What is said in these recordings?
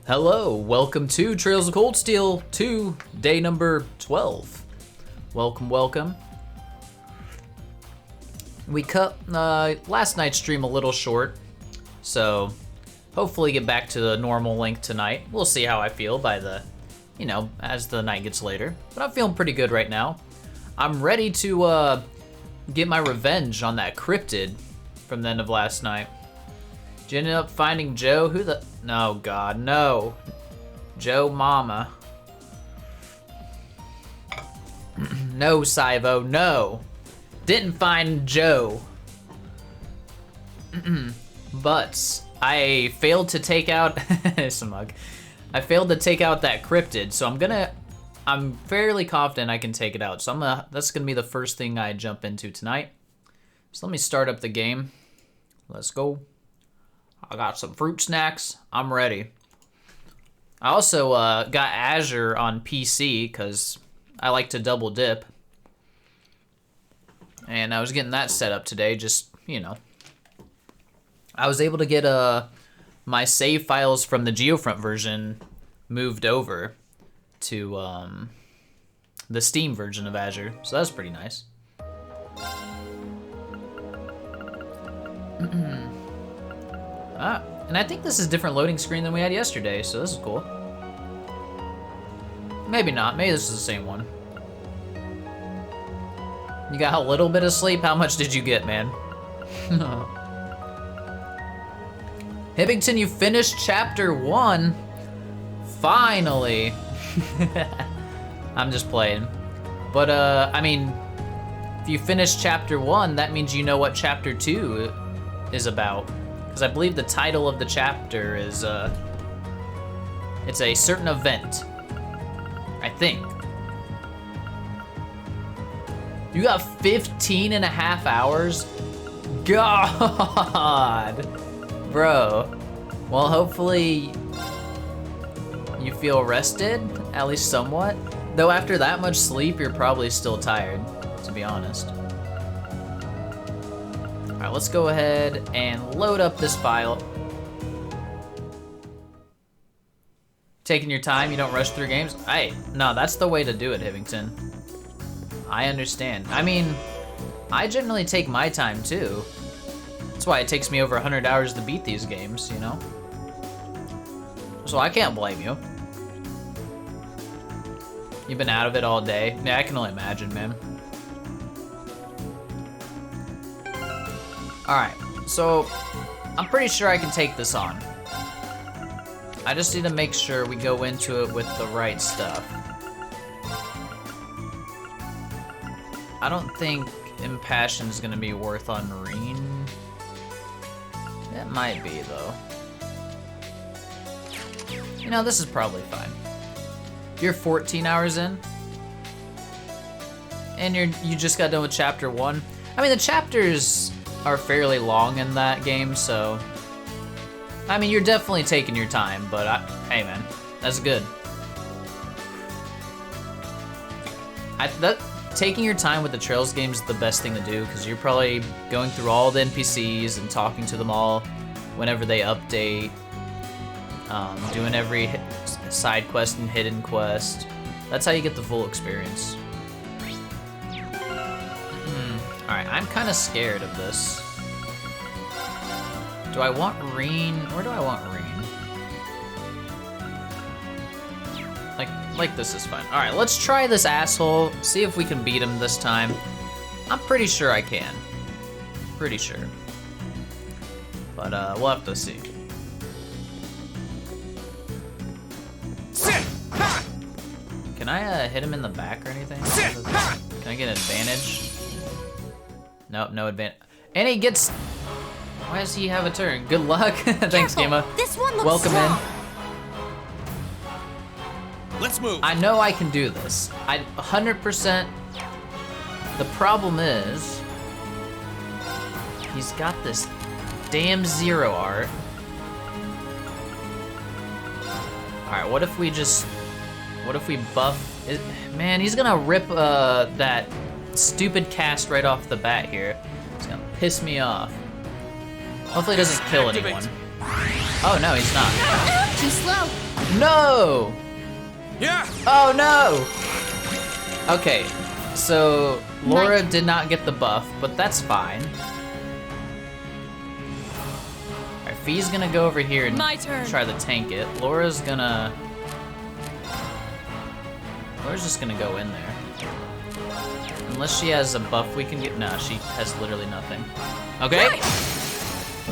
Hello, welcome to Trails of Cold Steel 2, day number 12. Welcome, welcome. We cut last night's stream a little short, so hopefully get back to the normal length tonight. We'll see how I feel by the, as the night gets later. But I'm feeling pretty good right now. I'm ready to get my revenge on that Cryptid from the end of last night. Did you end up finding Joe? Who the... No, God, no. Joe Mama. No, Saivo, no. Didn't find Joe. But I failed to take out... Smug. I failed to take out that Cryptid, so I'm fairly confident I can take it out. So that's gonna be the first thing I jump into tonight. So let me start up the game. Let's go. I got some fruit snacks. I'm ready. I also got Azure on PC because I like to double dip. And I was getting that set up today, just, I was able to get my save files from the GeoFront version moved over to the Steam version of Azure. So that's pretty nice. And I think this is a different loading screen than we had yesterday, so this is cool. Maybe not, maybe this is the same one. You got a little bit of sleep? How much did you get, man? Hibbington, you finished chapter 1? Finally! I'm just playing. But, I mean, if you finish chapter 1, that means you know what chapter 2 is about. Because I believe the title of the chapter is, it's a certain event. I think. You got 15 and a half hours? God! Bro. Well, hopefully you feel rested, at least somewhat. Though after that much sleep, you're probably still tired, to be honest. All right, let's go ahead and load up this file. Taking your time, you don't rush through games? No, that's the way to do it, Hibbington. I understand. I mean, I generally take my time too. That's why it takes me over 100 hours to beat these games, So I can't blame you. You've been out of it all day. Yeah, I can only imagine, man. Alright, so I'm pretty sure I can take this on. I just need to make sure we go into it with the right stuff. I don't think Impassion is gonna be worth on Reen. It might be though. This is probably fine. You're 14 hours in, and you just got done with chapter 1. I mean, the chapters are fairly long in that game, so I mean, you're definitely taking your time, but hey man, that's good. Taking your time with the Trails games is the best thing to do, because you're probably going through all the NPCs and talking to them all whenever they update, doing every side quest and hidden quest. That's how you get the full experience. Alright, I'm kind of scared of this. Do I want Reen? Where do I want Reen? Like this is fine. All right, let's try this asshole. See if we can beat him this time. I'm pretty sure I can. Pretty sure. But we'll have to see. Can I hit him in the back or anything? Can I get an advantage? Nope, no advantage. And he gets... Why does he have a turn? Good luck. Thanks, Gamma. This one looks Welcome strong. in. Let's move. I know I can do this. 100%. The problem is, he's got this damn zero art. All right, what if we buff? Man, he's gonna rip that stupid cast right off the bat here. It's gonna piss me off. Hopefully it doesn't kill anyone. Oh no, he's not. Too slow. No! Yeah. Oh no! Okay, so Laura did not get the buff, but that's fine. Alright, Fee's gonna go over here and try to tank it. Laura's just gonna go in there. Unless she has a buff we can get. No, she has literally nothing. Okay.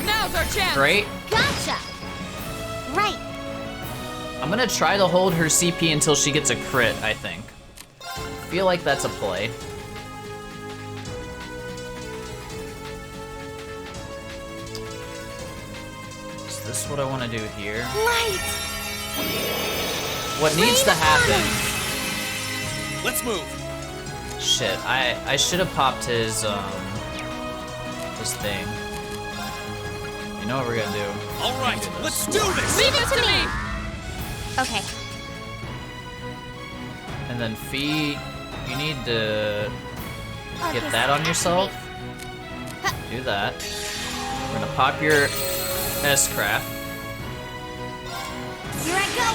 Now's our chance. Great. Gotcha. Right. I'm gonna try to hold her CP until she gets a crit, I think. Feel like that's a play. Is this what I want to do here? Light. What needs to happen? Let's move. Shit, I should have popped his thing. You know what we're gonna do? All right, let's do this. Leave it to me. Okay. And then Fee, you need to get that on yourself. Do that. We're gonna pop your S-Craft. Here I go.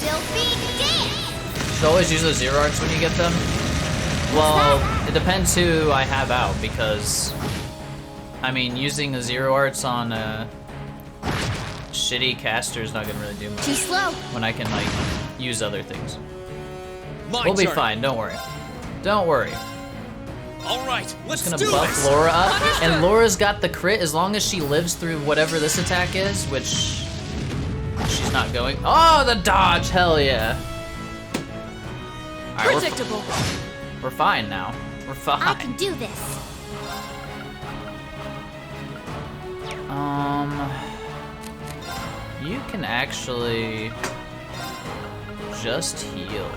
Filthy dance. You should always use those zero arts when you get them. Well, it depends who I have out, because I mean, using the zero arts on a shitty caster is not gonna really do much. Too slow. When I can like use other things. My We'll be turn. fine. Don't worry. Don't worry. All right, let's Just do gonna buff this. Laura up, and Laura's got the crit as long as she lives through whatever this attack is, which she's not going. Oh, the dodge! Hell yeah! All right, Predictable. we're fine now. We're fine. I can do this. You can actually just heal.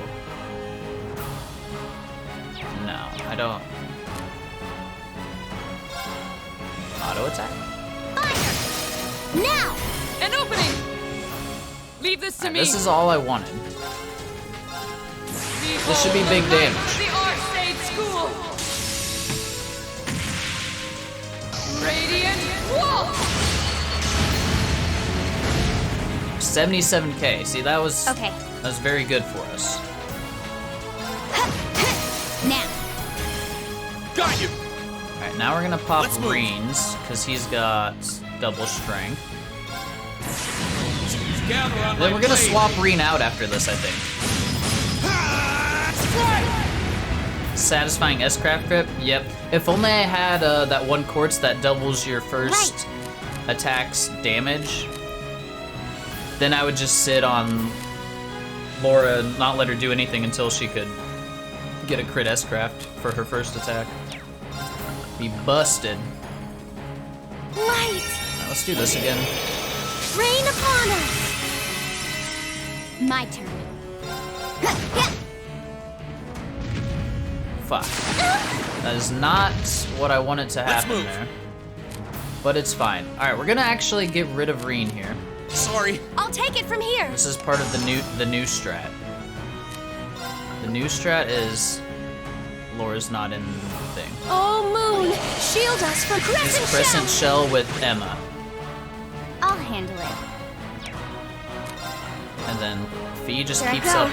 No, I don't. Auto attack? Fire. Now. An opening. Leave this to me. This is all I wanted. This should be big damage. The Arcade School. Radiant Wall. 77k. See, that was Okay. very good for us. Now. Got you. All right, now we're gonna pop Let's move. Reens because he's got double strength. Gather on Then my we're gonna blade. swap Reen out after this, I think. Satisfying S-Craft grip? Yep. If only I had that one quartz that doubles your first attack's damage, then I would just sit on Laura and not let her do anything until she could get a crit S-Craft for her first attack. Be busted. Light. Now, let's do this again. Rain upon us. My turn. Fuck. That is not what I wanted to Let's happen move. there. But it's fine. Alright, we're gonna actually get rid of Reen here. Sorry. I'll take it from here. This is part of the new strat. The new strat is Laura's not in the thing. Oh, Moon, shield us from It's Crescent Crescent Shell. Shell with Emma. I'll handle it. And then Fee just There I keeps go. up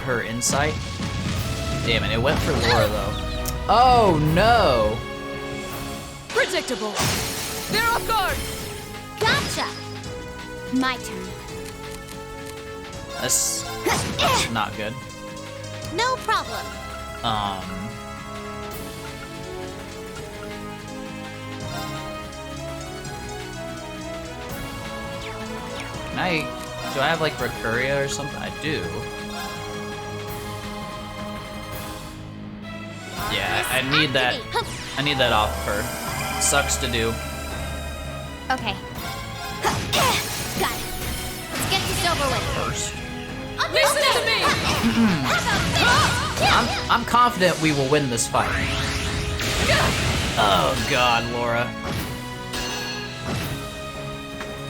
her insight. Damn it, it went for Laura though. Oh no! Predictable. They're off guard. Gotcha. My turn. That's not good. No problem. Do I have like Recurria or something? I do. Yeah, I need that. I need that off her. Sucks to do. Okay. Got it. Let's get this over with. First. Listen to me. How about this? I'm confident we will win this fight. Oh God, Laura.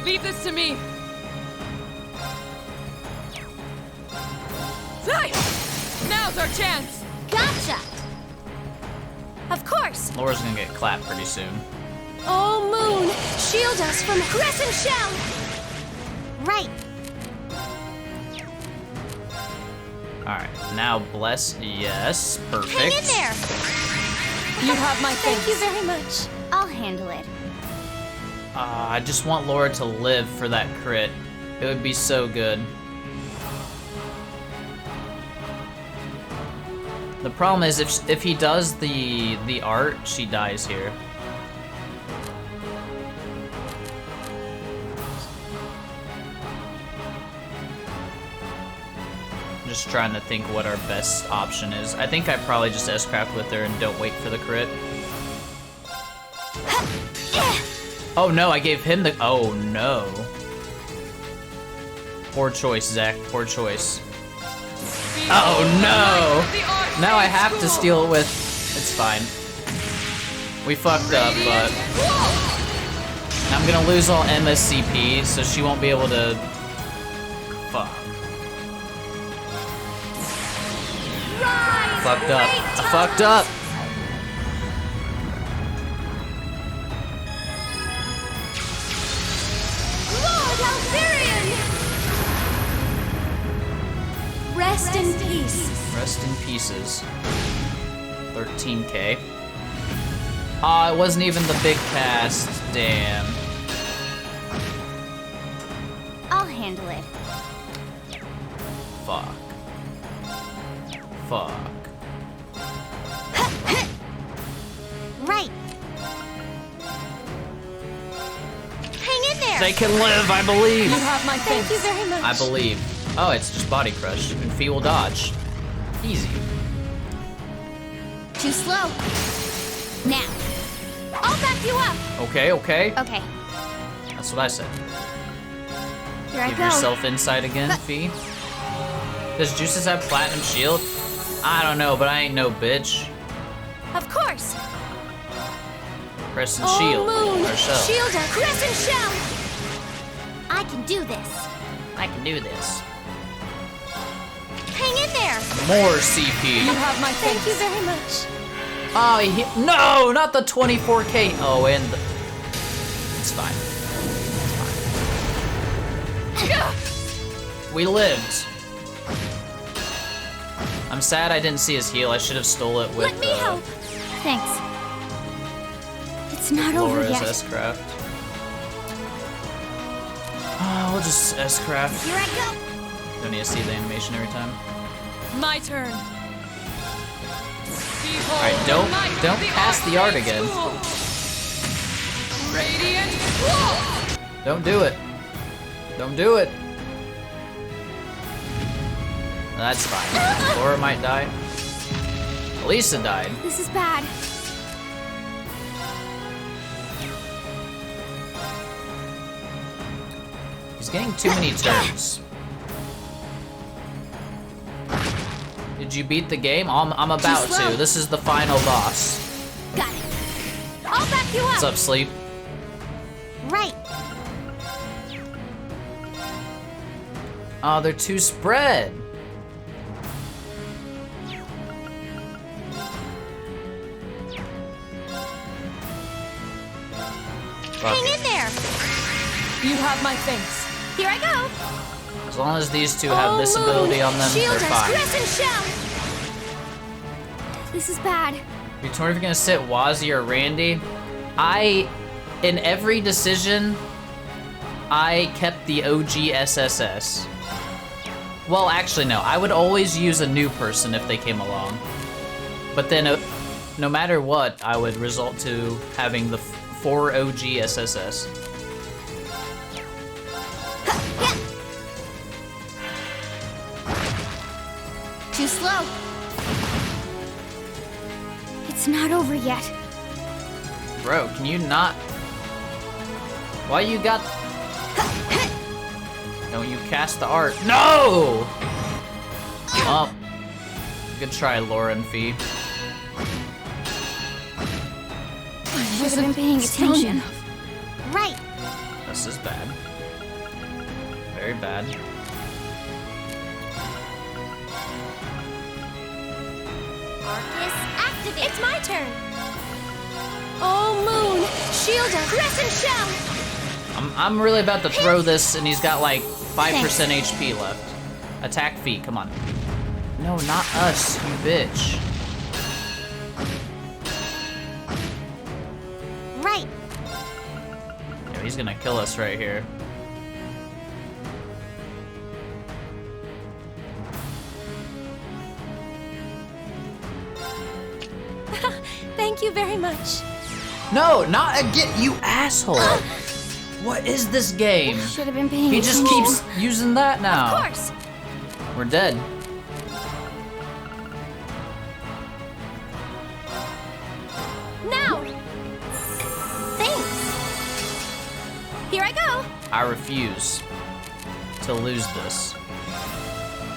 Leave this to me. Right. Now's our chance. Gotcha. A Of course. Laura's gonna get clapped pretty soon. Oh, Moon, shield us from Crescent Shell. Right. Alright, now bless. Yes, perfect. Hang in there. You have my Thank you thanks. very much. I'll handle it. I just want Laura to live for that crit. It would be so good. The problem is if he does the art, she dies here. I'm just trying to think what our best option is. I think I probably just S-craft with her and don't wait for the crit. Oh no, I gave him the. Oh no. Poor choice, Zach. Poor choice. Oh no! Now I have to steal it with. It's fine. We fucked up, but I'm gonna lose all MSCP, so she won't be able to. Fuck. Fucked up. I fucked up. Rest in peace. Rest in pieces. 13K. It wasn't even the big cast. Damn. I'll handle it. Fuck. Fuck. Right. Hang in there. They can live, I believe. You have my Thank thanks. you very much. I believe. Oh, it's just body crush. And Fee will dodge. Easy. Too slow. Now. I'll back you up. Okay, okay. Okay. That's what I said. Here I Give go. yourself insight again, Fee. Does Juices have platinum shield? I don't know, but I ain't no bitch. Of course. Crescent Oh, shield. Moon, Or shell. shield us. Crescent shell. I can do this. I can do this. Hang in there. More CP. You have my Thank you thanks. very much. Oh, no, not the 24K. Oh, and the... It's fine. We lived. I'm sad I didn't see his heal. I should have stole it with Let me help. Thanks. It's not over Laura's yet. S-craft. We'll just S-craft. Here I go. Don't need to see the animation every time. My turn. Alright, don't pass the art again. Radiant. Don't do it. Don't do it. That's fine. Laura might die. Lisa died. This is bad. He's getting too many turns. Did you beat the game? I'm about Too slow. to. This is the final boss. Got it. I'll back you up. What's up, Sleep? Right. Oh, they're too spread. Fuck Hang it. in there. You have my thanks. Here I go. As long as these two have this Moon, ability on them, shield they're us. fine. Crescent shell. This is bad. You're torn if you're gonna sit Wazzy or Randy. In every decision, I kept the OG SSS. Well, actually, no. I would always use a new person if they came along. But then, no matter what, I would result to having the 4 OG SSS. Too slow. It's not over yet. Bro, can you not? Why you got? Don't you cast the art? No! Oh. Good try, Laura and Fee. I wasn't been paying attention. Right. This is bad. Very bad. Arcus, activate. It's my turn. Oh, Moon! Shield us! Crescent shell! I'm really about to throw this, and he's got like 5% HP left. Attack feet, come on. No, not us, you bitch. Right. Yeah, he's gonna kill us right here. Thank you very much. No, not again, you asshole. What is this game? Should have been paying He just keeps using that now. Of course. We're dead. Now. Thanks. Here I go. I refuse to lose this.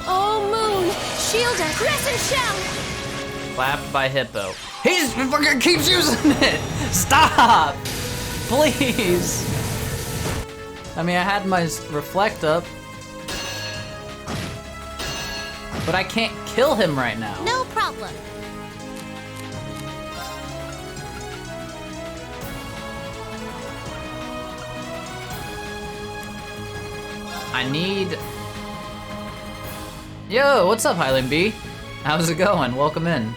Oh, Moon! Shield us! Crescent shell. Clapped by Hippo. He fucking keeps using it! Stop! Please! I mean, I had my reflect up. But I can't kill him right now. No problem. I need... Yo, what's up, Highland B? How's it going? Welcome in.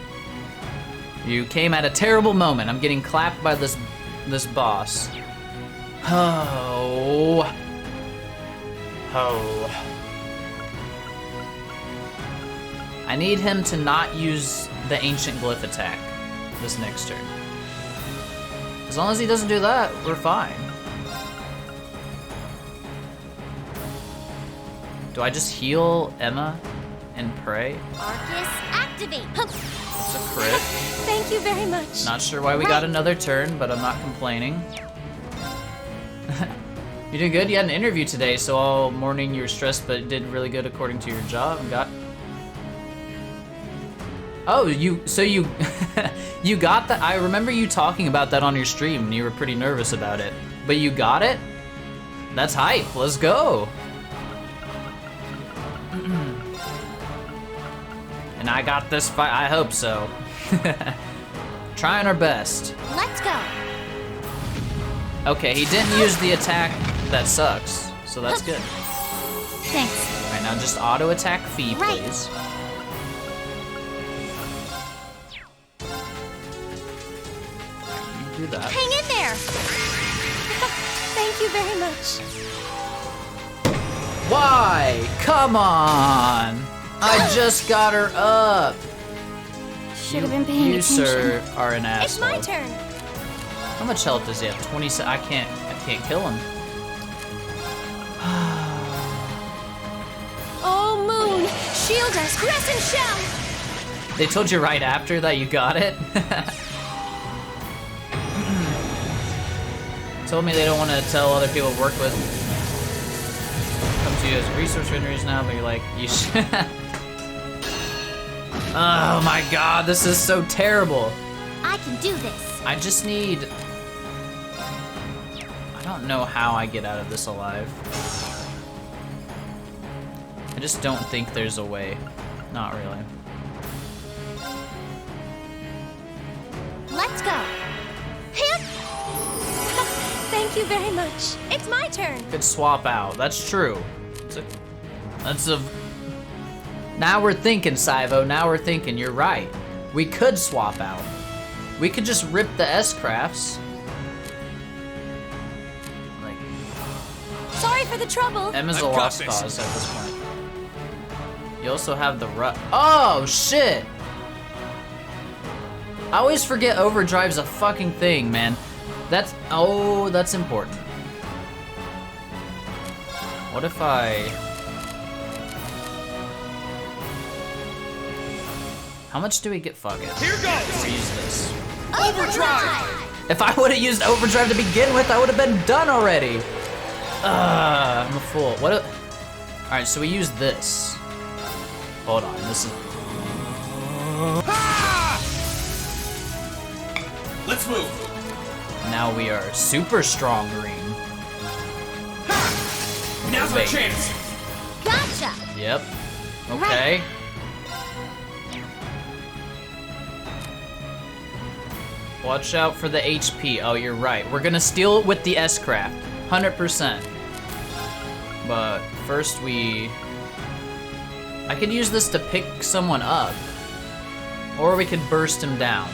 You came at a terrible moment. I'm getting clapped by this boss. Oh. Oh. I need him to not use the ancient glyph attack this next turn. As long as he doesn't do that, we're fine. Do I just heal Emma and pray? Arcus, activate. It's a crit. Thank you very much. Not sure why we got another turn, but I'm not complaining. You did good? You had an interview today, so all morning you were stressed, but did really good according to your job and got... Oh, you you got that? I remember you talking about that on your stream, and you were pretty nervous about it. But you got it? That's hype, let's go. And I got this fight, I hope so. Trying our best. Let's go. Okay, he didn't use the attack that sucks, so that's good. Thanks. All right, now just auto attack Fee, Right. please. You do that. Hang in there. Thank you very much. Why? Come on! I just got her up. Should have been paying You, attention. sir, are an It's asshole. my turn. How much health does he have? 27. I can't kill him. Oh, Moon! Shield us! Crescent shell. They told you right after that you got it? Told me they don't want to tell other people to work with. Come to you as resource vendors now, but you're like, you should. Oh my god, this is so terrible. I can do this. I just need... I don't know how I get out of this alive. I just don't think there's a way. Not really. Let's go. Thank you very much. It's my turn. Could swap out. That's true. That's a. Now we're thinking, Saivo. Now we're thinking. You're right. We could swap out. We could just rip the S-crafts. Like, Sorry for the trouble. Emma's a I've got lost this. cause at this point. You also have the Oh shit! I always forget overdrive's a fucking thing, man. That's important. What if How much do we get? Fuck it. Here goes! We use this. Overdrive! If I would have used overdrive to begin with, I would have been done already. I'm a fool. All right, so we use this. Hold on, this is. Ah! Let's move. Now we are super strong green. Now's our Wait. chance. Gotcha. Yep. Okay. Watch out for the HP. Oh, you're right. We're gonna steal it with the S-Craft. 100%. But first I could use this to pick someone up. Or we could burst him down.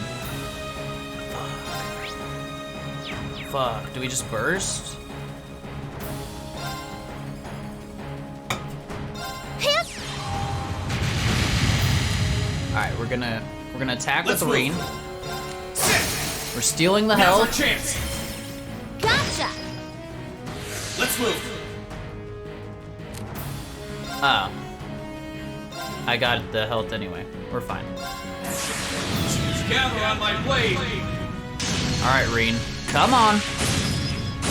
Fuck. Do we just burst? Alright, we're gonna attack with Reen. We're stealing the Now's our health. chance. Gotcha! Let's move. Oh. I got the health anyway. We're fine. Gather on my blade. Alright, Reen. Come on.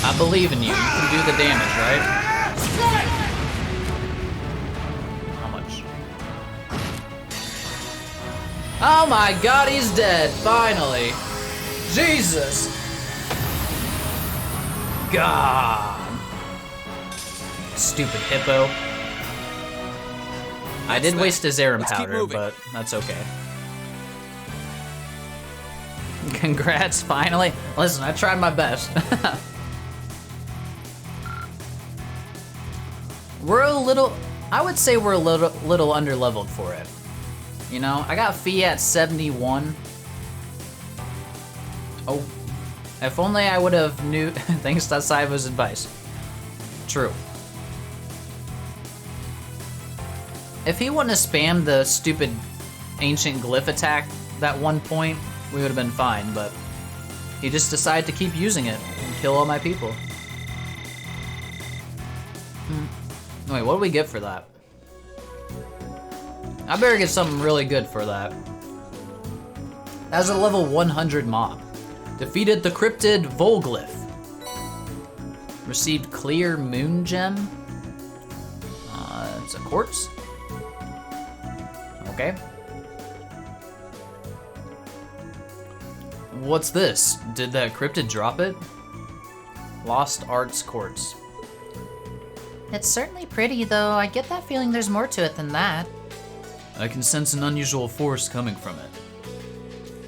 I believe in you. You can do the damage, right? Strike! How much? Oh my god, he's dead. Finally. Jesus. God. Stupid hippo. I did waste his Arum Let's keep powder, moving. but that's okay. Congrats, finally. Listen, I tried my best. I would say we're a little underleveled for it. You know, I got Fee at 71. Oh, if only I would have knew, thanks to Saiva's advice. True. If he wouldn't have spammed the stupid ancient glyph attack that one point, we would have been fine, but he just decided to keep using it and kill all my people. Wait, what do we get for that? I better get something really good for that. As a level 100 mob. Defeated the Cryptid Volglyph. Received Clear Moon Gem. It's a quartz. Okay. What's this? Did that Cryptid drop it? Lost Arts Quartz. It's certainly pretty, though. I get that feeling there's more to it than that. I can sense an unusual force coming from it.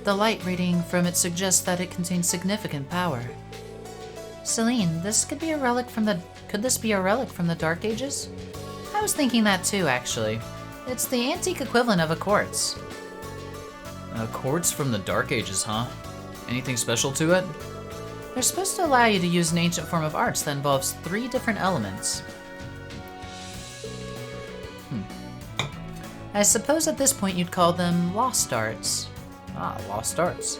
The light reading from it suggests that it contains significant power. Celine, this could be a relic from the... Could this be a relic from the Dark Ages? I was thinking that too, actually. It's the antique equivalent of a quartz. A quartz from the Dark Ages, huh? Anything special to it? They're supposed to allow you to use an ancient form of arts that involves 3 different elements. I suppose at this point you'd call them lost arts. Ah, lost arts.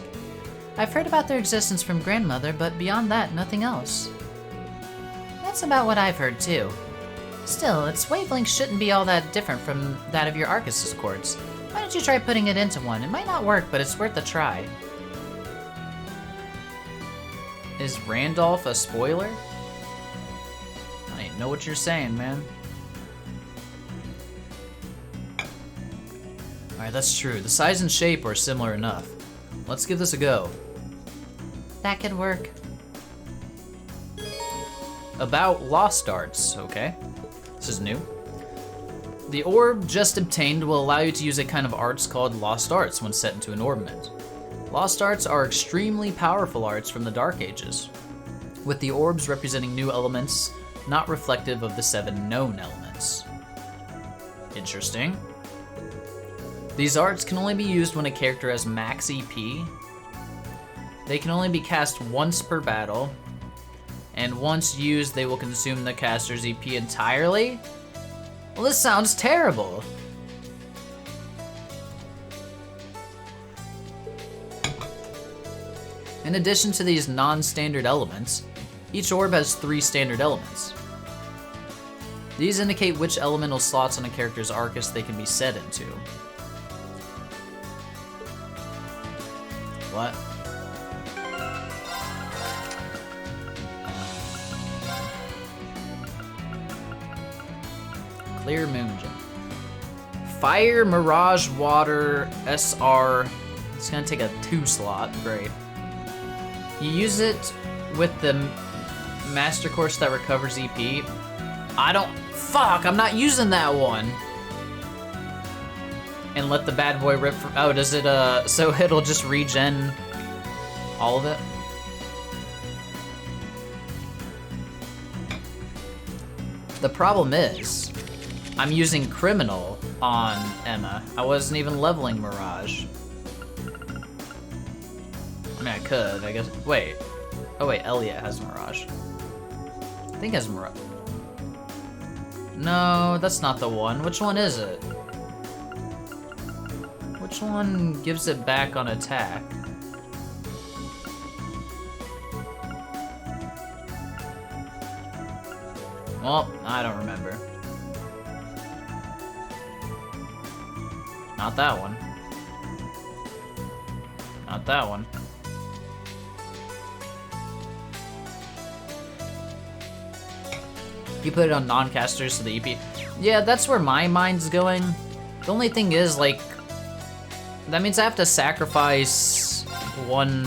I've heard about their existence from grandmother, but beyond that, nothing else. That's about what I've heard too. Still, its wavelength shouldn't be all that different from that of your Arcus's quartz. Why don't you try putting it into one? It might not work, but it's worth a try. Is Randolph a spoiler? I know what you're saying, man. Alright, that's true. The size and shape are similar enough. Let's give this a go. That could work. About lost arts, okay. This is new. The orb just obtained will allow you to use a kind of arts called lost arts when set into an orbment. Lost arts are extremely powerful arts from the Dark Ages, with the orbs representing new elements not reflective of the 7 known elements. Interesting. These arts can only be used when a character has max EP. They can only be cast once per battle, and once used they will consume the caster's EP entirely? Well, this sounds terrible. In addition to these non-standard elements, each orb has 3 standard elements. These indicate which elemental slots on a character's Arcus they can be set into. What? Clear Moon Gem. Fire, Mirage, Water, SR. It's gonna take a 2 slot, great. You use it with the Master Course that recovers EP. Fuck, I'm not using that one. And let the bad boy rip for, oh, does it, so it'll just regen All of it? The problem is, I'm using Criminal on Emma. I wasn't even leveling Mirage. I mean, I could, I guess. Wait. Oh wait, Elliot has Mirage. I think he has Mirage. No, that's not the one. Which one is it? Which one gives it back on attack? Well, I don't remember. Not that one. Not that one. You put it on non-casters so the EP. Yeah, that's where my mind's going. The only thing is, like, that means I have to sacrifice one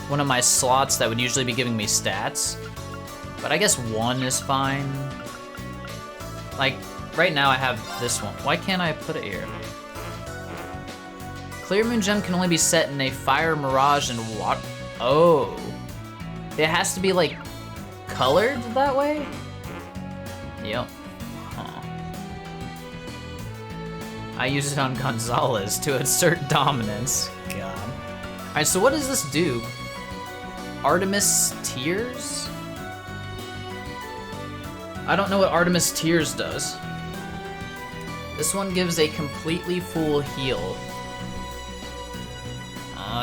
of my slots that would usually be giving me stats. But I guess one is fine. Like, right now I have this one. Why can't I put it here? Clear Moon Gem can only be set in a Fire, Mirage, and Water. Oh. It has to be, like, colored that way? Yep. Huh. I use it on Gonzalez to assert dominance. God. Alright, so what does this do? Artemis Tears? I don't know what Artemis Tears does. This one gives a completely full heal.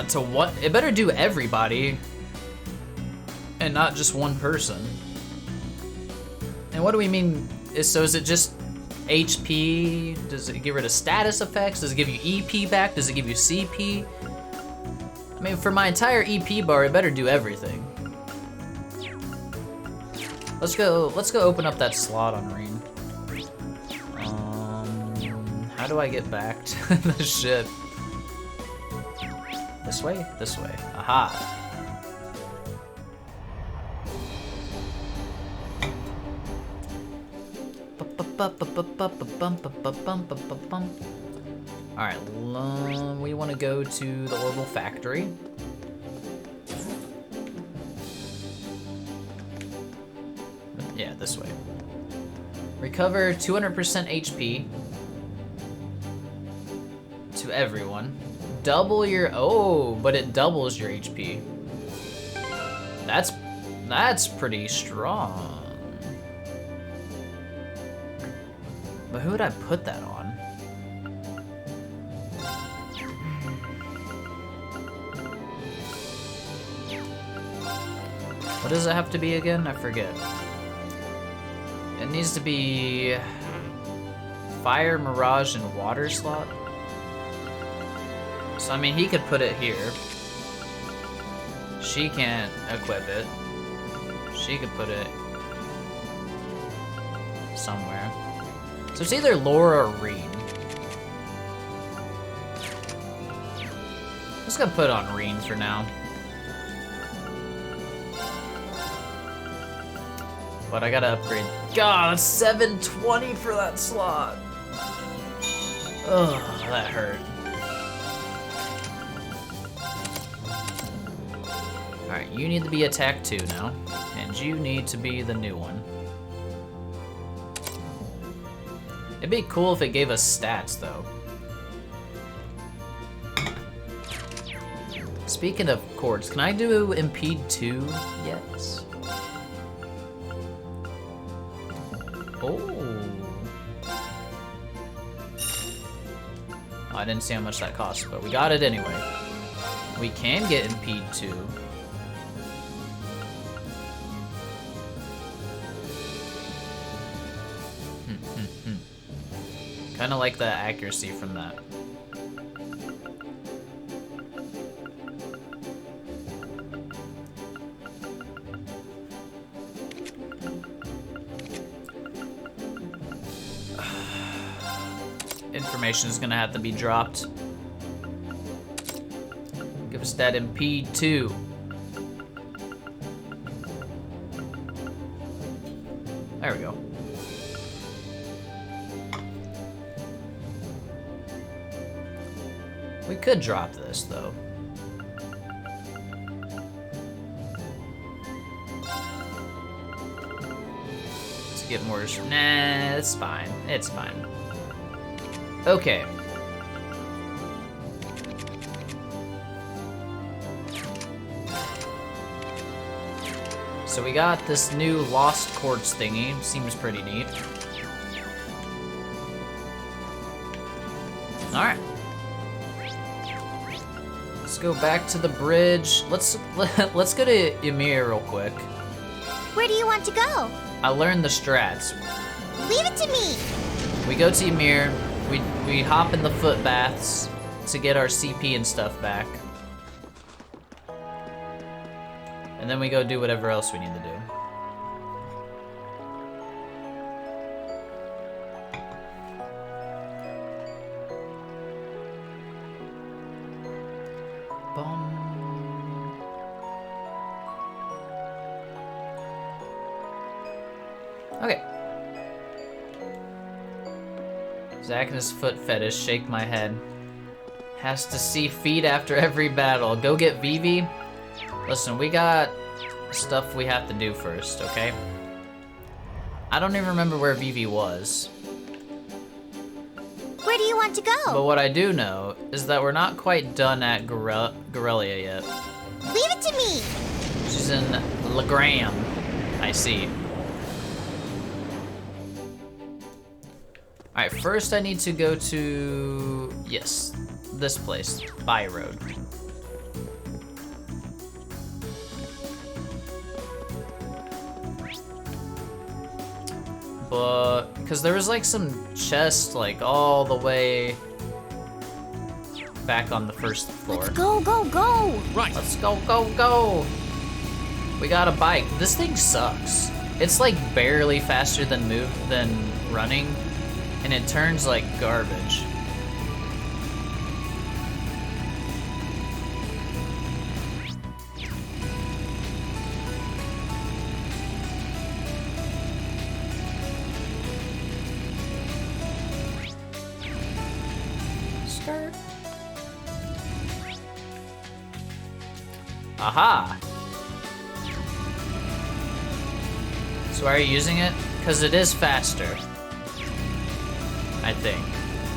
To what? It better do everybody. And not just one person. And what do we mean? So is it just HP? Does it get rid of status effects? Does it give you EP back? Does it give you CP? I mean, for my entire EP bar, it better do everything. Let's go open up that slot on Reen. How do I get back to the ship? This way? This way. Aha. Alright, we want to go to the Orbital Factory. Yeah, this way. Recover 200% HP to everyone. Double your, oh, but it doubles your HP. That's pretty strong. But who would I put that on? What does it have to be again? I forget. It needs to be Fire, Mirage, and Water slot. So I mean, he could put it here. She can't equip it. She could put it somewhere. So it's either Laura or Reen. I'm just gonna put it on Reen for now. But I gotta upgrade. God, that's 720 for that slot. Ugh, that hurt. Alright, you need to be attack 2 now. And you need to be the new one. It'd be cool if it gave us stats, though. Speaking of chords, can I do Impede 2 yet? Oh. I didn't see how much that cost, but we got it anyway. We can get Impede 2. Kind of like the accuracy from that. Information is gonna have to be dropped. Give us that Impede 2. There we go. We could drop this, though. get more. Nah, it's fine. It's fine. Okay. So we got this new Lost Quartz thingy. Seems pretty neat. Alright. Let's go back to the bridge. Let's go to Ymir real quick. Where do you want to go? I learned the strats. Leave it to me. We go to Ymir, we hop in the foot baths to get our CP and stuff back. And then we go do whatever else we need to do. Okay. Zack and his foot fetish, shake my head. Has to see feet after every battle. Go get Vivi. Listen, we got stuff we have to do first, okay? I don't even remember where Vivi was. Where do you want to go? But what I do know is that we're not quite done at Gorelia yet. Leave it to me. She's in Legram. I see. Alright, first I need to go to... yes, this place. By Road. But... because there was like some chest like all the way back on the first floor. Let's go, go, go. Right. Let's go, go, go! We got a bike. This thing sucks. It's like barely faster than running, and it turns like garbage. Skirt. Aha! So why are you using it? Because it is faster. I think.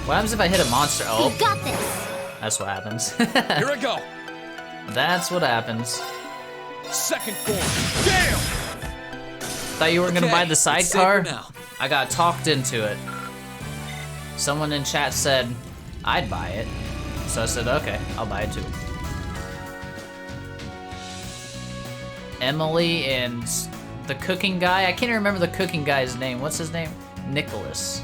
What happens if I hit a monster? Oh, You got this. that's what happens. Here I go. That's what happens. Second form. Damn! Thought you were gonna buy the it's safer sidecar? now. I got talked into it. Someone in chat said I'd buy it. So I said, okay, I'll buy it too. Emily and the cooking guy. I can't even remember the cooking guy's name. What's his name? Nicholas.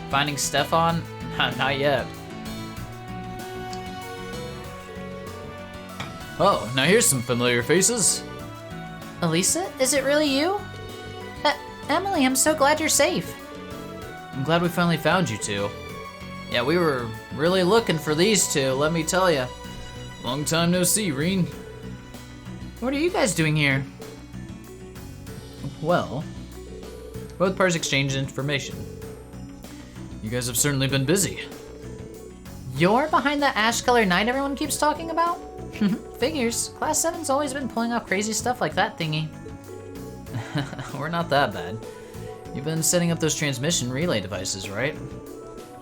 Finding Stefan? Not yet. Oh, now here's some familiar faces. Elisa, is it really you? Emily, I'm so glad you're safe. I'm glad we finally found you two. Yeah, we were really looking for these two, let me tell you. Long time no see, Reen. What are you guys doing here? Well, both parties exchanged information. You guys have certainly been busy. You're behind that ash-colored knight everyone keeps talking about? Figures. Class 7's always been pulling off crazy stuff like that thingy. We're not that bad. You've been setting up those transmission relay devices, right?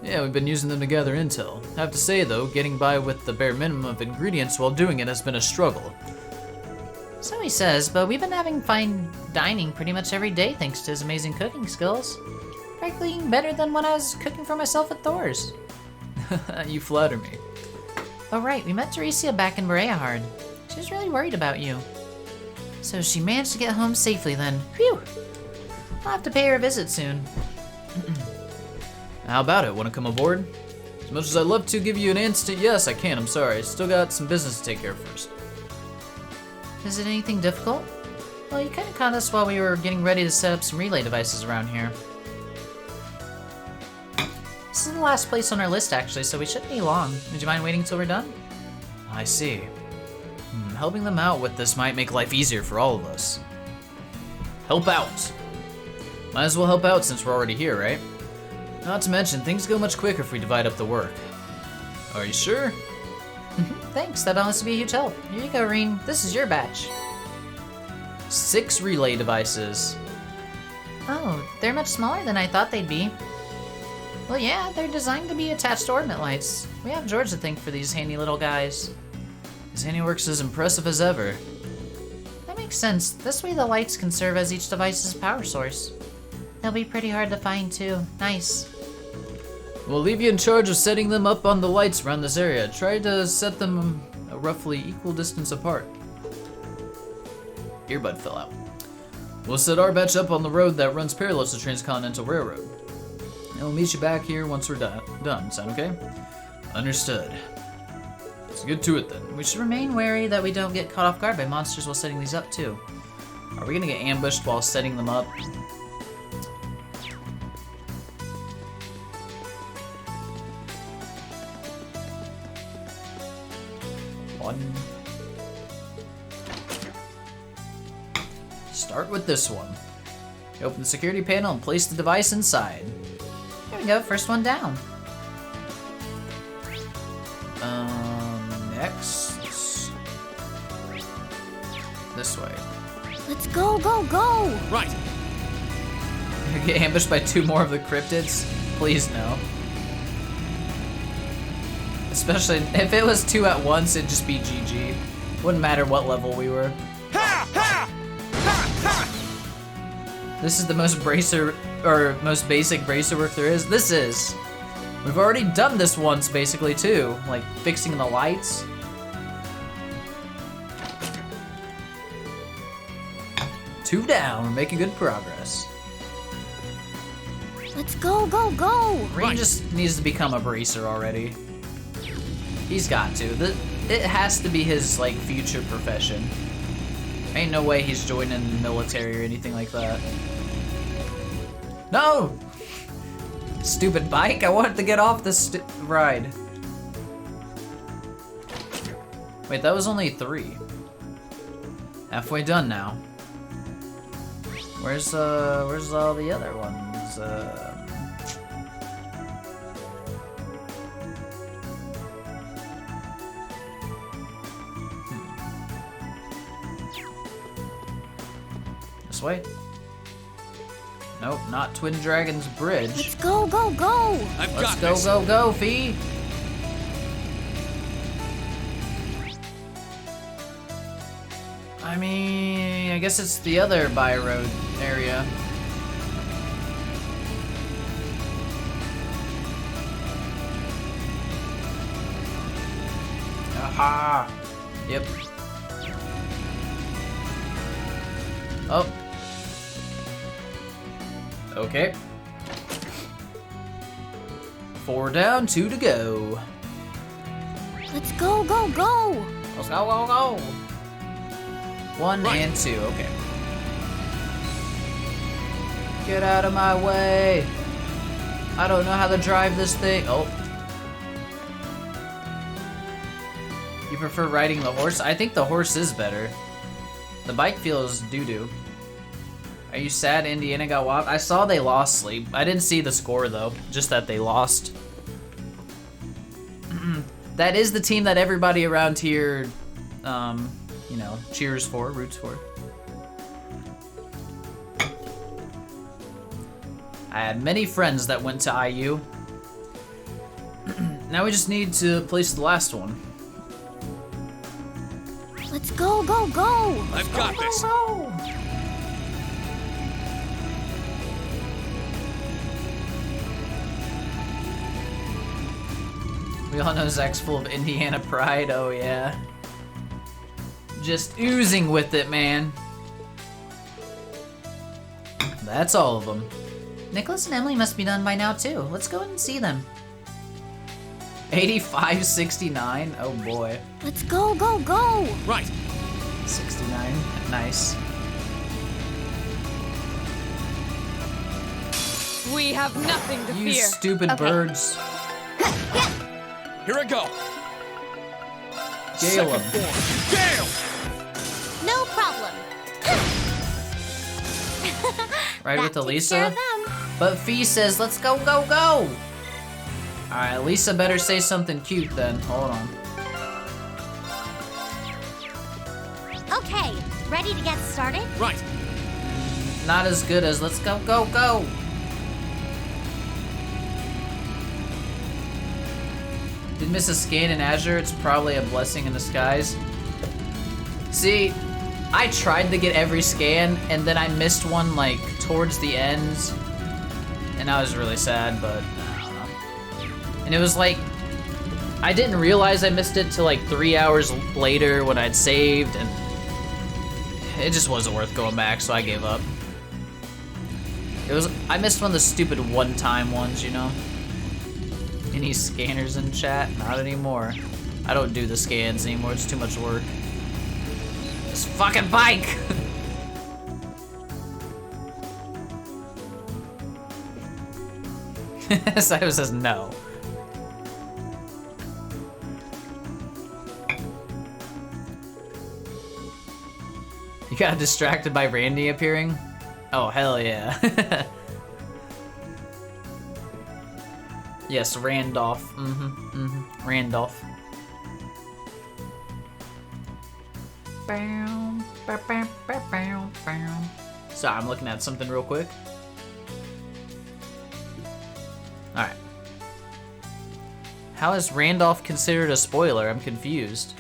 Yeah, we've been using them to gather intel. I have to say, though, getting by with the bare minimum of ingredients while doing it has been a struggle. So he says, but we've been having fine dining pretty much every day thanks to his amazing cooking skills. Practically better than when I was cooking for myself at Thor's. You flatter me. Oh right, we met Teresia back in Bereahard. She was really worried about you. So she managed to get home safely then. Phew! I'll have to pay her a visit soon. How about it? Want to come aboard? As much as I'd love to give you an instant yes, I can. I'm sorry. Still got some business to take care of first. Is it anything difficult? Well, you kind of caught us while we were getting ready to set up some relay devices around here. This is the last place on our list, actually, so we shouldn't be long. Would you mind waiting till we're done? I see. Helping them out with this might make life easier for all of us. Help out. Might as well help out since we're already here, right? Not to mention, things go much quicker if we divide up the work. Are you sure? Thanks, that'd honestly be a huge help. Here you go, Reen. This is your batch. 6 relay devices. Oh, they're much smaller than I thought they'd be. Well, yeah, they're designed to be attached to orbit lights. We have George to thank for these handy little guys. His handiwork's as impressive as ever. That makes sense. This way the lights can serve as each device's power source. They'll be pretty hard to find, too. Nice. We'll leave you in charge of setting them up on the lights around this area. Try to set them a roughly equal distance apart. Earbud fell out. We'll set our batch up on the road that runs parallel to the Transcontinental Railroad. And we'll meet you back here once we're done. Sound okay? Understood. Let's get to it then. We should remain wary that we don't get caught off guard by monsters while setting these up too. Are we gonna get ambushed while setting them up? One. Start with this one. You open the security panel and place the device inside. There we go, first one down. Next. This way. Let's go, go, go! Right. You get ambushed by 2 more of the cryptids? Please no. Especially if it was 2 at once, it'd just be GG. Wouldn't matter what level we were. Ha! Ha! Ha! Ha! This is the most most basic bracer work there is. This is. We've already done this once, basically, too. Like, fixing the lights. Two down, we're making good progress. Let's go, go, go! Rean just needs to become a bracer already. He's got to. It has to be his, like, future profession. Ain't no way he's joining the military or anything like that. No! Stupid bike, I wanted to get off this ride. Wait, that was only 3. Halfway done now. Where's all the other ones? This way? Nope, not Twin Dragon's Bridge. Let's go, go, go! I've Let's got go, this. go, go, Fee! I mean, I guess it's the other by road area. Aha! Yep. Oh. Okay. 4 down, 2 to go. Let's go, go, go! Let's go, go, go! 1 and 2, okay. Get out of my way! I don't know how to drive this thing. Oh. You prefer riding the horse? I think the horse is better. The bike feels doo-doo. Are you sad Indiana got whopped? I saw they lost Sleep. I didn't see the score though, just that they lost. That is the team that everybody around here, you know, cheers for, roots for. I had many friends that went to IU. Now we just need to place the last one. Let's go, go, go! I've got this. Go! We all know Zach's full of Indiana pride, oh yeah. Just oozing with it, man. That's all of them. Nicholas and Emily must be done by now too. Let's go and see them. 85-69, oh boy. Let's go, go, go! Right. 69, nice. We have nothing to You fear. stupid birds. Here I go. Gale Second 'em. form. Gale! No problem. Right That with takes Elisa? care of them. But Fee says, let's go, go, go! Alright, Lisa better say something cute then. Hold on. Okay, ready to get started? Right. not as good as let's go, go, go. Did miss a scan in Azure? It's probably a blessing in disguise. See, I tried to get every scan and then I missed one like towards the end. And I was really sad, but I don't know. And it was like, I didn't realize I missed it till like 3 hours later when I'd saved, and it just wasn't worth going back, so I gave up. I missed one of the stupid one-time ones, you know? Any scanners in chat? Not anymore. I don't do the scans anymore, it's too much work. This fucking bike! Simon says no. You got distracted by Randy appearing? Oh, hell yeah. Yes, Randolph. Randolph. Sorry, I'm looking at something real quick. Alright. How is Randolph considered a spoiler? I'm confused.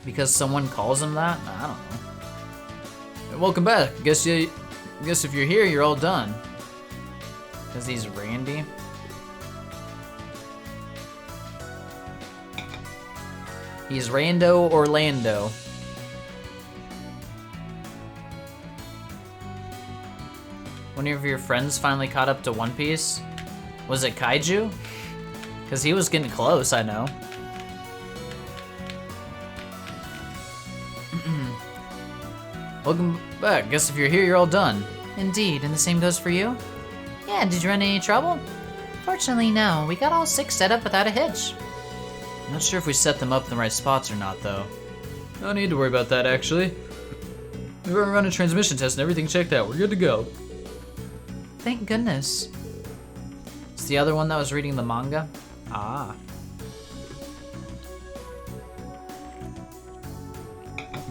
Because someone calls him that? I don't know. Welcome back. Guess if you're here, you're all done. Because he's Randy. He's Rando Orlando. One of your friends finally caught up to One Piece? Was it Kaiju? Because he was getting close, I know. Welcome back. Guess if you're here, you're all done. Indeed, and the same goes for you? Yeah, did you run into any trouble? Fortunately, no. We got all 6 set up without a hitch. I'm not sure if we set them up in the right spots or not, though. No need to worry about that, actually. We've already run a transmission test and everything checked out. We're good to go. Thank goodness. It's the other one that was reading the manga? Ah.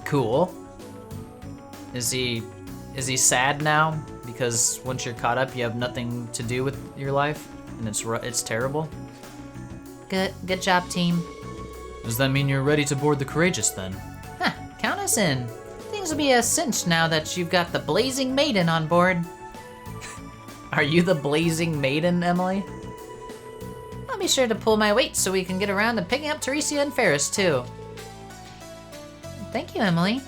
Cool. Is he sad now? Because once you're caught up, you have nothing to do with your life, and it's terrible. Good job, team. Does that mean you're ready to board the Courageous then? Huh, count us in. Things will be a cinch now that you've got the Blazing Maiden on board. Are you the Blazing Maiden, Emily? I'll be sure to pull my weight so we can get around to picking up Teresia and Ferris, too. Thank you, Emily.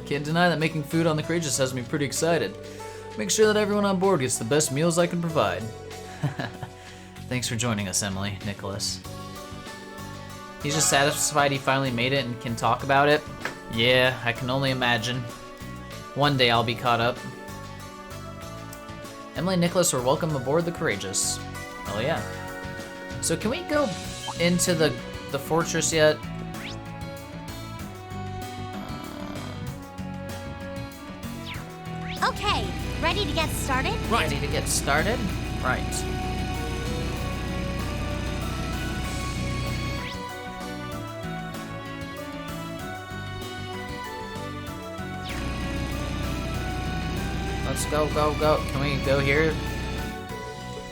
Can't deny that making food on the Courageous has me pretty excited. Make sure that everyone on board gets the best meals I can provide. Thanks for joining us, Emily, Nicholas. He's just satisfied he finally made it and can talk about it. Yeah, I can only imagine. One day I'll be caught up. Emily and Nicholas are welcome aboard the Courageous. Oh yeah. So can we go into the fortress yet? Okay, ready to get started? Ready to get started? Right. Let's go, go, go. Can we go here?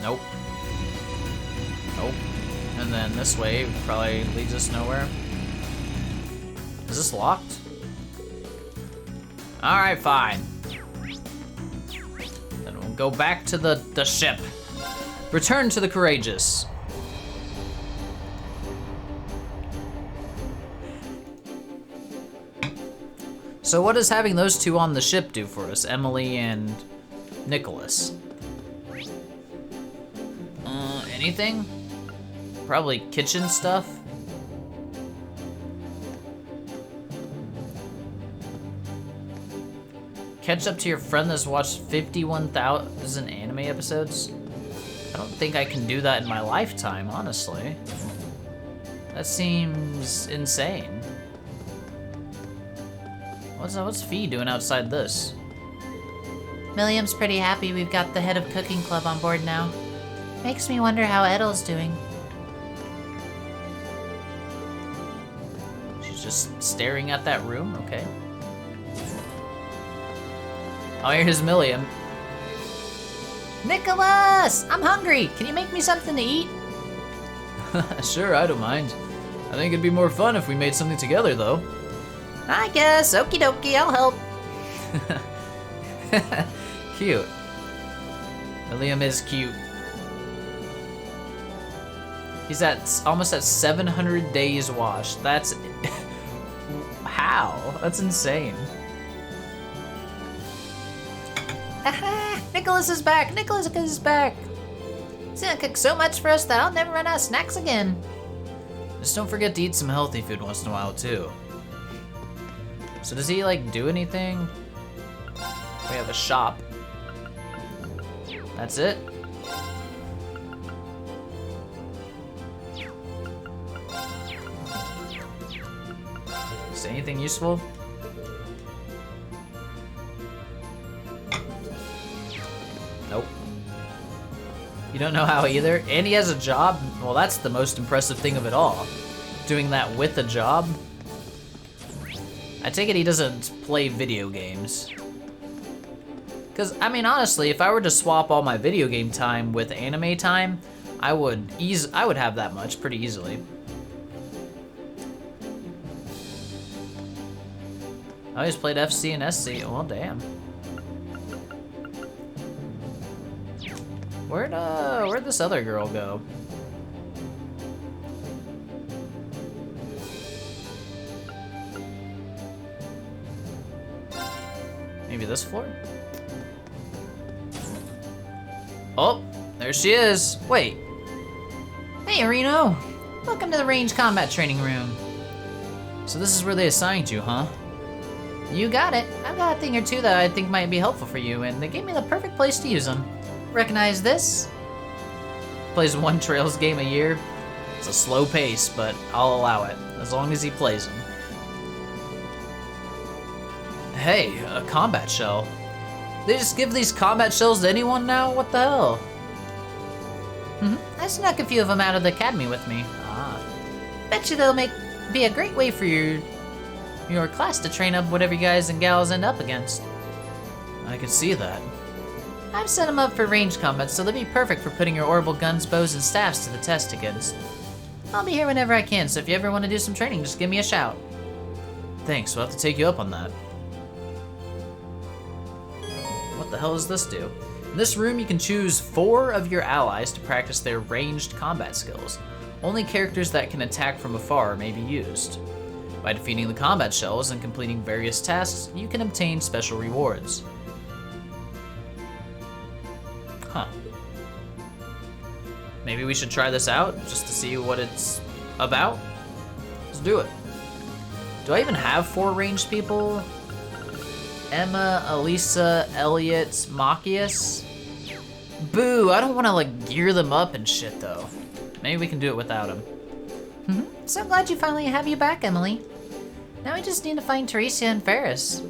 Nope. Nope. And then this way probably leads us nowhere. Is this locked? Alright, fine. Then we'll go back to the ship. Return to the Courageous. So what does having those two on the ship do for us, Emily and Nicholas? Anything? Probably kitchen stuff? Catch up to your friend that's watched 51,000 anime episodes? I don't think I can do that in my lifetime, honestly. That seems insane. What's Fee doing outside this? Milliam's pretty happy we've got the head of cooking club on board now. Makes me wonder how Edel's doing. She's just staring at that room? Okay. Oh, here's Milliam. Nicholas! I'm hungry! Can you make me something to eat? Sure, I don't mind. I think it'd be more fun if we made something together, though. I guess. Okie dokie, I'll help. Cute. Milliam is cute. He's almost at 700 days washed. That's... How? That's insane. Nicholas is back! Nicholas is back! He's gonna cook so much for us that I'll never run out of snacks again. Just don't forget to eat some healthy food once in a while, too. So does he, like, do anything? We have a shop. That's it? Is anything useful? Nope. You don't know how either? And he has a job? Well, that's the most impressive thing of it all. Doing that with a job? I take it he doesn't play video games. Because, I mean, honestly, if I were to swap all my video game time with anime time, I would have that much pretty easily. I always played FC and SC. Well, damn. Where'd this other girl go? Maybe this floor? Oh, there she is. Wait. Hey, Reno. Welcome to the range combat training room. So this is where they assigned you, huh? You got it. I've got a thing or two that I think might be helpful for you, and they gave me the perfect place to use them. Recognize this? Plays one Trails game a year. It's a slow pace, but I'll allow it, as long as he plays them. Hey, a combat shell. They just give these combat shells to anyone now? What the hell? I snuck a few of them out of the academy with me. Ah. Bet you they'll be a great way for your class to train up whatever you guys and gals end up against. I could see that. I've set them up for range combat, so they'll be perfect for putting your orbital guns, bows, and staffs to the test against. I'll be here whenever I can, so if you ever want to do some training, just give me a shout. Thanks, we'll have to take you up on that. What the hell does this do? In this room, you can choose 4 of your allies to practice their ranged combat skills. Only characters that can attack from afar may be used. By defeating the combat shells and completing various tasks, you can obtain special rewards. Huh. Maybe we should try this out, just to see what it's about? Let's do it. Do I even have 4 ranged people? Emma, Elisa, Elliot, Machias? Boo, I don't want to like gear them up and shit though. Maybe we can do it without him. So glad you finally have you back, Emily. Now we just need to find Teresia and Ferris.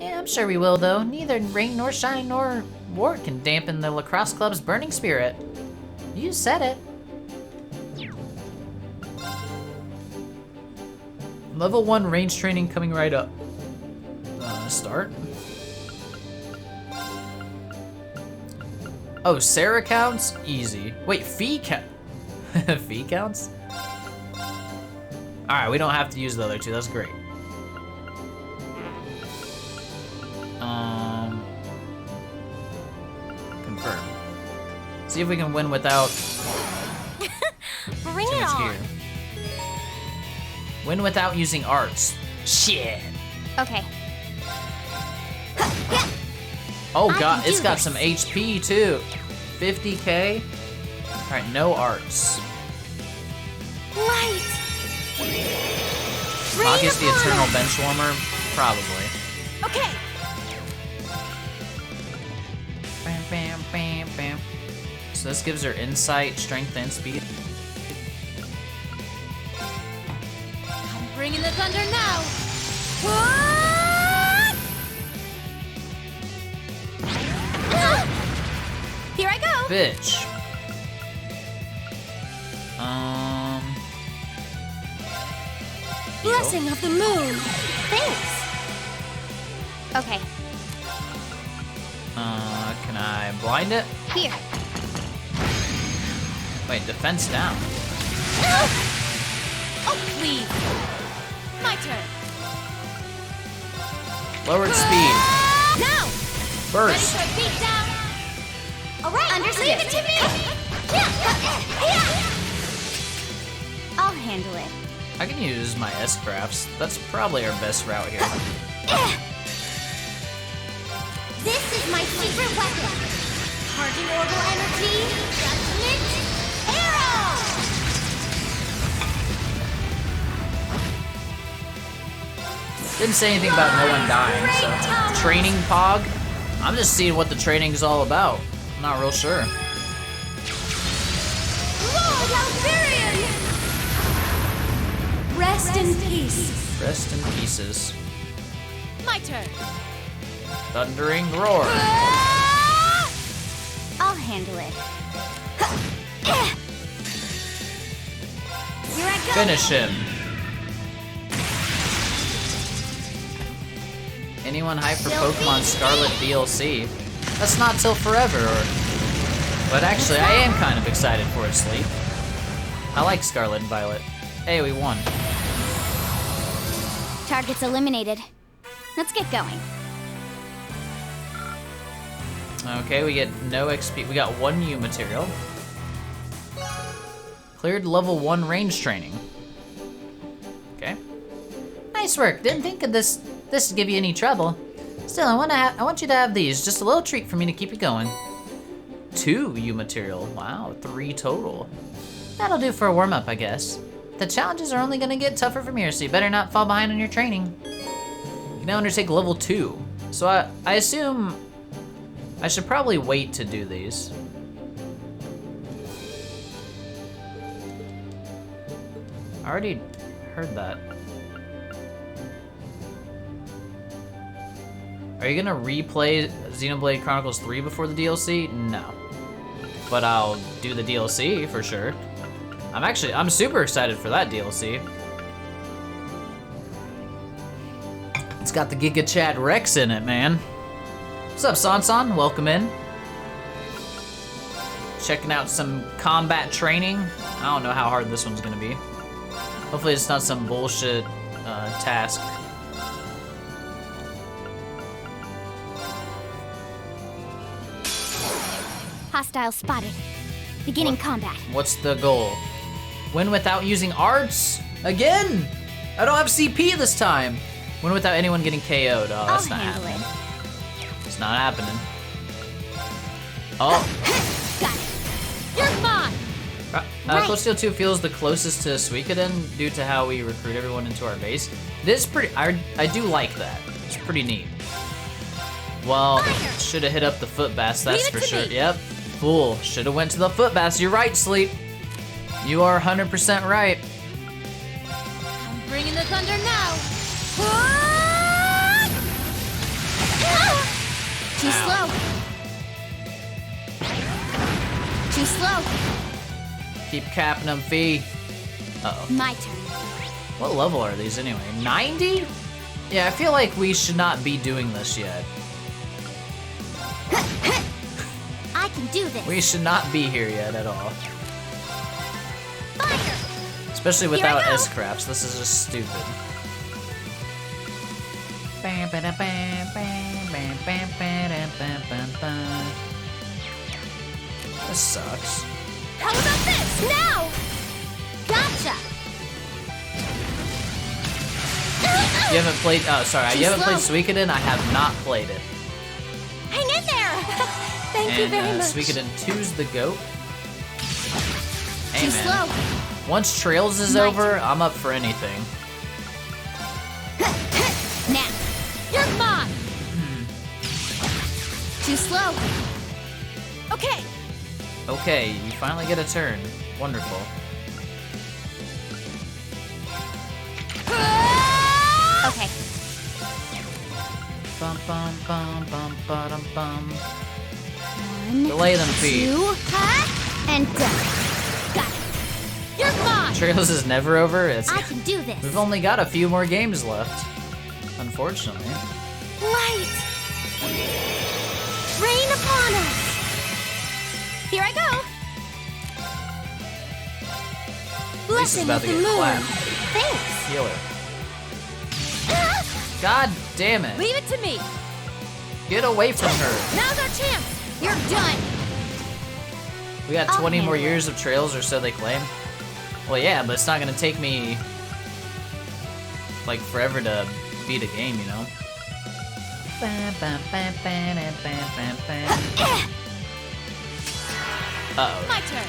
Yeah, I'm sure we will though. Neither rain nor shine nor wart can dampen the lacrosse club's burning spirit. You said it. Level 1 range training coming right up. Start. Oh, Sarah counts? Easy. Wait, fee count? Fee counts? Alright, we don't have to use the other 2, that's great. Confirm. See if we can win without Bring too it much on. gear. Win without using arts. Shit. Okay. Oh I god, can it's do got this. some HP too. 50k. Alright, no arts. Light. Machias the upon Eternal us. Benchwarmer? Probably. Okay. Bam, bam, bam, bam. So this gives her insight, strength, and speed. I'm bringing the thunder now. What? Here I go. Bitch. Heal. Blessing of the moon. Thanks. Okay. Can I blind it? Here. Wait, defense down. Oh, please. My turn. Lowered speed. Now. Ready Burst. for a beat down? All right. Understood. Leave it to me. I'll handle it. I can use my S-crafts. That's probably our best route here. This is my secret weapon. Hardened orbital energy. Judgment. Arrow. Didn't say anything about no one dying, so. Training Pog? I'm just seeing what the training's all about. I'm not real sure. Lord Alberian! Rest in peace. Rest in pieces. My turn. Thundering roar. I'll handle it. Here I go. Finish him. Anyone hype for Pokemon Scarlet DLC? That's not till forever, but actually I am kind of excited for it, Sleep. I like Scarlet and Violet. Hey, we won. Targets eliminated. Let's get going. Okay, we get no XP. We got 1 U material. Cleared level 1 range training. Okay. Nice work. Didn't think of this would give you any trouble. Still, I want you to have these. Just a little treat for me to keep you going. 2 U material. Wow, 3 total. That'll do for a warm-up, I guess. The challenges are only gonna get tougher from here, so you better not fall behind on your training. You can now undertake level 2. So I assume I should probably wait to do these. I already heard that. Are you gonna replay Xenoblade Chronicles 3 before the DLC? No. But I'll do the DLC for sure. I'm super excited for that DLC. It's got the Giga Chad Rex in it, man. What's up, Sansan? Welcome in. Checking out some combat training. I don't know how hard this one's gonna be. Hopefully it's not some bullshit task. Hostile spotted. Beginning combat. What's the goal? Win without using arts? Again? I don't have CP this time. Win without anyone getting KO'd. Oh, I'll that's not handle happening. it. It's not happening. Oh. Got it. You're mine. Right. Cold Steel 2 feels the closest to Suikoden due to how we recruit everyone into our base. This is pretty, I do like that. It's pretty neat. Well, should have hit up the foot bass, that's Leave it for to sure. me. Yep, fool, should have went to the foot bass. You're right, Sleep. You are 100% right. I'm bringing the thunder now. Too Ow. slow. Too slow. Keep capping them, Fee. Uh-oh. My turn. What level are these anyway? 90? Yeah, I feel like we should not be doing this yet. I can do this. We should not be here yet at all. Fire. Especially Here I without go. S-Crafts. This is just stupid. This sucks. How about this? Now. Gotcha. You haven't played, oh sorry, Too you haven't played slow. Suikoden? I have not played it. Hang in there. Thank you And very much. Suikoden 2's the GOAT. Hey Too man, slow. once Trails is My over, I'm up for anything. Now. You're mine. Too slow. Okay. Okay, you finally get a turn. Wonderful. Okay. Bum bum bum bum bum bum. One, Delay them, feet. 2, and done. Got it. You're mine. Trails is never over. I can do this. We've only got a few more games left, unfortunately. Light. upon us! Here I go! Lisa's about to get clapped. Thanks! Heal her. God damn it. Leave it to me. Get away from her. Now's our chance. You're done! We got I'll 20 more handle it. years of trails, or so they claim. Well, yeah, but it's not gonna take me like forever to beat a game, you know? Uh-oh. My turn.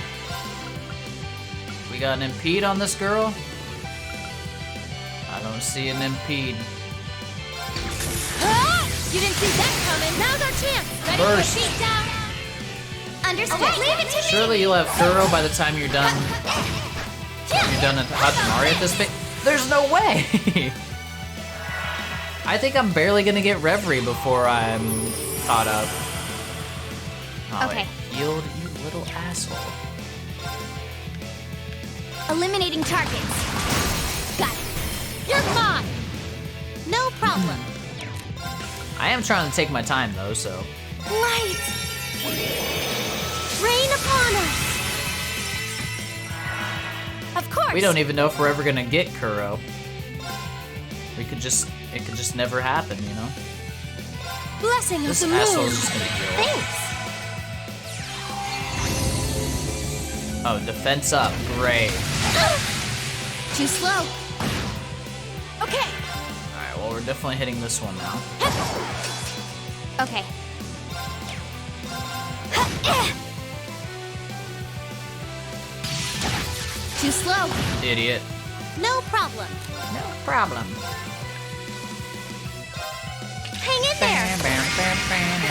We got an impede on this girl? I don't see an impede. Ah! You didn't see that coming. Now's our chance. Ready Burst. for a beat down? Understood. Okay, leave it to me. Surely you'll have Kuro by the time you're done. You're done at Hatamari at this point. There's no way! I think I'm barely gonna get Reverie before I'm caught up. Oh, Okay. it healed, you little asshole. Eliminating targets. Got it. You're mine. No problem. I am trying to take my time though, so. Light! Rain upon us! Of course. We don't even know if we're ever gonna get Kuro. It could just never happen, you know? Blessing This of the moon! asshole's just gonna heal. Thanks! Oh, defense up, great. Too slow. Okay. Alright, well we're definitely hitting this one now. Okay. Too slow. Idiot. No problem. No problem. Hang in there.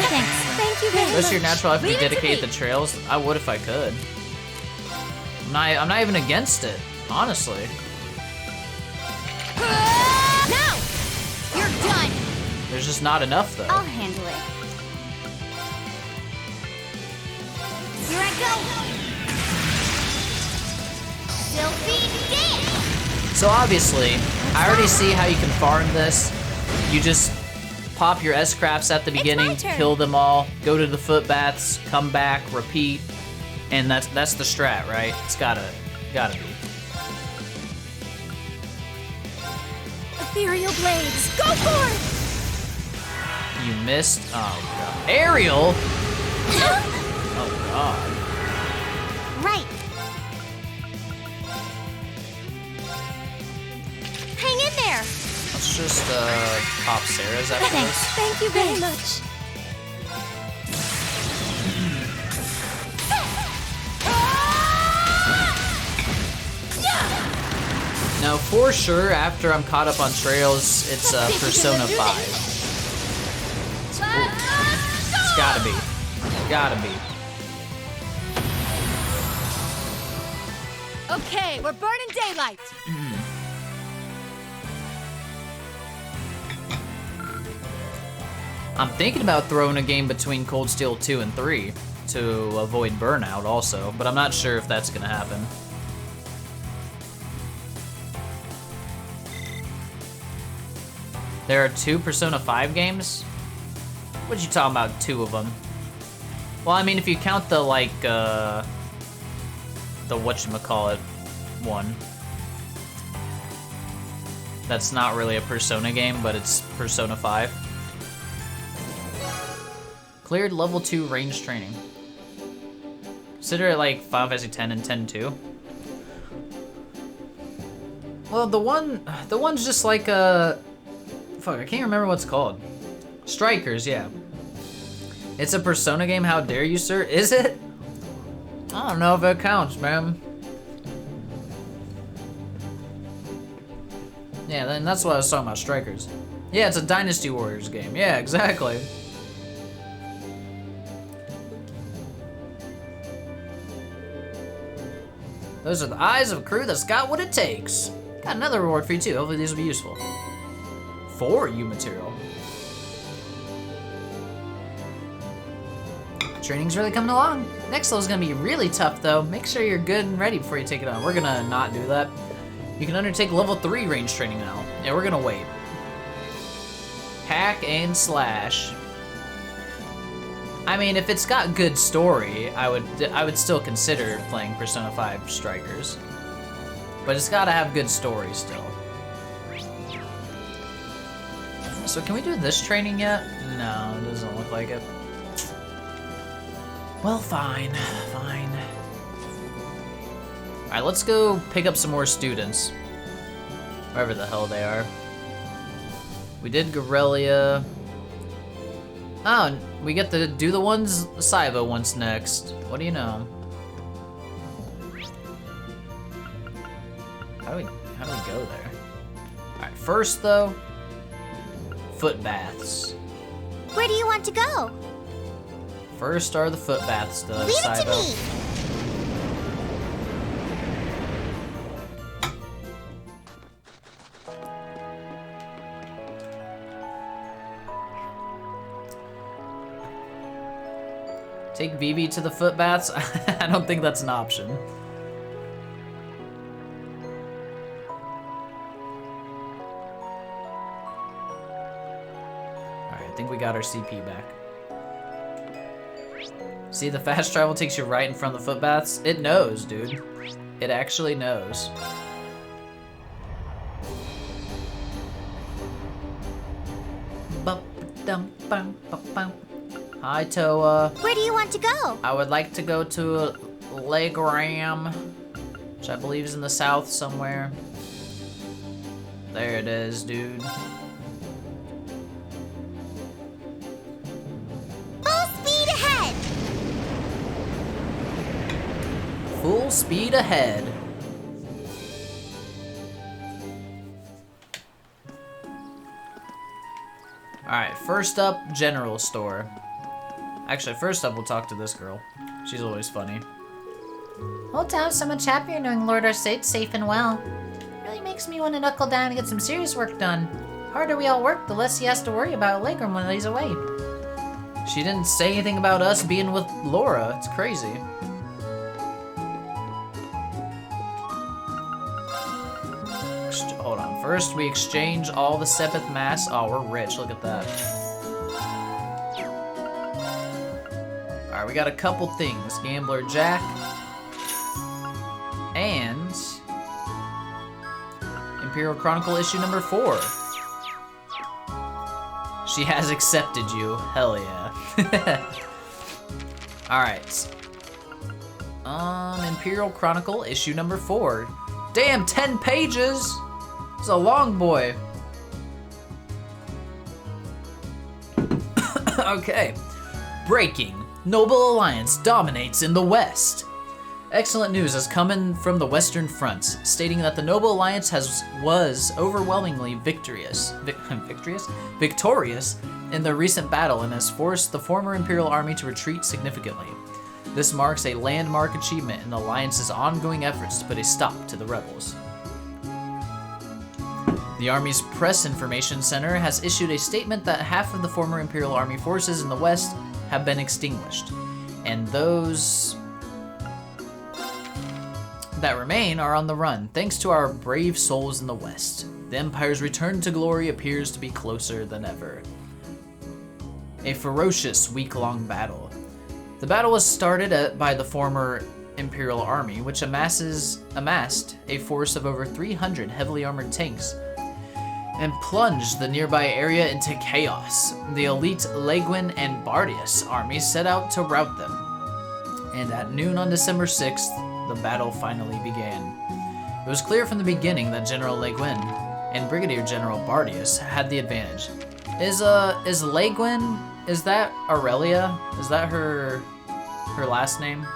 Thanks. Thank you very much. Unless you're natural, if you Leave it to dedicate me. the trails, I would if I could. I'm not even against it, honestly. Now! You're done. There's just not enough though. I'll handle it. Here I go. Filthy dance. So obviously, I already see how you can farm this. You just pop your S-crafts at the beginning, turn. kill them all, go to the foot baths, come back, repeat, and that's the strat, right? It's gotta be. Ethereal blades. Go for it. You missed. Oh god. Ariel. Oh god. Right. Hang in there. Let's just pop Sarah's after Thanks. this. Thank you very much. Now, for sure, after I'm caught up on trails, it's Persona 5. It's gotta be. Gotta be. Okay, we're burning daylight. I'm thinking about throwing a game between Cold Steel 2 and 3 to avoid burnout also, but I'm not sure if that's gonna happen. There are 2 Persona 5 games? What you talking about, 2 of them? Well, I mean, if you count the, like, the whatchamacallit one. That's not really a Persona game, but it's Persona 5. Cleared level 2 range training. Consider it like Final Fantasy 10 and 10-2. Well, the one's just like fuck, I can't remember what's called. Strikers, yeah. It's a Persona game, how dare you, sir? Is it? I don't know if it counts, man. Yeah, then that's what I was talking about, Strikers. Yeah, it's a Dynasty Warriors game. Yeah, exactly. Those are the eyes of a crew that's got what it takes. Got another reward for you too. Hopefully these will be useful. For you material. Training's really coming along. Next level's gonna be really tough though. Make sure you're good and ready before you take it on. We're gonna not do that. You can undertake level 3 range training now. Yeah, we're gonna wait. Hack and slash. I mean, if it's got good story, I would still consider playing Persona 5 Strikers. But it's gotta have good story still. So can we do this training yet? No, it doesn't look like it. Well, fine, fine. Alright, let's go pick up some more students. Wherever the hell they are. We did Gorelia. Oh, we get to do the ones Saiba wants next. What do you know? How do we go there? Alright, first though, foot baths. Where do you want to go? First are the foot baths, though, Leave it to Saiba. me. Take Vivi to the foot baths? I don't think that's an option. Alright, I think we got our CP back. See, the fast travel takes you right in front of the foot baths? It knows, dude. It actually knows. Hi, Toa. Where do you want to go? I would like to go to Legram, which I believe is in the south somewhere. There it is, dude. Full speed ahead. Full speed ahead. Alright, first up, general store. Actually, first up, we'll talk to this girl. She's always funny. Old town's so much happier knowing Lord Arsade's safe and well. Really makes me want to knuckle down and get some serious work done. The harder we all work, the less he has to worry about Legram when he's away. She didn't say anything about us being with Laura. It's crazy. Hold on. First, we exchange all the Sepith Mass. Oh, we're rich. Look at that. Alright, we got a couple things. Gambler Jack. And Imperial Chronicle issue number 4. She has accepted you. Hell yeah. Alright. Imperial Chronicle issue number 4. Damn, 10 pages! It's a long boy. Okay. Breaking. Noble Alliance dominates in the West. Excellent news has come in from the Western Front, stating that the Noble Alliance was overwhelmingly victorious in the recent battle and has forced the former Imperial Army to retreat significantly. This marks a landmark achievement in the Alliance's ongoing efforts to put a stop to the rebels. The Army's Press Information Center has issued a statement that half of the former Imperial Army forces in the West have been extinguished, and those that remain are on the run, thanks to our brave souls in the West. The Empire's return to glory appears to be closer than ever. A ferocious week-long battle. The battle was started by the former Imperial Army, which amassed a force of over 300 heavily armored tanks and plunged the nearby area into chaos. The elite Leguin and Bardius armies set out to rout them, and at noon on December 6th, the battle finally began. It was clear from the beginning that General Leguin and Brigadier General Bardius had the advantage. Is Leguin, is that Aurelia? Is that her last name?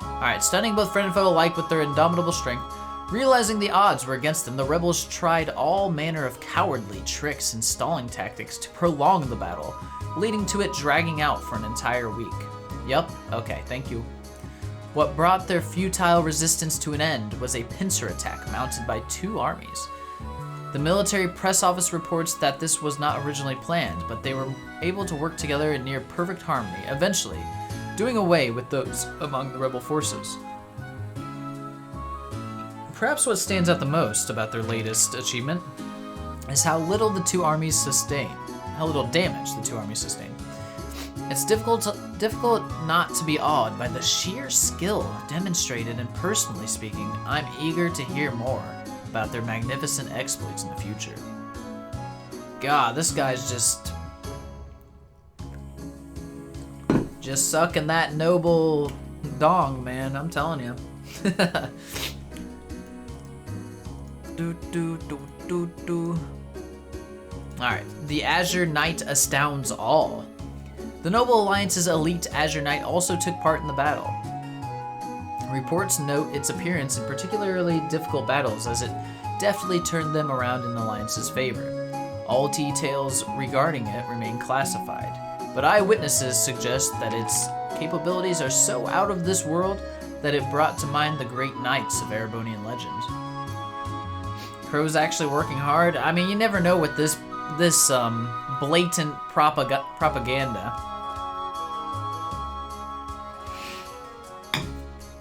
Alright, stunning both friend and foe alike with their indomitable strength. Realizing the odds were against them, the rebels tried all manner of cowardly tricks and stalling tactics to prolong the battle, leading to it dragging out for an entire week. Yup, okay, thank you. What brought their futile resistance to an end was a pincer attack mounted by 2 armies. The military press office reports that this was not originally planned, but they were able to work together in near perfect harmony, eventually doing away with those among the rebel forces. Perhaps what stands out the most about their latest achievement is how little the 2 armies sustained. how little damage the two armies sustained. It's difficult not to be awed by the sheer skill demonstrated, and personally speaking, I'm eager to hear more about their magnificent exploits in the future. God, this guy's just sucking that noble dong, man. I'm telling you. Alright, the Azure Knight astounds all. The Noble Alliance's elite Azure Knight also took part in the battle. Reports note its appearance in particularly difficult battles, as it definitely turned them around in the Alliance's favor. All details regarding it remain classified, but eyewitnesses suggest that its capabilities are so out of this world that it brought to mind the great knights of Erebonian legend. Crow's actually working hard. I mean, you never know with this blatant propaganda.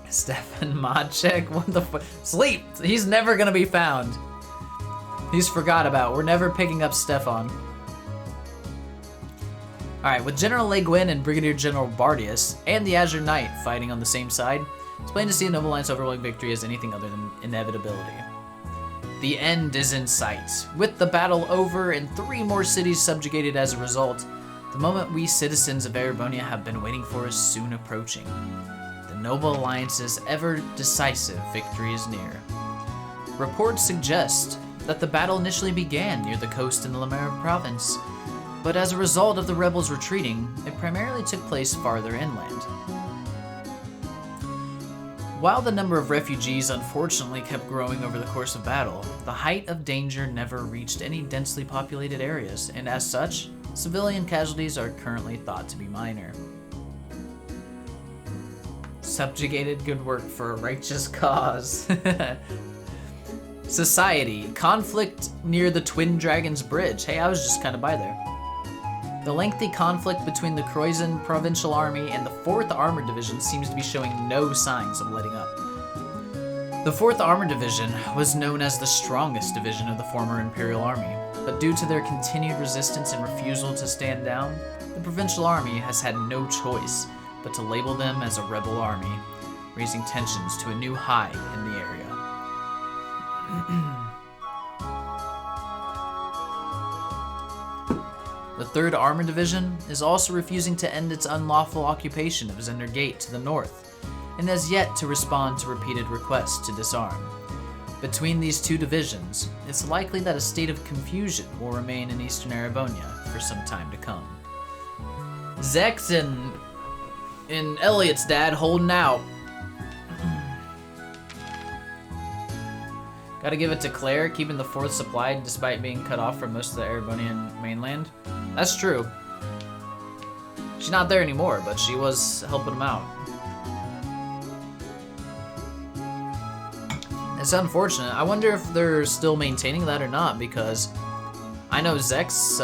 Stefan Modchek, what the fuck? Sleep! He's never gonna be found. He's forgot about. We're never picking up Stefan. Alright, with General Le Guin and Brigadier General Bardius and the Azure Knight fighting on the same side, it's plain to see a Noble Alliance overwhelming victory as anything other than inevitability. The end is in sight. With the battle over and 3 more cities subjugated as a result, the moment we citizens of Erebonia have been waiting for is soon approaching. The Noble Alliance's ever-decisive victory is near. Reports suggest that the battle initially began near the coast in the Lamera province, but as a result of the rebels retreating, it primarily took place farther inland. While the number of refugees unfortunately kept growing over the course of battle, the height of danger never reached any densely populated areas, and as such, civilian casualties are currently thought to be minor. Subjugated, good work for a righteous cause. Society, conflict near the Twin Dragons Bridge. Hey, I was just kind of by there. The lengthy conflict between the Croizen Provincial Army and the 4th Armored Division seems to be showing no signs of letting up. The 4th Armored Division was known as the strongest division of the former Imperial Army, but due to their continued resistance and refusal to stand down, the Provincial Army has had no choice but to label them as a rebel army, raising tensions to a new high in the area. The 3rd Armored Division is also refusing to end its unlawful occupation of Zender Gate to the north, and has yet to respond to repeated requests to disarm. Between these two divisions, it's likely that a state of confusion will remain in eastern Erebonia for some time to come. Zex and Elliot's dad holding out. Gotta give it to Claire, keeping the 4th supplied despite being cut off from most of the Erebonian mainland. That's true. She's not there anymore, but she was helping him out. It's unfortunate. I wonder if they're still maintaining that or not, because I know Zex,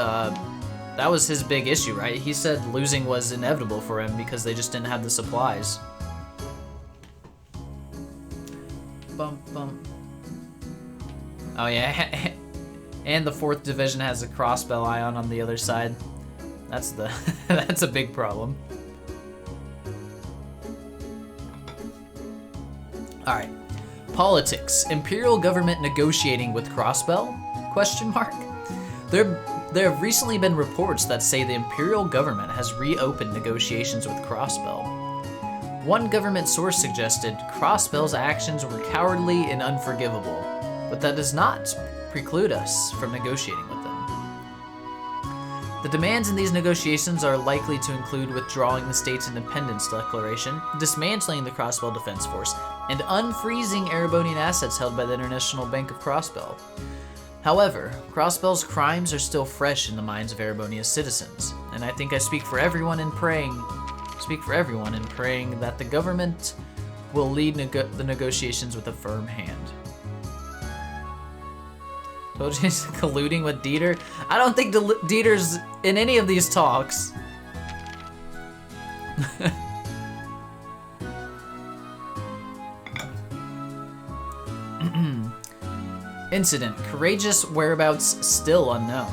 that was his big issue, right? He said losing was inevitable for him because they just didn't have the supplies. Bum, bum. Oh yeah, and the 4th Division has a crossbow ion on the other side. That's that's a big problem. All right, politics. Imperial government negotiating with Crossbell? Question mark. There have recently been reports that say the Imperial government has reopened negotiations with Crossbell. One government source suggested Crossbell's actions were cowardly and unforgivable, but that does not preclude us from negotiating with them. The demands in these negotiations are likely to include withdrawing the state's independence declaration, dismantling the Crossbell Defense Force, and unfreezing Erebonian assets held by the International Bank of Crossbell. However, Crossbell's crimes are still fresh in the minds of Erebonia's citizens, and I think I speak for everyone in praying that the government will lead the negotiations with a firm hand. Told you he's colluding with Dieter. I don't think Dieter's in any of these talks. Incident. Courageous whereabouts still unknown.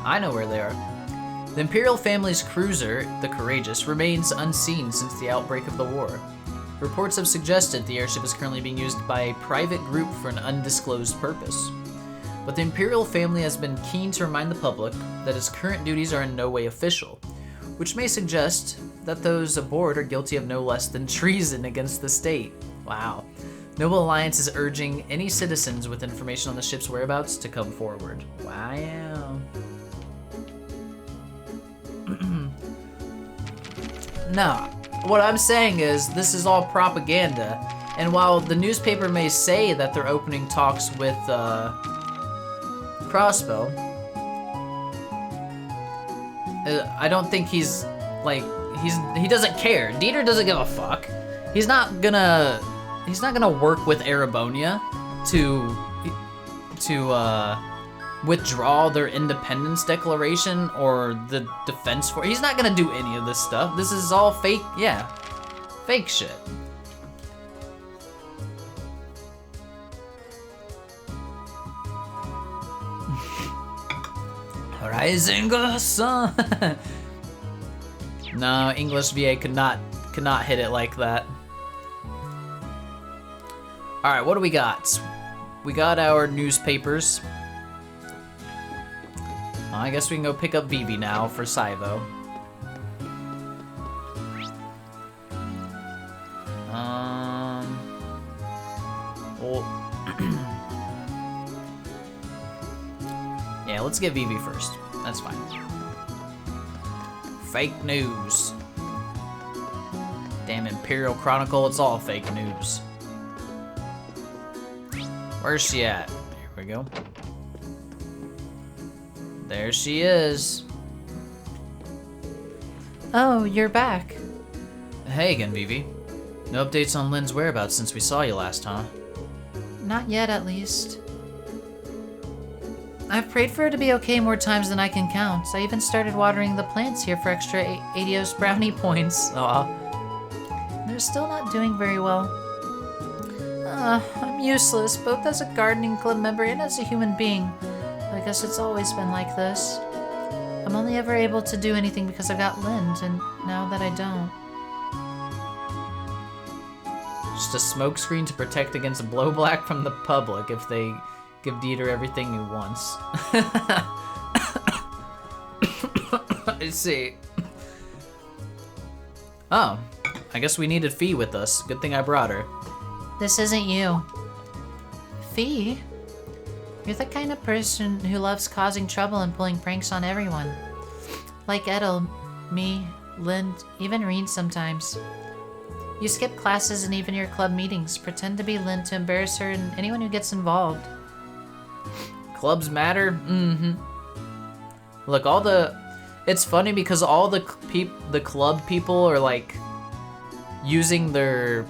I know where they are. The Imperial family's cruiser, the Courageous, remains unseen since the outbreak of the war. Reports have suggested the airship is currently being used by a private group for an undisclosed purpose. But the Imperial family has been keen to remind the public that its current duties are in no way official, which may suggest that those aboard are guilty of no less than treason against the state. Wow. Noble Alliance is urging any citizens with information on the ship's whereabouts to come forward. Wow. No. What I'm saying is, this is all propaganda, and while the newspaper may say that they're opening talks with Crossbow, I don't think he's like he doesn't care. Dieter doesn't give a fuck. He's not gonna work with Erebonia to withdraw their independence declaration or the defense force. He's not gonna do any of this stuff. This is all fake, yeah. Fake shit. Rising sun. No, English VA could not hit it like that. All right, what do we got? We got our newspapers. I guess we can go pick up Vivi now for Saivo. Well, yeah, let's get Vivi first. That's fine. Fake news. Damn Imperial Chronicle, it's all fake news. Where's she at? Here we go. There she is. Oh, you're back. Hey again, Vivi. No updates on Lynn's whereabouts since we saw you last, huh? Not yet, at least. I've prayed for her to be okay more times than I can count. I even started watering the plants here for extra Adios brownie points. Aw. They're still not doing very well. I'm useless, both as a gardening club member and as a human being. I guess it's always been like this. I'm only ever able to do anything because I've got Lind, and now that I don't. Just a smokescreen to protect against blowback from the public if they give Dieter everything he wants. I see. Oh, I guess we needed Fee with us. Good thing I brought her. This isn't you. Fee? You're the kind of person who loves causing trouble and pulling pranks on everyone. Like Edel, me, Lind, even Reen sometimes. You skip classes and even your club meetings, pretend to be Lind to embarrass her and anyone who gets involved. Clubs matter? Mm-hmm. Look, it's funny because all the club people are like using their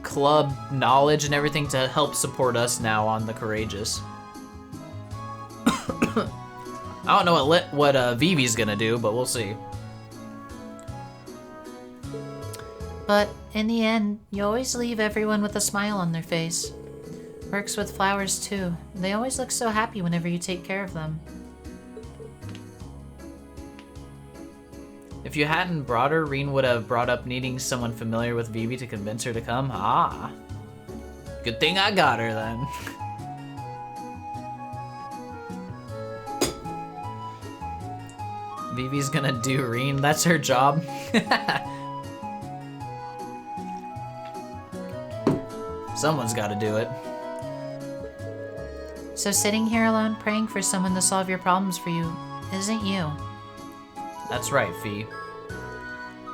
club knowledge and everything to help support us now on the Courageous. I don't know what Vivi's gonna do, but we'll see. But in the end, you always leave everyone with a smile on their face. Works with flowers too. They always look so happy whenever you take care of them. If you hadn't brought her, Reen would have brought up needing someone familiar with Vivi to convince her to come. Ah. Good thing I got her then. Vivi's gonna do Reen. That's her job. Someone's gotta do it. So sitting here alone praying for someone to solve your problems for you isn't you. That's right, Fee.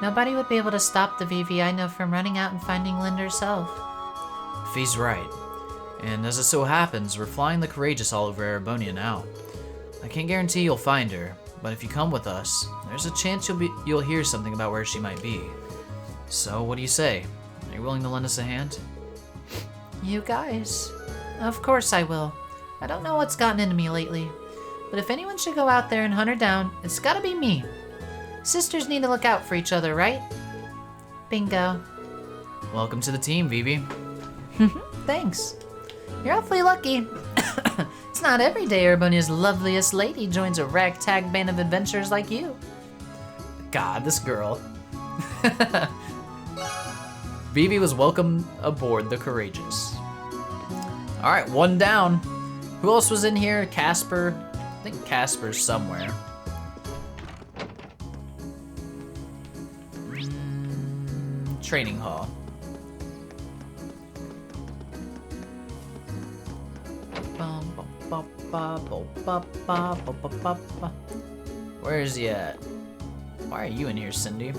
Nobody would be able to stop the Vivi I know from running out and finding Lind herself. Fee's right. And as it so happens, we're flying the Courageous all over Erebonia now. I can't guarantee you'll find her, but if you come with us, there's a chance you'll hear something about where she might be. So what do you say? Are you willing to lend us a hand? You guys. Of course I will. I don't know what's gotten into me lately, but if anyone should go out there and hunt her down, it's gotta be me. Sisters need to look out for each other, right? Bingo. Welcome to the team, Vivi. Thanks. You're awfully lucky. It's not every day Erebonia's loveliest lady joins a ragtag band of adventurers like you. God, this girl. Vivi was welcome aboard the Courageous. All right, one down. Who else was in here? Casper. I think Casper's somewhere. Training hall. Where is he at? Why are you in here, Cindy?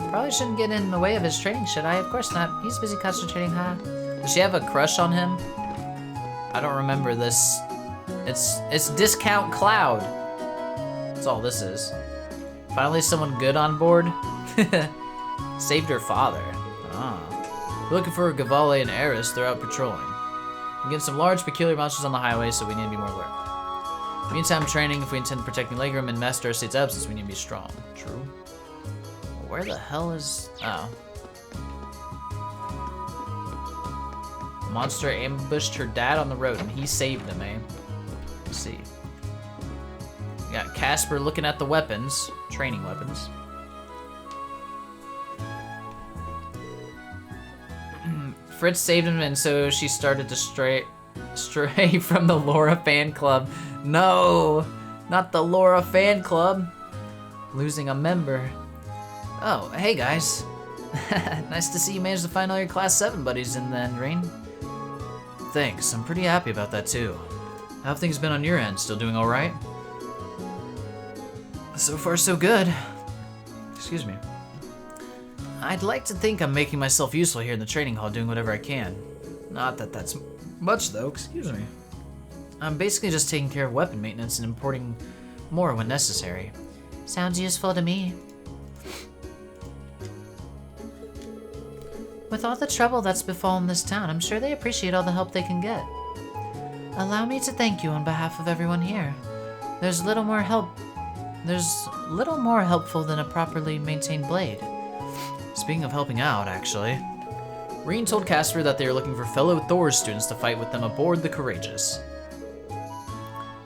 Probably shouldn't get in the way of his training, should I? Of course not. He's busy concentrating, huh? Does she have a crush on him? I don't remember this. It's Discount Cloud. That's all this is. Finally someone good on board. Saved her father. Ah. We're looking for Gavale and Eris. They're out patrolling. We get some large, peculiar monsters on the highway, so we need to be more alert. Meantime, training, if we intend protecting Legram and master our state's absence, we need to be strong. True. Where the hell is... Oh. The monster ambushed her dad on the road, and he saved him, eh? Let's see. We got Casper looking at the weapons. Training weapons. Fritz saved him, and so she started to stray from the Laura fan club. No! Not the Laura fan club! Losing a member. Oh, hey guys. Nice to see you managed to find all your Class 7 buddies in the end, Rain. Thanks, I'm pretty happy about that too. How have things been on your end? Still doing alright? So far so good. Excuse me. I'd like to think I'm making myself useful here in the training hall, doing whatever I can. Not that that's much though, excuse me. I'm basically just taking care of weapon maintenance and importing more when necessary. Sounds useful to me. With all the trouble that's befallen this town, I'm sure they appreciate all the help they can get. Allow me to thank you on behalf of everyone here. There's little more helpful than a properly maintained blade. Speaking of helping out, actually, Reen told Casper that they are looking for fellow Thor students to fight with them aboard the Courageous.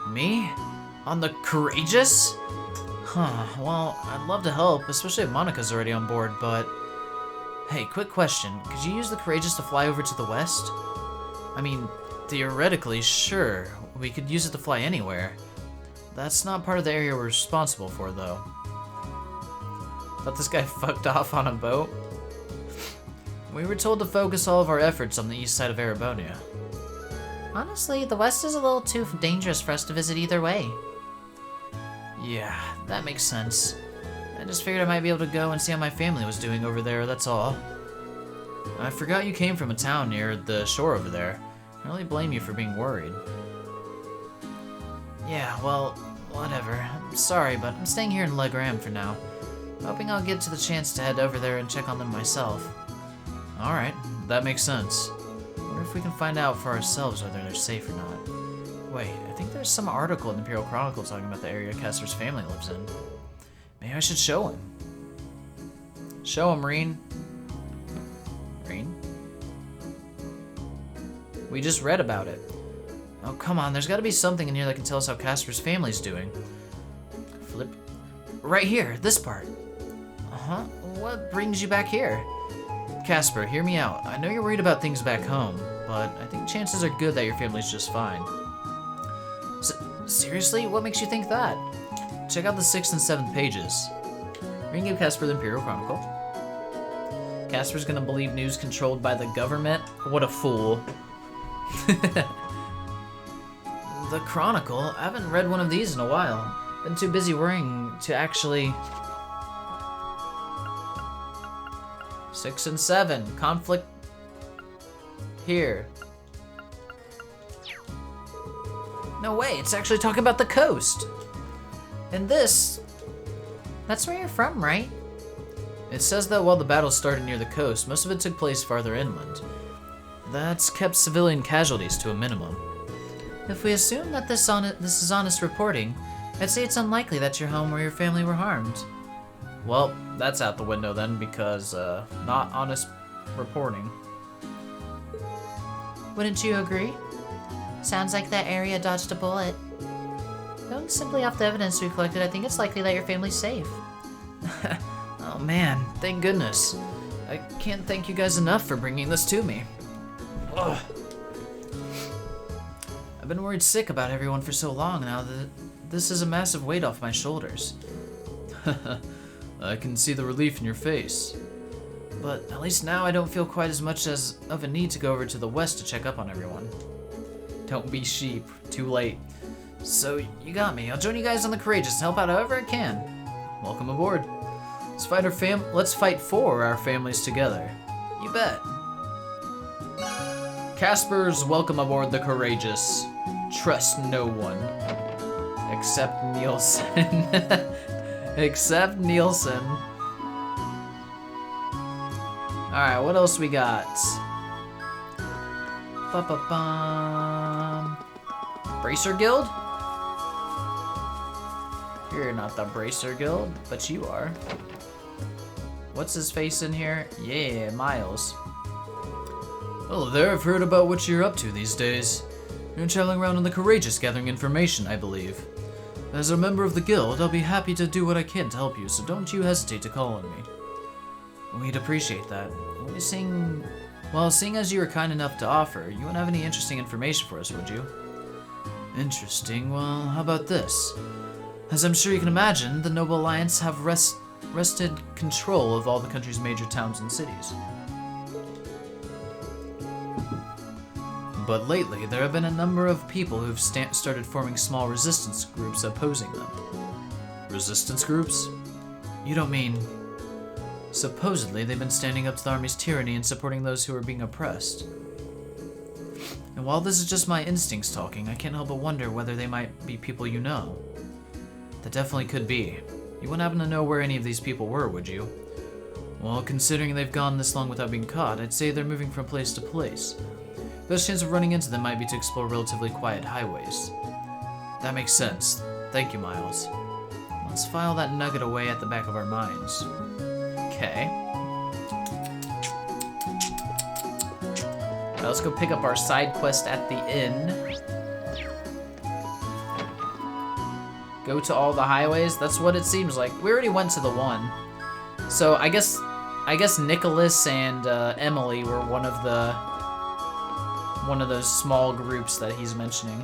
Me? On the Courageous? Huh, well, I'd love to help, especially if Monica's already on board, but... Hey, quick question. Could you use the Courageous to fly over to the west? I mean, theoretically, sure. We could use it to fly anywhere. That's not part of the area we're responsible for, though. Thought this guy fucked off on a boat? We were told to focus all of our efforts on the east side of Erebonia. Honestly, the west is a little too dangerous for us to visit either way. Yeah, that makes sense. I just figured I might be able to go and see how my family was doing over there, that's all. I forgot you came from a town near the shore over there. I really blame you for being worried. Yeah, well, whatever. I'm sorry, but I'm staying here in Legram for now. Hoping I'll get to the chance to head over there and check on them myself. Alright, that makes sense. Wonder if we can find out for ourselves whether they're safe or not. Wait, I think there's some article in the Imperial Chronicle talking about the area Casper's family lives in. Maybe I should show him. Show him, Reen. Reen? We just read about it. Oh, come on, there's gotta be something in here that can tell us how Casper's family's doing. Flip. Right here, this part. Uh-huh, what brings you back here? Casper, hear me out. I know you're worried about things back home, but I think chances are good that your family's just fine. Seriously? What makes you think that? Check out the 6th and 7th pages. We're gonna give Casper the Imperial Chronicle. Casper's gonna believe news controlled by the government? What a fool. The Chronicle? I haven't read one of these in a while. Been too busy worrying to actually... 6 and 7. Conflict... here. No way, it's actually talking about the coast! And this... That's where you're from, right? It says that while the battle started near the coast, most of it took place farther inland. That's kept civilian casualties to a minimum. If we assume that this is honest reporting, I'd say it's unlikely that your home or your family were harmed. Well, that's out the window then, because, not honest reporting. Wouldn't you agree? Sounds like that area dodged a bullet. Going simply off the evidence we collected, I think it's likely that your family's safe. Oh man, thank goodness. I can't thank you guys enough for bringing this to me. Ugh. I've been worried sick about everyone for so long now that this is a massive weight off my shoulders. I can see the relief in your face. But at least now I don't feel quite as much of a need to go over to the west to check up on everyone. Don't be sheep, too late. So you got me. I'll join you guys on the Courageous and help out however I can. Welcome aboard. Let's fight for our families together. You bet. Casper's welcome aboard the Courageous. Trust no one. Except Nielsen. Except Nielsen. Alright, what else we got? Ba-ba-bum. Bracer Guild? You're not the Bracer Guild, but you are. What's his face in here? Yeah, Miles. Hello there, I've heard about what you're up to these days. You're traveling around on the Courageous gathering information, I believe. As a member of the guild, I'll be happy to do what I can to help you, so don't you hesitate to call on me. We'd appreciate that. Seeing as you were kind enough to offer, you wouldn't have any interesting information for us, would you? Interesting? Well, how about this? As I'm sure you can imagine, the Noble Alliance have wrested control of all the country's major towns and cities. But lately, there have been a number of people who've started forming small resistance groups opposing them. Resistance groups? You don't mean... Supposedly, they've been standing up to the army's tyranny and supporting those who are being oppressed. And while this is just my instincts talking, I can't help but wonder whether they might be people you know. That definitely could be. You wouldn't happen to know where any of these people were, would you? Well, considering they've gone this long without being caught, I'd say they're moving from place to place. Best chance of running into them might be to explore relatively quiet highways. That makes sense. Thank you, Miles. Let's file that nugget away at the back of our minds. Okay. Alright, let's go pick up our side quest at the inn. Go to all the highways. That's what it seems like. We already went to the one. So I guess Nicholas and Emily were one of those small groups that he's mentioning.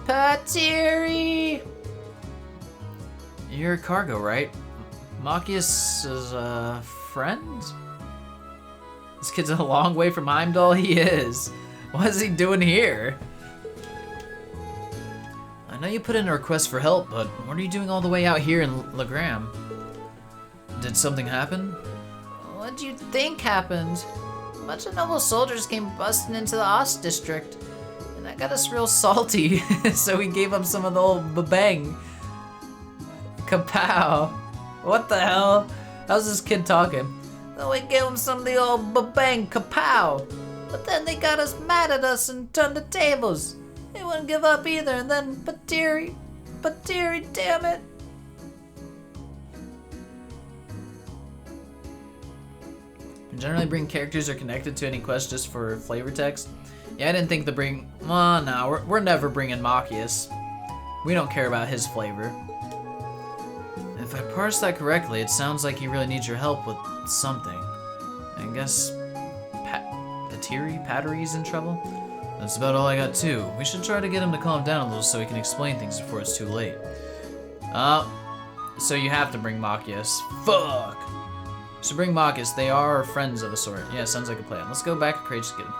Patiri! You're cargo, right? Machias is a friend? This kid's a long way from Heimdall. He is. What is he doing here? I know you put in a request for help, but what are you doing all the way out here in Legram? Did something happen? What do you think happened? A bunch of noble soldiers came busting into the Ost district, and that got us real salty, so we gave them some of the old babang. Kapow. What the hell? How's this kid talking? So we gave them some of the old babang kapow. But then they got us mad at us and turned the tables. They wouldn't give up either, and then Patiri, damn it. Generally bring characters are connected to any quest just for flavor text. Yeah, I didn't think to bring... Oh, no, we're never bringing Machias. We don't care about his flavor. If I parse that correctly, it sounds like he really needs your help with something. I guess... Patiri's in trouble? That's about all I got too. We should try to get him to calm down a little so he can explain things before it's too late. So you have to bring Machias. Fuck! So bring Machias. They are friends of a sort. Yeah, sounds like a plan. Let's go back to Courageous to get him.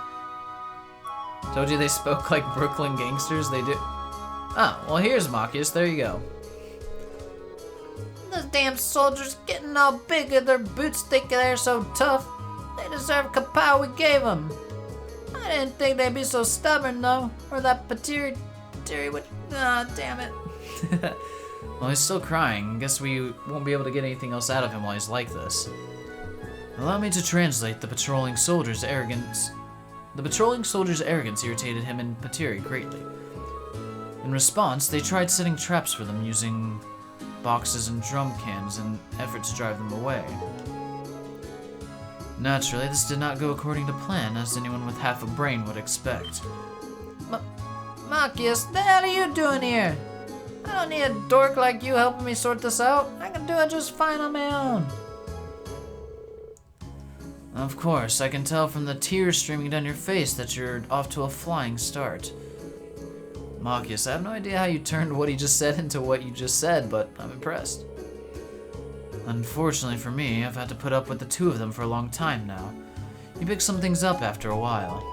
Told you they spoke like Brooklyn gangsters. They do. Oh, well here's Machias. There you go. Those damn soldiers getting all big and their boots think they're so tough. They deserve kapow we gave them. I didn't think they'd be so stubborn though, or that Patiri would. Ah, damn it. Well, he's still crying. Guess we won't be able to get anything else out of him while he's like this. Allow me to translate the patrolling soldier's arrogance. The patrolling soldier's arrogance irritated him and Patiri greatly. In response, they tried setting traps for them using boxes and drum cans in an effort to drive them away. Naturally, this did not go according to plan, as anyone with half a brain would expect. Marcus, the hell are you doing here? I don't need a dork like you helping me sort this out. I can do it just fine on my own. Of course, I can tell from the tears streaming down your face that you're off to a flying start. Marcus, I have no idea how you turned what he just said into what you just said, but I'm impressed. Unfortunately for me, I've had to put up with the two of them for a long time now. You pick some things up after a while.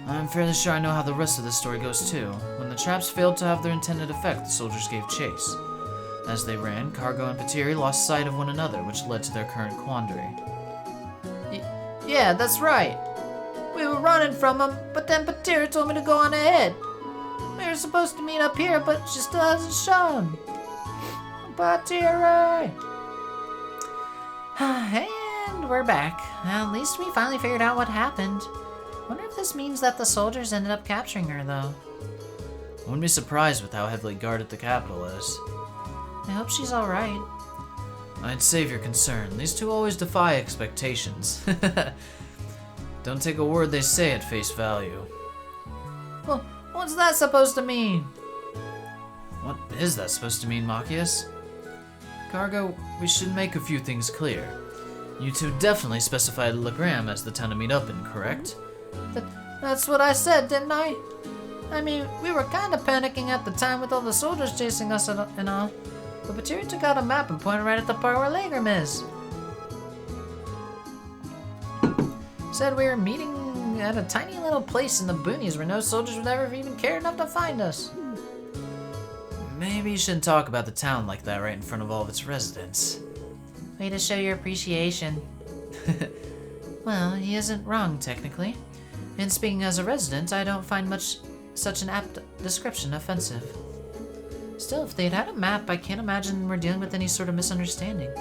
I'm fairly sure I know how the rest of this story goes too. When the traps failed to have their intended effect, the soldiers gave chase. As they ran, Cargo and Patiri lost sight of one another, which led to their current quandary. Yeah, that's right. We were running from him, but then Patiri told me to go on ahead. We were supposed to meet up here, but she still hasn't shown. Patiri! And we're back. At least we finally figured out what happened. Wonder if this means that the soldiers ended up capturing her, though. I wouldn't be surprised with how heavily guarded the capital is. I hope she's alright. I'd save your concern. These two always defy expectations. Don't take a word they say at face value. Well, what's that supposed to mean? What is that supposed to mean, Machias? Cargo, we should make a few things clear. You two definitely specified Legram as the town to meet up in, correct? That's what I said, didn't I? I mean, we were kind of panicking at the time with all the soldiers chasing us and all. But Patiri took out a map and pointed right at the part where Legram is. Said we were meeting at a tiny little place in the boonies where no soldiers would ever even care enough to find us. Maybe you shouldn't talk about the town like that right in front of all of its residents. Way to show your appreciation. Well, he isn't wrong, technically. And speaking as a resident, I don't find such an apt description offensive. Still, if they'd had a map, I can't imagine we're dealing with any sort of misunderstanding.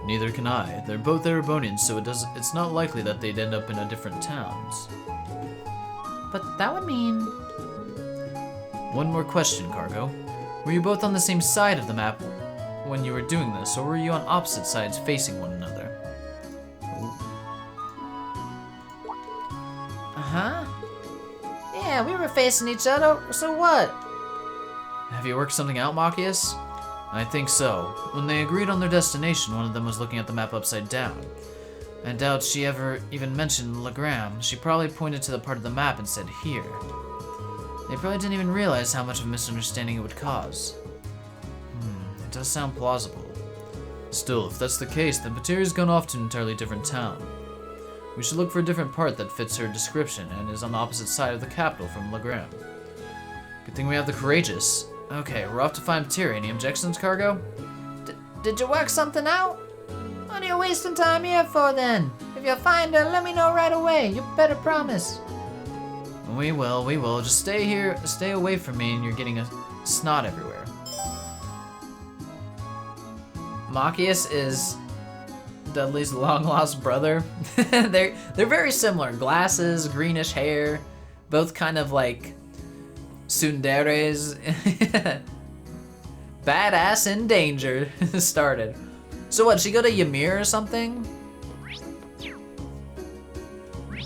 Neither can I. They're both Erebonians, so it's not likely that they'd end up in a different towns. But that would mean... One more question, Cargo. Were you both on the same side of the map when you were doing this, or were you on opposite sides facing one another? Uh-huh. Yeah, we were facing each other, so what? Have you worked something out, Machias? I think so. When they agreed on their destination, one of them was looking at the map upside down. I doubt she ever even mentioned Legram. She probably pointed to the part of the map and said, here. They probably didn't even realize how much of a misunderstanding it would cause. It does sound plausible. Still, if that's the case, then Patiri's gone off to an entirely different town. We should look for a different part that fits her description and is on the opposite side of the capital from Legram. Good thing we have the Courageous. Okay, we're off to find Patiri. Any objections, Cargo? Did you work something out? What are you wasting time here for then? If you find her, let me know right away. You better promise. We will. Just stay here, stay away from me, and you're getting a snot everywhere. Machias is Dudley's long-lost brother. They're very similar. Glasses, greenish hair, both kind of like tsunderes. Badass in danger started. So what, she go to Ymir or something?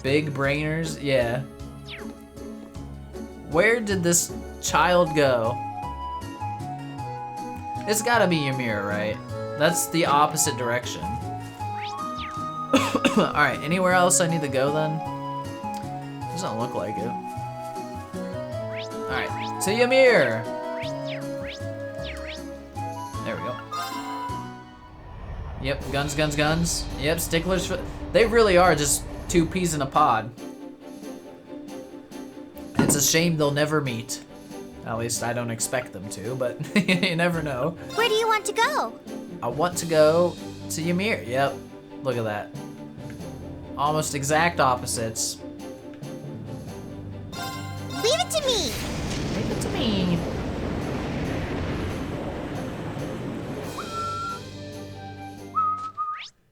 Big brainers, yeah. Where did this child go? It's gotta be Ymir, right? That's the opposite direction. Alright, anywhere else I need to go then? Doesn't look like it. Alright, to Ymir! There we go. Yep, guns. Yep, sticklers. They really are just two peas in a pod. It's a shame they'll never meet. At least I don't expect them to, but you never know. Where do you want to go? I want to go to Ymir. Yep, look at that. Almost exact opposites. Leave it to me. Leave it to me.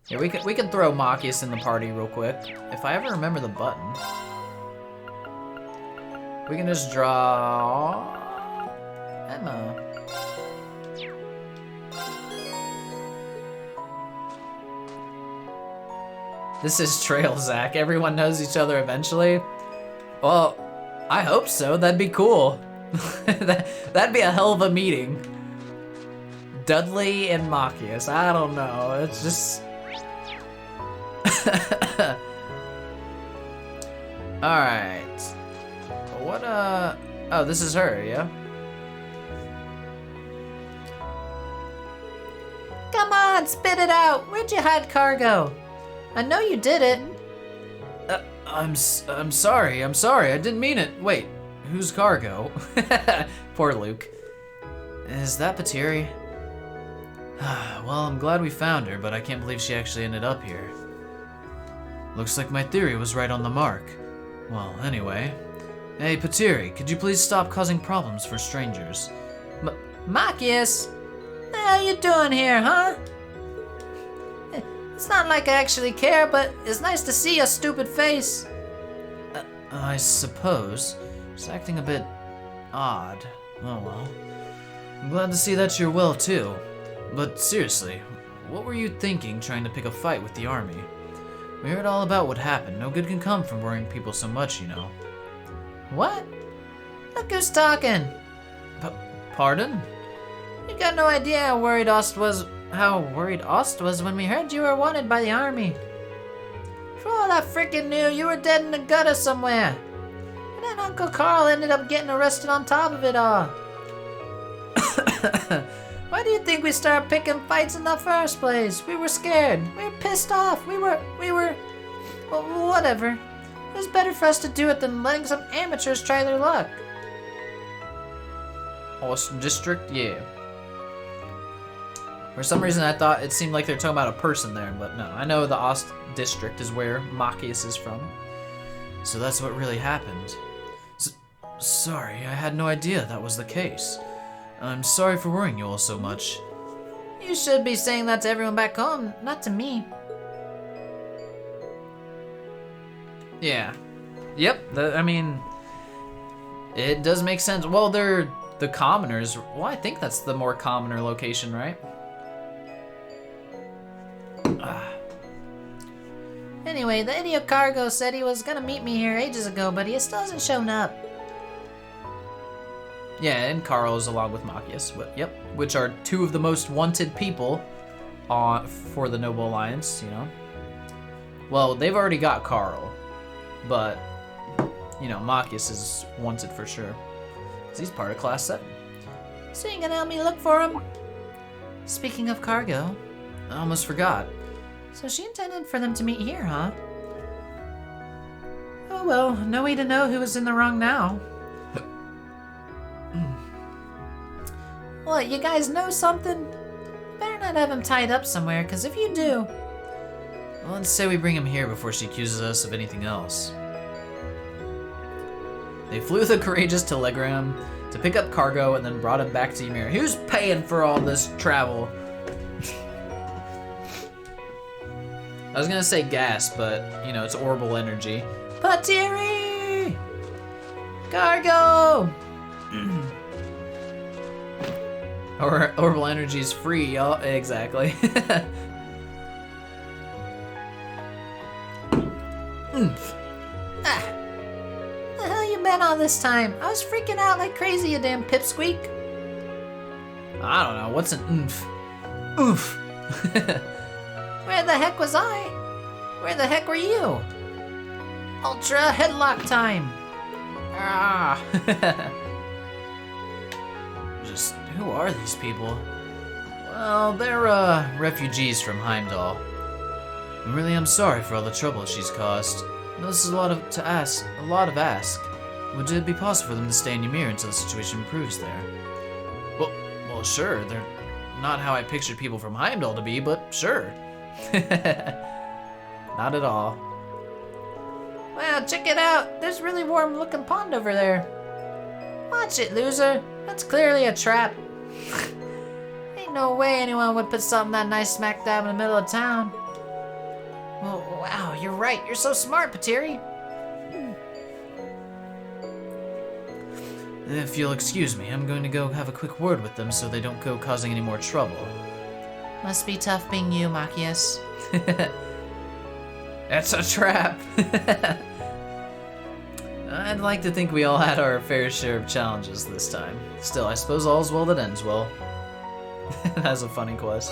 Yeah, we can throw Machias in the party real quick. If I ever remember the button. We can just draw Emma. This is Trail, Zach. Everyone knows each other eventually. Well, I hope so. That'd be cool. That'd be a hell of a meeting. Dudley and Machias. I don't know. It's just... Alright. What, Oh, this is her, yeah? Come on, spit it out. Where'd you hide cargo? I know you did it. I'm sorry. I didn't mean it. Wait, who's cargo? Poor Luke. Is that Patiri? Well, I'm glad we found her, but I can't believe she actually ended up here. Looks like my theory was right on the mark. Well, anyway. Hey, Patiri, could you please stop causing problems for strangers? Machias, what the hell you doing here, huh? It's not like I actually care, but it's nice to see your stupid face. I suppose. It's acting a bit odd. Oh well. I'm glad to see that you're well too. But seriously, what were you thinking trying to pick a fight with the army? We heard all about what happened. No good can come from worrying people so much, you know. What? Look who's talking. Pardon? You got no idea how worried Ost was when we heard you were wanted by the army. For all I freaking knew, you were dead in the gutter somewhere. And then Uncle Carl ended up getting arrested on top of it all. Why do you think we started picking fights in the first place? We were scared. We were pissed off. We were... Well, whatever. It was better for us to do it than letting some amateurs try their luck. Ost District? Yeah. For some reason I thought it seemed like they're talking about a person there, but no. I know the Ost District is where Machias is from. So that's what really happened. Sorry, I had no idea that was the case. I'm sorry for worrying you all so much. You should be saying that to everyone back home, not to me. Yeah. Yep, I mean, it does make sense. Well, they're the commoners. Well, I think that's the more commoner location, right? Anyway, the idiot cargo said he was gonna meet me here ages ago, but he still hasn't shown up. Yeah, and Carl's along with Machias. Yep, which are two of the most wanted people for the Noble Alliance, you know. Well, they've already got Carl, but, you know, Machias is wanted for sure. Because he's part of Class 7. So you gonna help me look for him? Speaking of cargo, I almost forgot. so she intended for them to meet here, huh? Oh well, no way to know who was in the wrong now. What, you guys know something? Better not have him tied up somewhere, because if you do... Well, let's say we bring him here before she accuses us of anything else. They flew the courageous telegram to pick up cargo and then brought him back to Ymir. Who's paying for all this travel? I was gonna say gas, but, you know, it's orbital energy. Patiri! Cargo! Or orbital energy is free, y'all. Exactly. Ah! The hell you been all this time? I was freaking out like crazy, you damn pipsqueak. I don't know. What's an oomph? Oomph. Where the heck was I? Where the heck were you? Ultra headlock time! Ah. Just, who are these people? Well, they're, refugees from Heimdall. I really am sorry for all the trouble she's caused. This is a lot of ask. Would it be possible for them to stay in Ymir until the situation improves there? Well, sure. They're not how I pictured people from Heimdall to be, but sure. Not at all. Wow, check it out! There's a really warm looking pond over there. Watch it, loser. That's clearly a trap. Ain't no way anyone would put something that nice smack dab in the middle of town. Well, wow, you're right. You're so smart, Patiri. If you'll excuse me, I'm going to go have a quick word with them so they don't go causing any more trouble. Must be tough being you, Machias. It's a trap. I'd like to think we all had our fair share of challenges this time. Still, I suppose all's well that ends well. That's a funny quest.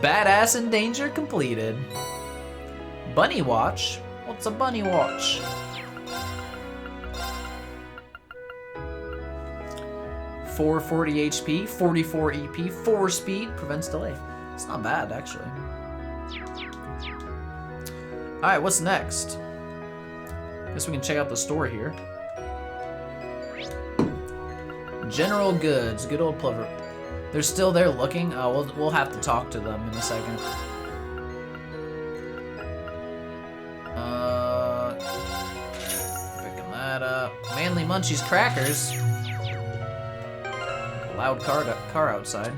Badass in danger completed. Bunny watch? What's a bunny watch? .440 HP, 44 EP, 4 speed, prevents delay. It's not bad, actually. Alright, what's next? Guess we can check out the store here. General Goods, good old Plover. They're still there looking? Oh, we'll have to talk to them in a second. Picking that up. Manly Munchies crackers. Loud car outside.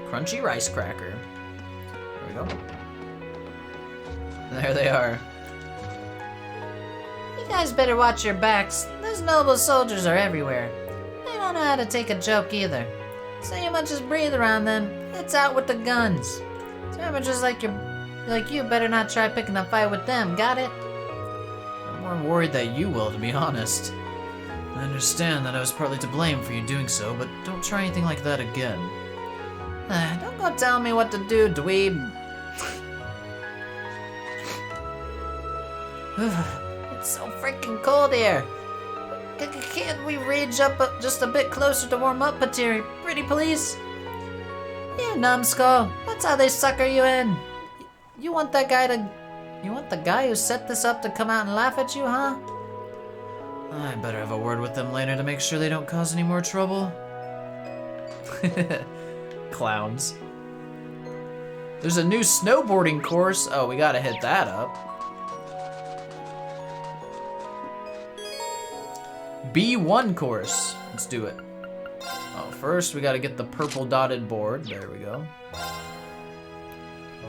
Crunchy rice cracker. There we go. There they are. You guys better watch your backs. Those noble soldiers are everywhere. They don't know how to take a joke either. So you might just breathe around them. It's out with the guns. Savages like you better not try picking a fight with them, got it? I'm more worried that you will, to be honest. I understand that I was partly to blame for you doing so, but don't try anything like that again. Don't go tell me what to do, dweeb. It's so freaking cold here. Can't we rage up just a bit closer to warm up, Patiri? Pretty please? You numbskull. That's how they sucker you in. You want the guy who set this up to come out and laugh at you, huh? I better have a word with them later to make sure they don't cause any more trouble. Clowns. There's a new snowboarding course. Oh, we gotta hit that up. B1 course. Let's do it. Oh, first we gotta get the purple dotted board. There we go.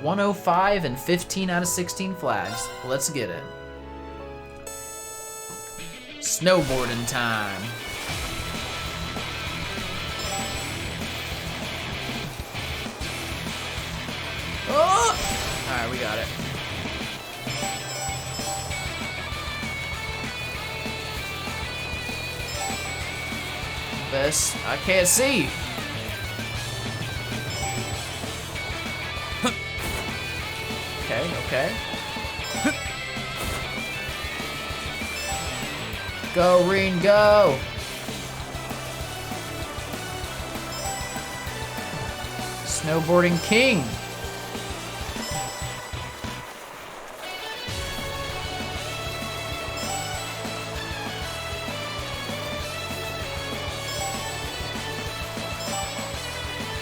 105 and 15 out of 16 flags. Let's get it. Snowboarding time. Oh! Alright, we got it. Best. I can't see. Okay, okay. Go, Reen, go! Snowboarding king.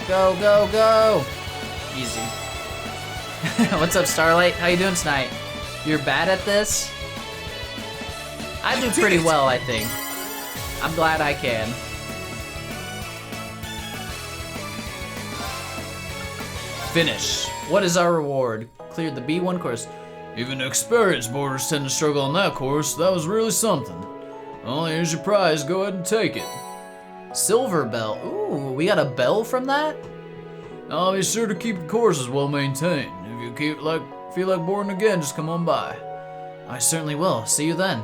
Go, go, go! Easy. What's up, Starlight? How you doing tonight? You're bad at this? I do pretty well, I think. I'm glad I can. Finish. What is our reward? Cleared the B1 course. Even experienced boarders tend to struggle on that course. That was really something. Well, here's your prize. Go ahead and take it. Silver bell. Ooh, we got a bell from that? I'll be sure to keep the courses well maintained. If you feel like boarding again, just come on by. I certainly will. See you then.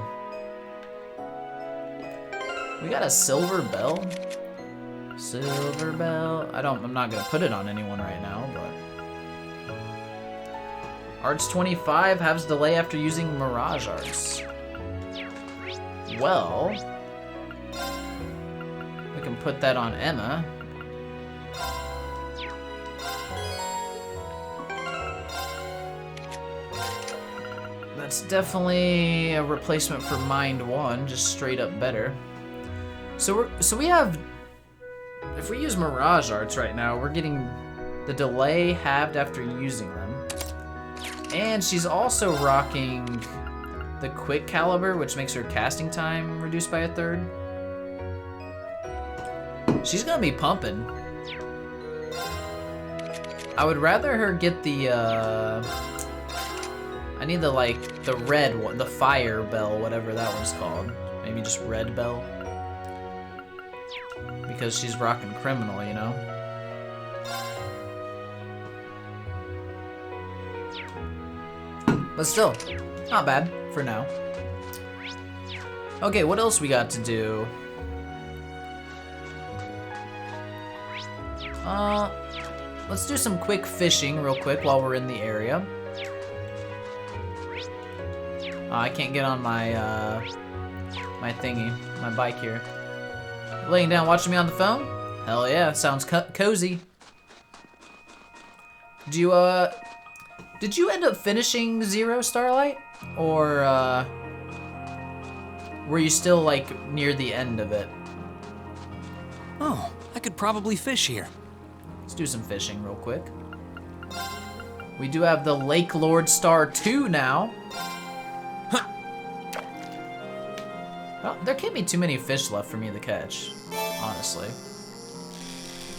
We got a silver bell. Silver bell. I'm not gonna put it on anyone right now, but. Arts 25 has delay after using Mirage Arts. Well, we can put that on Emma. That's definitely a replacement for Mind 1, just straight up better. So we have, if we use Mirage Arts right now, we're getting the delay halved after using them. And she's also rocking the Quick Caliber, which makes her casting time reduced by 1/3. She's gonna be pumping. I would rather her get the, I need the red one, the fire bell, whatever that one's called. Maybe just red bell. Because she's rocking criminal, you know? But still, not bad for now. Okay, what else we got to do? Let's do some quick fishing real quick while we're in the area. I can't get on my my thingy, my bike here. Laying down, watching me on the phone? Hell yeah, sounds cozy. Did you end up finishing Zero Starlight, or were you still like near the end of it? Oh, I could probably fish here. Let's do some fishing real quick. We do have the Lake Lord Star 2 now. Well, there can't be too many fish left for me to catch, honestly.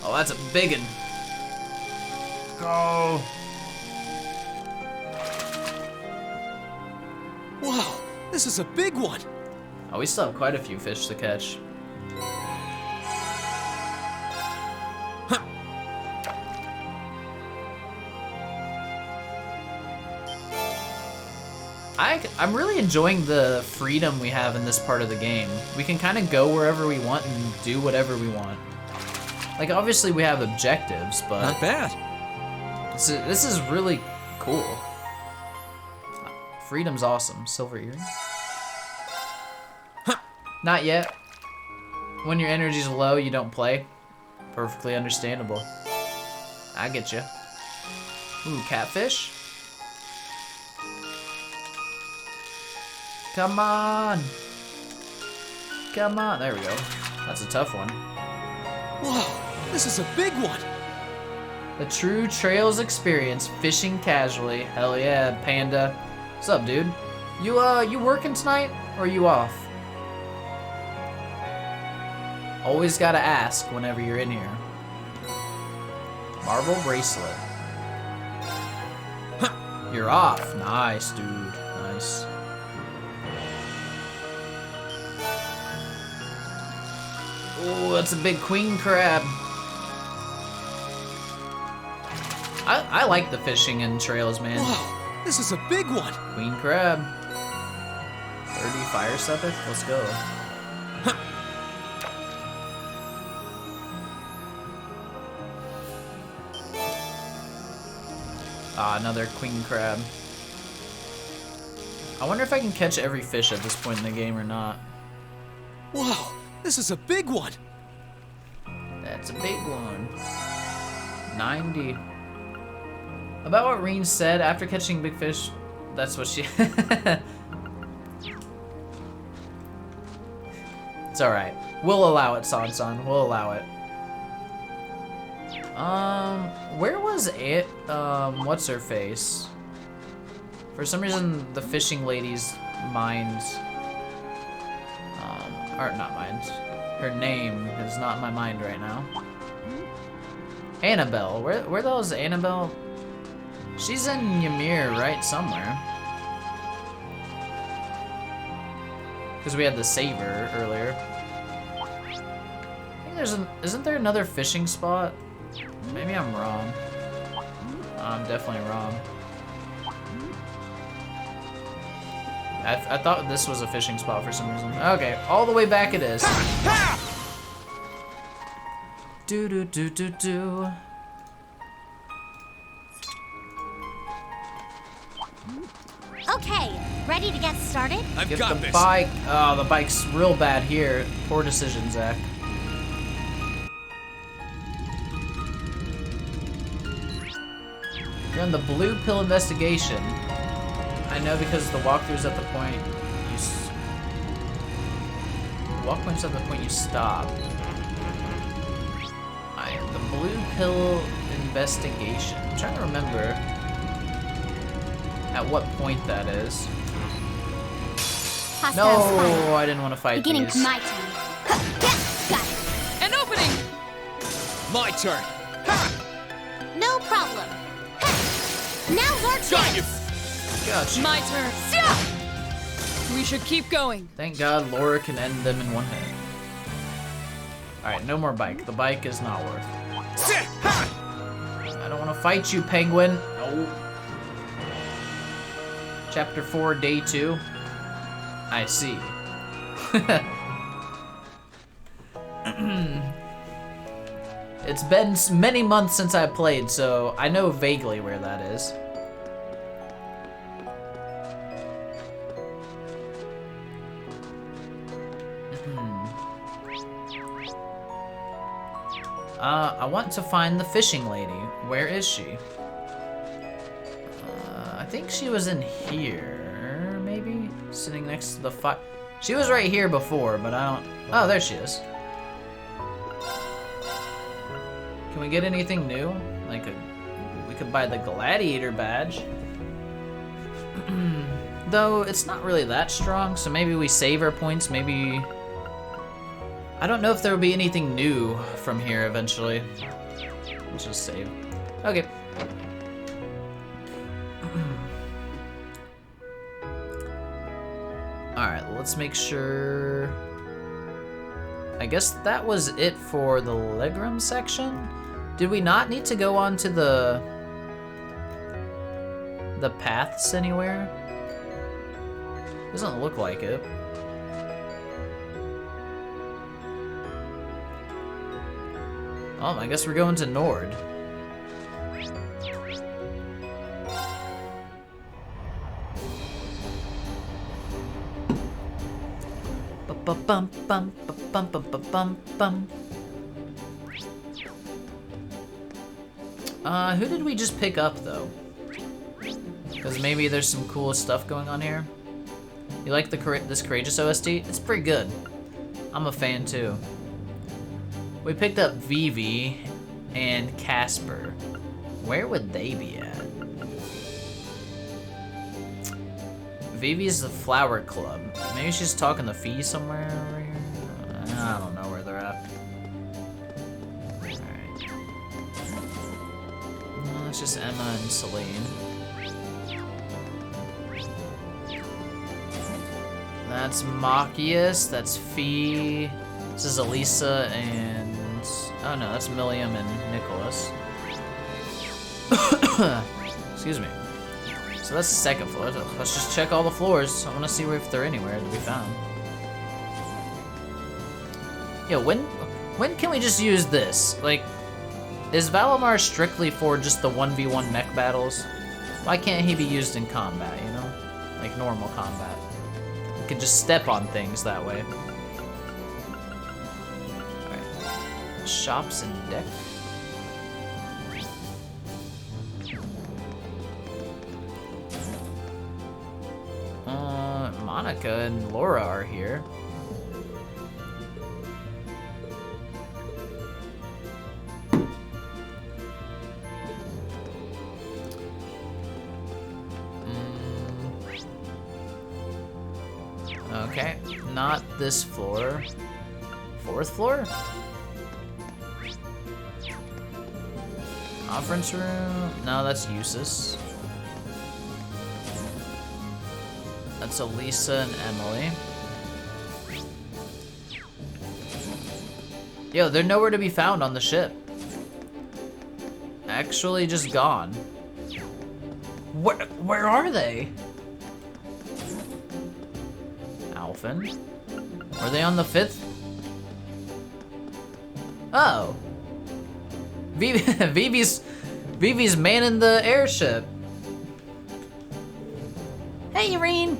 Oh, that's a big one. Go. Wow, this is a big one. Oh, we still have quite a few fish to catch. I'm really enjoying the freedom we have in this part of the game. We can kind of go wherever we want and do whatever we want. Like, obviously we have objectives, but Not bad. this is really cool. Freedom's awesome. Silver earring? Not yet. When your energy's low, you don't play. Perfectly understandable. I get you. Ooh, catfish? Come on! Come on! There we go. That's a tough one. Wow, this is a big one. The True Trails Experience, fishing casually. Hell yeah, Panda. What's up, dude? You working tonight, or you off? Always gotta ask whenever you're in here. Marble bracelet. You're off. Nice, dude. Nice. Oh, that's a big queen crab. I like the fishing in trails, man. Wow, this is a big one. Queen crab. 30 fire sepith? Let's go. Ah, another queen crab. I wonder if I can catch every fish at this point in the game or not. Wow, this is a big one. That's a big one. 90. About what Reen said, after catching big fish, that's what she... It's alright. We'll allow it, San-san. We'll allow it. Where was it? What's her face? For some reason, the fishing lady's mind... or not mind. Her name is not in my mind right now. Annabelle. Where the hell is Annabelle? She's in Ymir, right? Somewhere. Because we had the saver earlier. I think there's isn't there another fishing spot? Maybe I'm wrong. I'm definitely wrong. I thought this was a fishing spot for some reason. Okay, all the way back it is. Do do do do do. Okay, ready to get started? I've Get got the this. bike. Oh, the bike's real bad here. Poor decision, Zach. You're on the blue pill investigation. I know because the walkthrough's at the point you walkthrough's at the point you stop. The blue pill investigation. I'm trying to remember at what point that is. Hostile No, spotted. I didn't want to fight Beginning these. to my turn. Got it. An opening! My turn. No problem. Now's our Got you. chance. Gotcha. My turn. We should keep going. Thank God Laura can end them in one hit. Alright, no more bike. The bike is not worth it. I don't want to fight you, penguin. No. Chapter 4, Day 2. I see. It's been many months since I played, so I know vaguely where that is. I want to find the fishing lady. Where is she? I think she was in here, maybe? Sitting next to the fire. She was right here before, but I don't... Oh, there she is. Can we get anything new? Like, we could buy the gladiator badge. Though, it's not really that strong, so maybe we save our points, maybe... I don't know if there will be anything new from here eventually. Let's just save. Okay. Alright, let's make sure... I guess that was it for the legroom section? Did we not need to go on to the paths anywhere? Doesn't look like it. Oh, I guess we're going to Nord. Bum bum bum bum bum bum bum. Who did we just pick up though? Because maybe there's some cool stuff going on here. You like this Courageous OST? It's pretty good. I'm a fan too. We picked up Vivi and Casper. Where would they be at? Vivi's the Flower Club. Maybe she's talking to Fee somewhere over here. I don't know where they're at. Alright. No, it's just Emma and Celine. That's Machias, that's Fee. This is Elisa and... Oh no, that's Milliam and Nicholas. Excuse me. So that's the second floor. Let's just check all the floors. I want to see if they're anywhere to be found. Yeah, when can we just use this? Like, is Valimar strictly for just the 1v1 mech battles? Why can't he be used in combat, you know? Like normal combat. We could just step on things that way. Alright. Shops and deck. Monica and Laura are here. Okay, not this floor. Fourth floor? Conference room? No, that's Usus. That's Elisa and Emily. Yo, they're nowhere to be found on the ship. Actually just gone. Where are they? Alphen? Were they on the 5th? Oh. Vivi's manning the airship. Hey, Irene.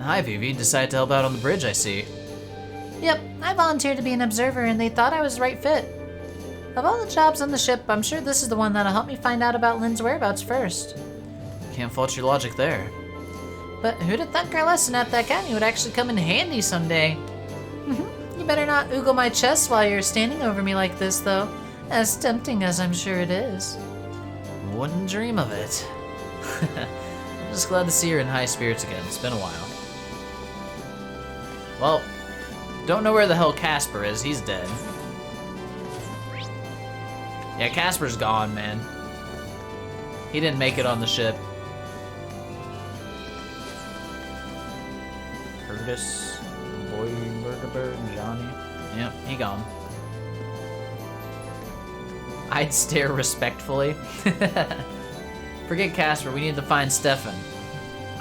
Hi, Vivi. Decided to help out on the bridge, I see. Yep, I volunteered to be an observer and they thought I was the right fit. Of all the jobs on the ship, I'm sure this is the one that'll help me find out about Lynn's whereabouts first. Can't fault your logic there. But who'd have thunk our lesson at the academy would actually come in handy someday? You better not oogle my chest while you're standing over me like this, though. As tempting as I'm sure it is. Wouldn't dream of it. I'm just glad to see her in high spirits again. It's been a while. Well, don't know where the hell Casper is. He's dead. Yeah, Casper's gone, man. He didn't make it on the ship. Curtis, Boy, Burger, Johnny. Yep, he gone. I'd stare respectfully. Forget Casper, we need to find Stefan.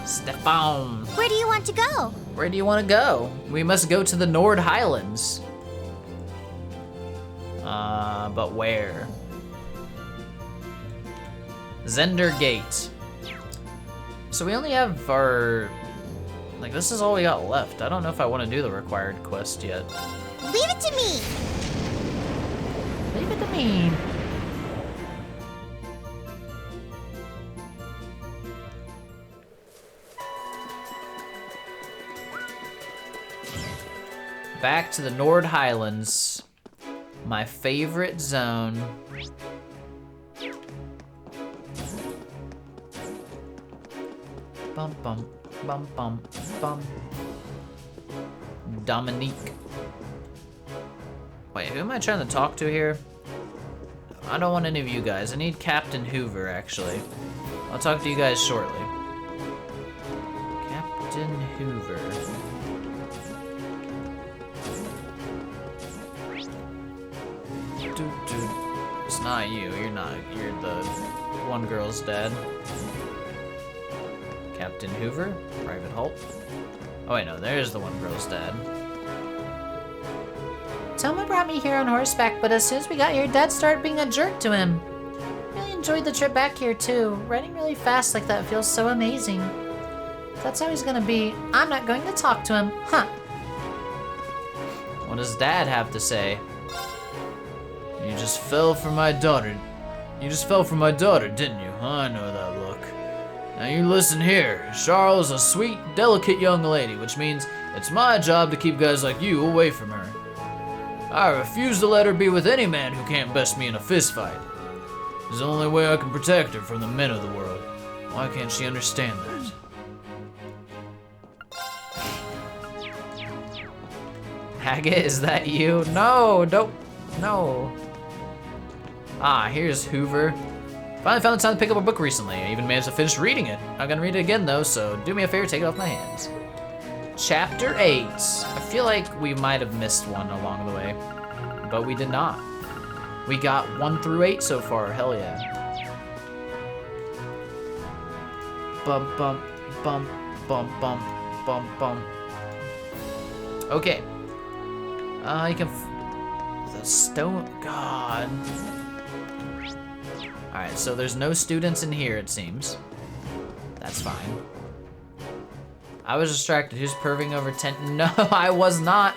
Stefan. Where do you want to go? Where do you want to go? We must go to the Nord Highlands. But where? Zender Gate. So we only have our... Like, this is all we got left. I don't know if I want to do the required quest yet. Leave it to me. Leave it to me. Back to the Nord Highlands. My favorite zone. Bum bum bum bum bum. Dominique. Wait, who am I trying to talk to here? I don't want any of you guys. I need Captain Hoover, actually. I'll talk to you guys shortly. Captain Hoover. Dude, it's not you. You're the one girl's dad. Captain Hoover? Private Holt? Oh wait, no, there's the one girl's dad. Toma brought me here on horseback, but as soon as we got here, Dad started being a jerk to him. Really enjoyed the trip back here too. Riding really fast like that feels so amazing. If that's how he's gonna be, I'm not going to talk to him, huh? What does Dad have to say? You just fell for my daughter. You just fell for my daughter, didn't you? I know that look. Now you listen here. Charles is a sweet, delicate young lady, which means it's my job to keep guys like you away from her. I refuse to let her be with any man who can't best me in a fist fight. It's the only way I can protect her from the men of the world. Why can't she understand that? Haggett, is that you? No, don't. No. Ah, here's Hoover. Finally found the time to pick up a book recently. I even managed to finish reading it. I'm gonna read it again though, so do me a favor, take it off my hands. Chapter 8. I feel like we might have missed one along the way, but we did not. We got 1 through 8 so far, hell yeah. Bum bum bum bum bum bum bum. Okay. You can the stone god. Alright, so there's no students in here, it seems. That's fine. I was distracted. Who's perving over 10? No, I was not.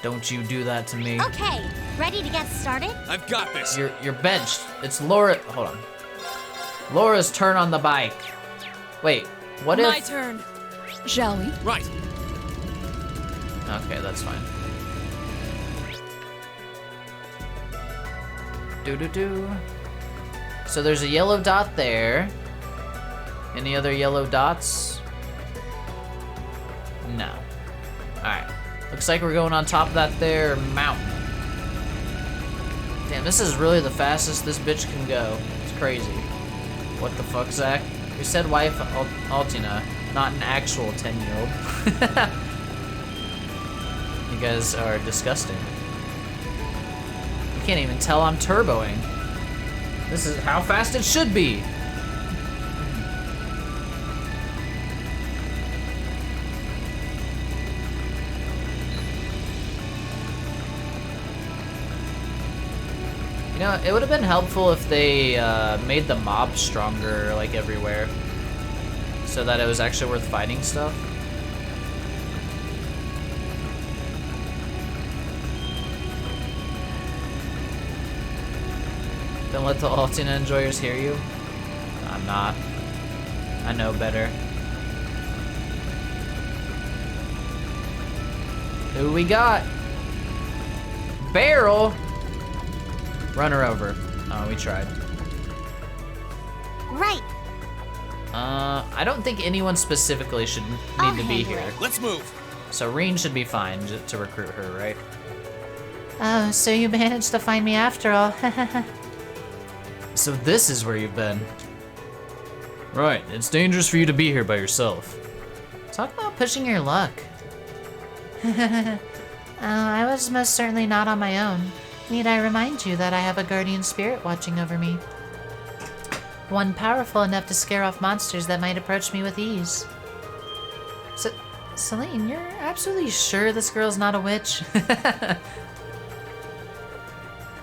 Don't you do that to me. Okay, ready to get started? I've got this. You're benched. It's Laura. Hold on. Laura's turn on the bike. Wait, what if... My turn. Shall we? Right. Okay, that's fine. Do-do-do. So there's a yellow dot there. Any other yellow dots? No. Alright. Looks like we're going on top of that there mountain. Damn, this is really the fastest this bitch can go. It's crazy. What the fuck, Zach? You said wife Altina, not an actual 10-year-old. You guys are disgusting. You can't even tell I'm turboing. This is how fast it should be. You know, it would have been helpful if they made the mob stronger, like, everywhere. So that it was actually worth fighting stuff. Don't let the Altina enjoyers hear you. I'm not. I know better. Who we got? Barrel! Run her over. Oh, we tried. Right. I don't think anyone specifically should I'll need to be handle here. it. Let's move. So Reen should be fine to recruit her, right? Oh, so you managed to find me after all. So this is where you've been. Right, it's dangerous for you to be here by yourself. Talk about pushing your luck. I was most certainly not on my own. Need I remind you that I have a guardian spirit watching over me? One powerful enough to scare off monsters that might approach me with ease. Celine, you're absolutely sure this girl's not a witch?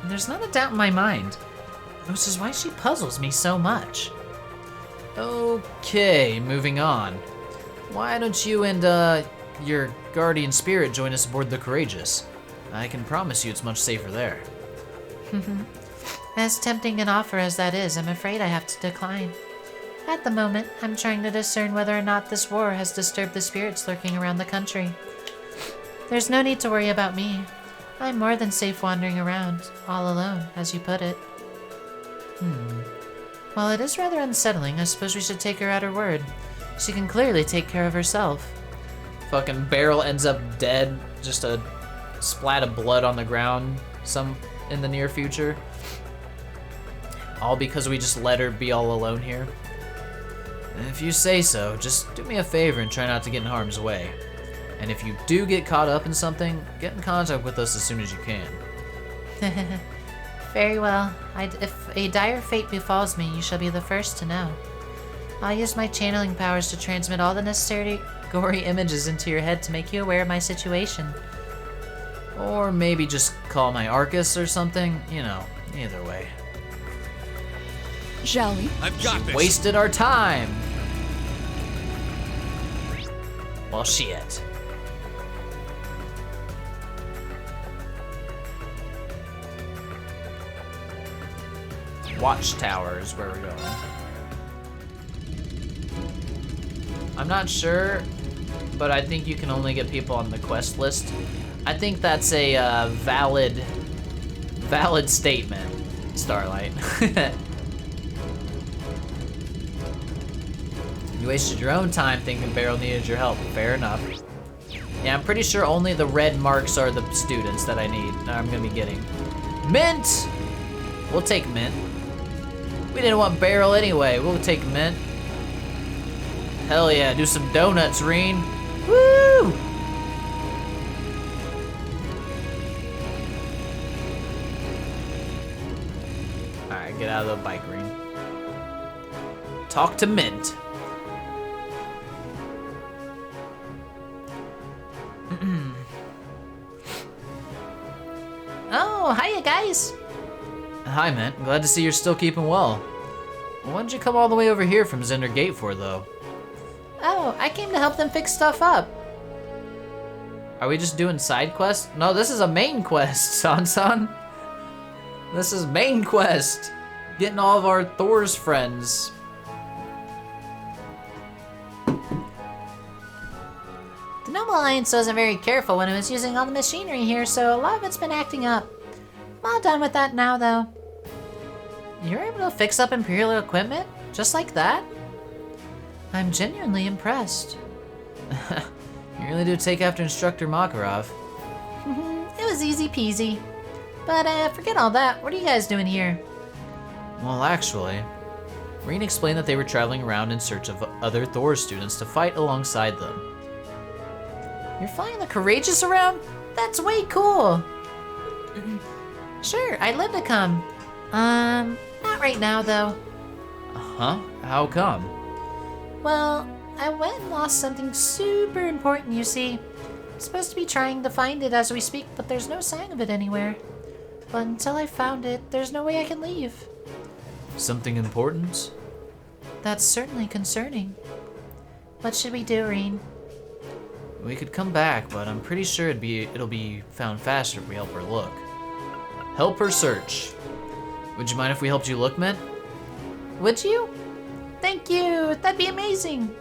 There's not a doubt in my mind, which is why she puzzles me so much. Okay, moving on. Why don't you and your guardian spirit join us aboard the Courageous? I can promise you it's much safer there. As tempting an offer as that is, I'm afraid I have to decline. At the moment, I'm trying to discern whether or not this war has disturbed the spirits lurking around the country. There's no need to worry about me. I'm more than safe wandering around, all alone, as you put it. While it is rather unsettling, I suppose we should take her at her word. She can clearly take care of herself. Fucking Beryl ends up dead, just a splat of blood on the ground in the near future. All because we just let her be all alone here. If you say so, just do me a favor and try not to get in harm's way. And if you do get caught up in something, get in contact with us as soon as you can. Very well. If a dire fate befalls me, you shall be the first to know. I'll use my channeling powers to transmit all the necessary gory images into your head to make you aware of my situation. Or maybe just call my Arcus or something, you know, either way. Shall we? I've got this. Wasted our time! Well, shit. Watchtower is where we're going. I'm not sure, but I think you can only get people on the quest list. I think that's a valid statement, Starlight. You wasted your own time thinking Beryl needed your help. Fair enough. Yeah, I'm pretty sure only the red marks are the students that I need. I'm gonna be getting. Mint! We'll take Mint. We didn't want Beryl anyway. We'll take Mint. Hell yeah, do some donuts, Reen. Woo! Alright, get out of the bike, Reen. Talk to Mint. Oh, hiya guys! Hi, Mint. Glad to see you're still keeping well. What'd you come all the way over here from Zender Gate for, though? Oh, I came to help them fix stuff up. Are we just doing side quests? No, this is a main quest, San. This is main quest. Getting all of our Thor's friends. The Noble Alliance wasn't very careful when it was using all the machinery here, so a lot of it's been acting up. I'm all done with that now, though. You were able to fix up Imperial equipment? Just like that? I'm genuinely impressed. You really do take after Instructor Makarov. It was easy peasy. But forget all that. What are you guys doing here? Well, actually, Reen explained that they were traveling around in search of other Thor students to fight alongside them. You're flying the Courageous around? That's way cool. Sure, I'd love to come. Not right now, though. Huh? How come? Well, I went and lost something super important, you see. I'm supposed to be trying to find it as we speak, but there's no sign of it anywhere. But until I found it, there's no way I can leave. Something important? That's certainly concerning. What should we do, Reen? We could come back, but I'm pretty sure it'll be found faster if we help her look. Help her search. Would you mind if we helped you look, Mint? Would you? Thank you, that'd be amazing.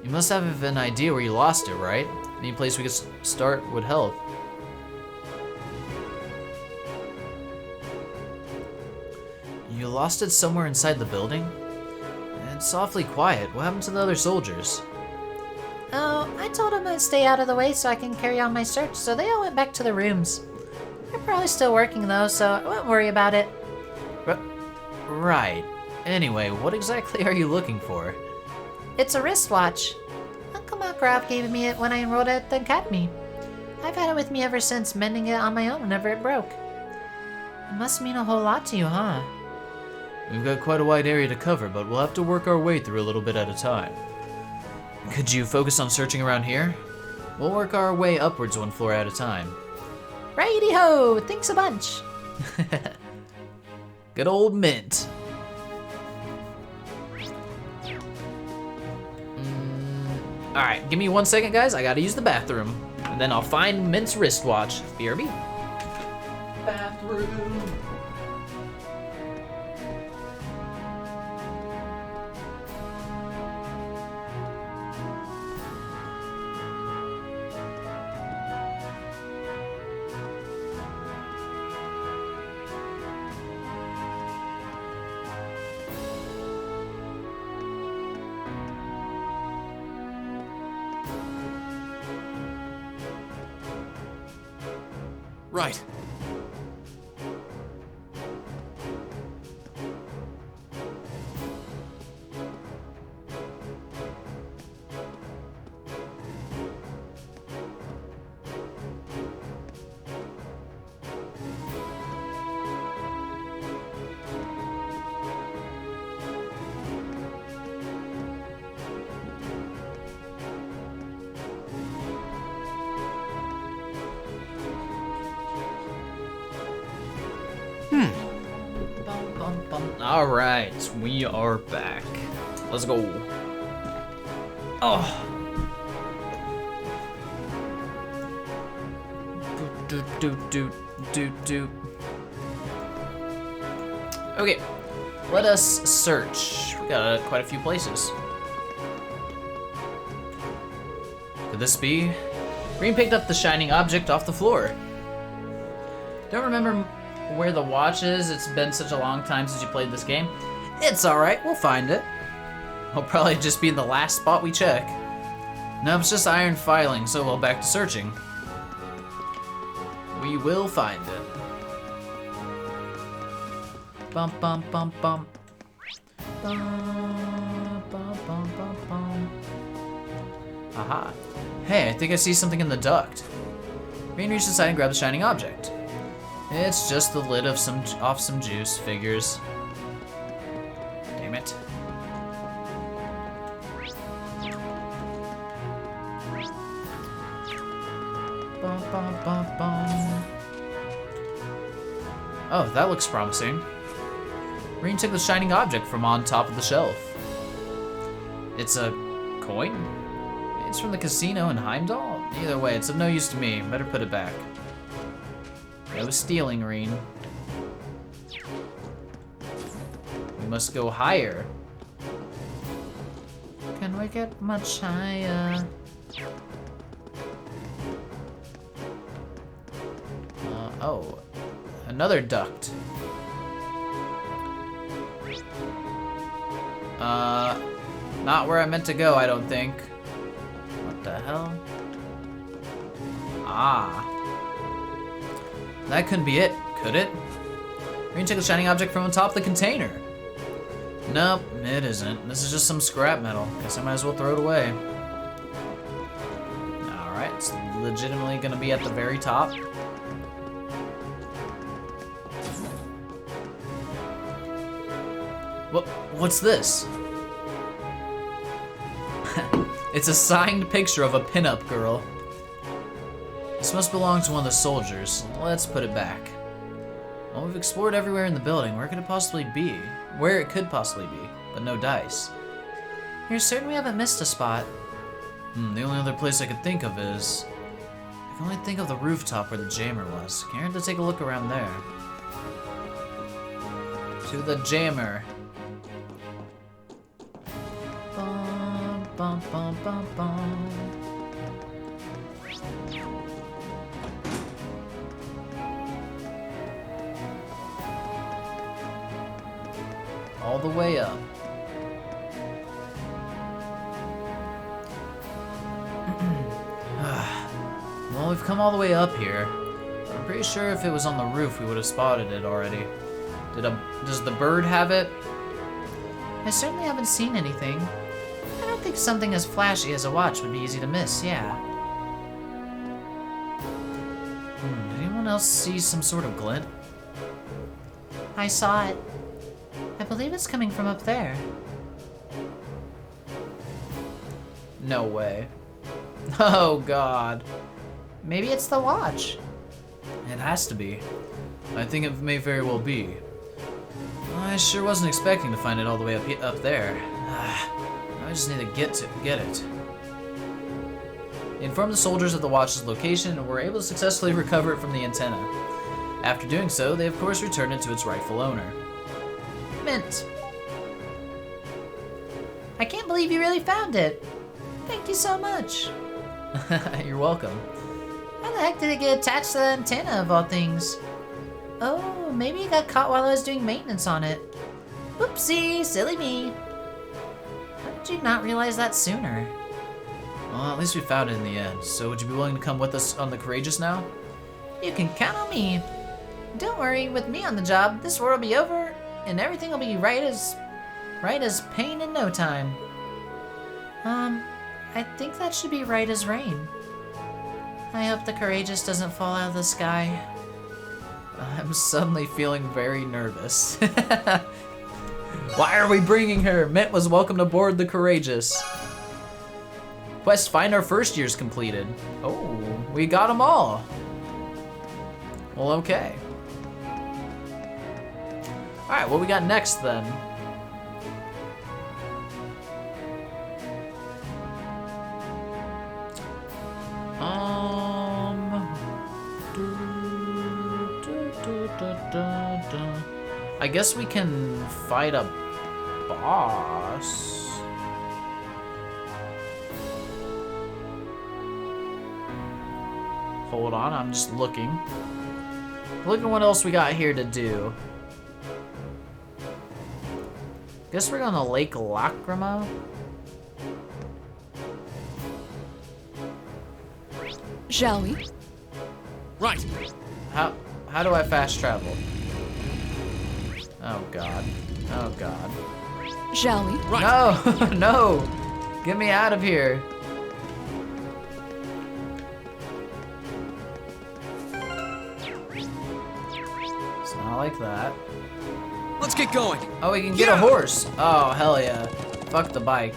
You must have an idea where you lost it, right? Any place we could start would help. You lost it somewhere inside the building? It's awfully quiet. What happened to the other soldiers? Oh, I told them to stay out of the way so I can carry on my search, so they all went back to their rooms. They're probably still working though, so I won't worry about it. Right. Anyway, what exactly are you looking for? It's a wristwatch. Uncle Makarov gave me it when I enrolled at the academy. I've had it with me ever since, mending it on my own whenever it broke. It must mean a whole lot to you, huh? We've got quite a wide area to cover, but we'll have to work our way through a little bit at a time. Could you focus on searching around here? We'll work our way upwards one floor at a time. Righty ho! Thanks a bunch. Good old Mint. Alright, give me 1 second, guys. I gotta use the bathroom. And then I'll find Mint's wristwatch. BRB. Bathroom. Right. All right, we are back. Let's go. Oh. Do. Okay, let us search. We got quite a few places. Could this be? Green picked up the shining object off the floor. Don't remember where the watch is. It's been such a long time since you played this game. It's alright, we'll find it. It'll probably just be in the last spot we check. No, it's just iron filing, so we'll back to searching. We will find it. Bum bum bum bum. Bum bum bum bum bum. Aha. Hey, I think I see something in the duct. Green reached inside and grabbed the shining object. It's just the lid of off some juice, figures. Damn it. Bum, bum, bum, bum. Oh, that looks promising. Green took the shining object from on top of the shelf. It's a coin? It's from the casino in Heimdall? Either way, it's of no use to me. Better put it back. No stealing, Reen. We must go higher. Can we get much higher? Oh, another duct. Not where I meant to go, I don't think. What the hell? Ah. That couldn't be it, could it? Green took a shining object from on top of the container. Nope, it isn't. This is just some scrap metal. Guess I might as well throw it away. Alright, it's legitimately gonna be at the very top. What's this? It's a signed picture of a pinup girl. This must belong to one of the soldiers. Let's put it back. Well, we've explored everywhere in the building. Where could it possibly be? Where it could possibly be, but no dice. You're certain we haven't missed a spot? The only other place I could think of is... I can only think of the rooftop where the jammer was. Can't hurt to take a look around there. To the jammer. Bum, bum, bum, bum, bum. All the way up. Well, we've come all the way up here. I'm pretty sure if it was on the roof, we would have spotted it already. Does the bird have it? I certainly haven't seen anything. I don't think something as flashy as a watch would be easy to miss, yeah. Did anyone else see some sort of glint? I saw it. I believe it's coming from up there. No way. Oh God. Maybe it's the watch. It has to be. I think it may very well be. I sure wasn't expecting to find it all the way up there. I just need to get it. They informed the soldiers of the watch's location and were able to successfully recover it from the antenna. After doing so, they of course returned it to its rightful owner. Mint. I can't believe you really found it. Thank you so much. You're welcome. How the heck did it get attached to the antenna of all things? Oh, maybe it got caught while I was doing maintenance on it. Whoopsie, silly me. How did you not realize that sooner? Well, at least we found it in the end. So would you be willing to come with us on the Courageous now? You can count on me. Don't worry, with me on the job, this war will be over and everything will be right as pain in no time. I think that should be right as rain. I hope the Courageous doesn't fall out of the sky. I'm suddenly feeling very nervous. Why are we bringing her? Mint was welcomed aboard the Courageous. Quest find our first years completed. Oh, we got them all. Well, okay. All right, what we got next then? I guess we can fight a boss. Hold on, I'm just looking. Look at what else we got here to do. Guess we're going to Lake Lacrima. Shall we? Right. How do I fast travel? Oh God. Oh God. Shall we? No, no. Get me out of here. It's not like that. Let's get going. Oh, we can get a horse. Oh, hell yeah. Fuck the bike.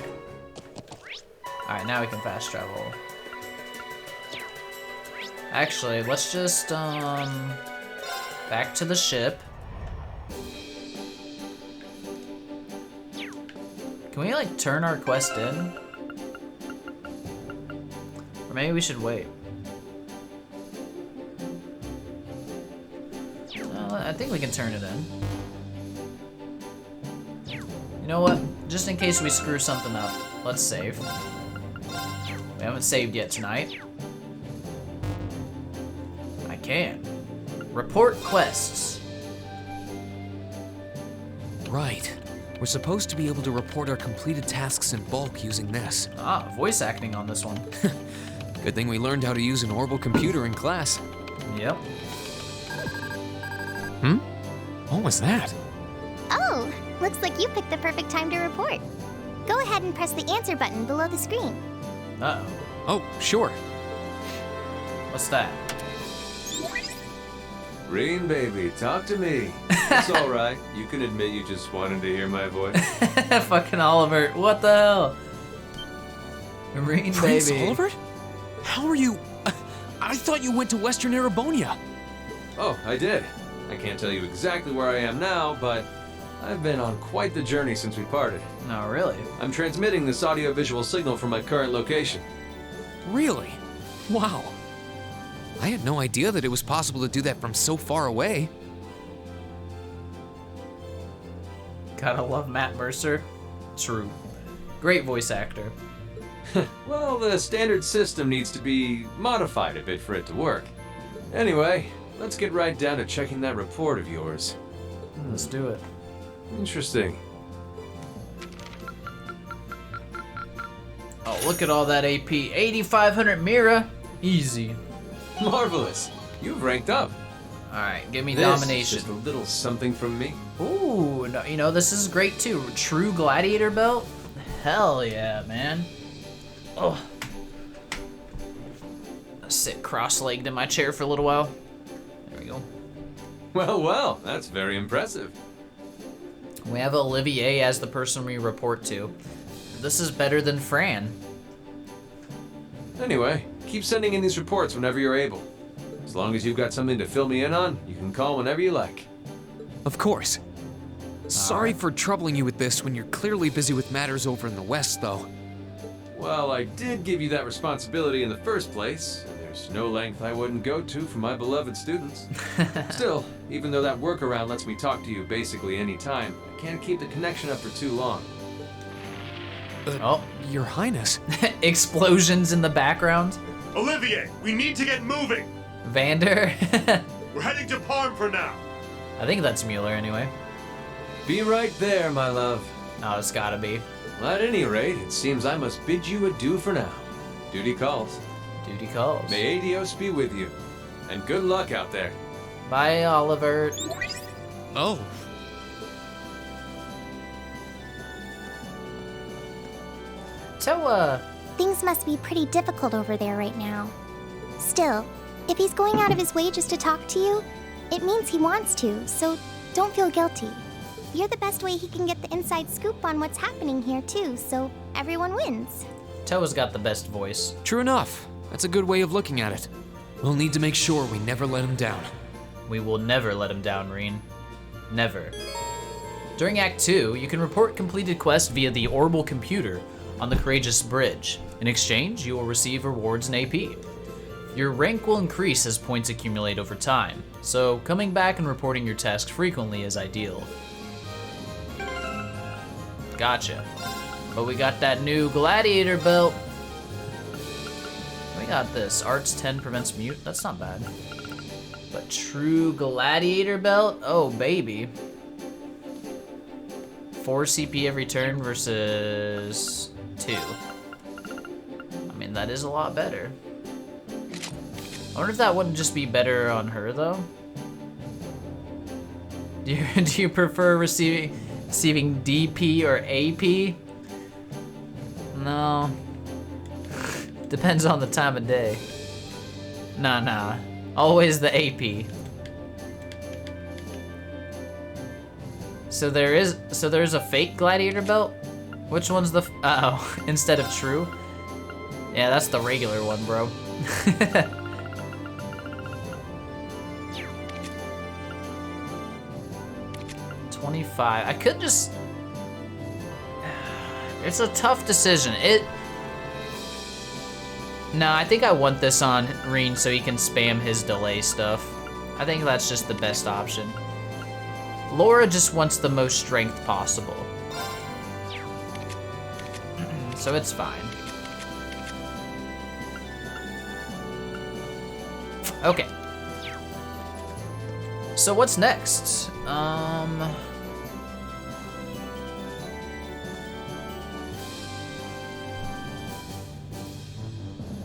Alright, now we can fast travel. Actually, let's just, back to the ship. Can we, like, turn our quest in? Or maybe we should wait. I think we can turn it in. You know what? Just in case we screw something up, let's save. We haven't saved yet tonight. I can. Report quests. Right. We're supposed to be able to report our completed tasks in bulk using this. Ah, voice acting on this one. Good thing we learned how to use an orbital computer in class. Yep. What was that? Oh, looks like you picked the perfect time to report. Go ahead and press the answer button below the screen. Uh-oh. Oh, sure. What's that? Green baby, talk to me. It's all right. You can admit you just wanted to hear my voice. Fucking Oliver. What the hell? Green Prince baby. Oliver? How are you? I thought you went to Western Erabonia. Oh, I did. I can't tell you exactly where I am now, but I've been on quite the journey since we parted. No, really? I'm transmitting this audio-visual signal from my current location. Really? Wow. I had no idea that it was possible to do that from so far away. Gotta love Matt Mercer. True. Great voice actor. Well, the standard system needs to be modified a bit for it to work. Anyway, let's get right down to checking that report of yours. Let's do it. Interesting. Oh, look at all that AP. 8,500 Mira. Easy. Marvelous. You've ranked up. Alright, give me This domination. is just a little something from me. Ooh, no, you know, this is great too. True Gladiator belt? Hell yeah, man. Oh. I'll sit cross-legged in my chair for a little while. There we go. Well, well, that's very impressive. We have Olivier as the person we report to. This is better than Fran. Anyway, keep sending in these reports whenever you're able. As long as you've got something to fill me in on, you can call whenever you like. Of course. Sorry for troubling you with this when you're clearly busy with matters over in the West, though. Well, I did give you that responsibility in the first place, and there's no length I wouldn't go to for my beloved students. Still, even though that workaround lets me talk to you basically any time, I can't keep the connection up for too long. Oh, Your Highness. explosions in the background. Olivier, we need to get moving. Vander. We're heading to Parm for now. I think that's Mueller anyway. Be right there, my love. Oh, it's gotta be. Well, at any rate, it seems I must bid you adieu for now. Duty calls. Duty calls. May Adios be with you. And good luck out there. Bye, Oliver. Oh. Toa. Things must be pretty difficult over there right now. Still, if he's going out of his way just to talk to you, it means he wants to, so don't feel guilty. You're the best way he can get the inside scoop on what's happening here, too, so everyone wins. Toa's got the best voice. True enough. That's a good way of looking at it. We'll need to make sure we never let him down. We will never let him down, Reen. Never. During Act 2, you can report completed quests via the Orbital computer on the Courageous Bridge. In exchange, you will receive rewards and AP. Your rank will increase as points accumulate over time, so coming back and reporting your tasks frequently is ideal. Gotcha. But we got that new gladiator belt. We got this. Arts 10 prevents mute. That's not bad. But true gladiator belt? Oh, baby. 4 CP every turn versus 2. I mean, that is a lot better. I wonder if that wouldn't just be better on her, though. Do you prefer receiving DP or AP? No. Depends on the time of day. Nah. Always the AP. So there's a fake gladiator belt? Which one's the uh-oh, instead of true? Yeah, that's the regular one, bro. 25. I could just... It's a tough decision. No, I think I want this on Reen so he can spam his delay stuff. I think that's just the best option. Laura just wants the most strength possible. So it's fine. Okay. So what's next?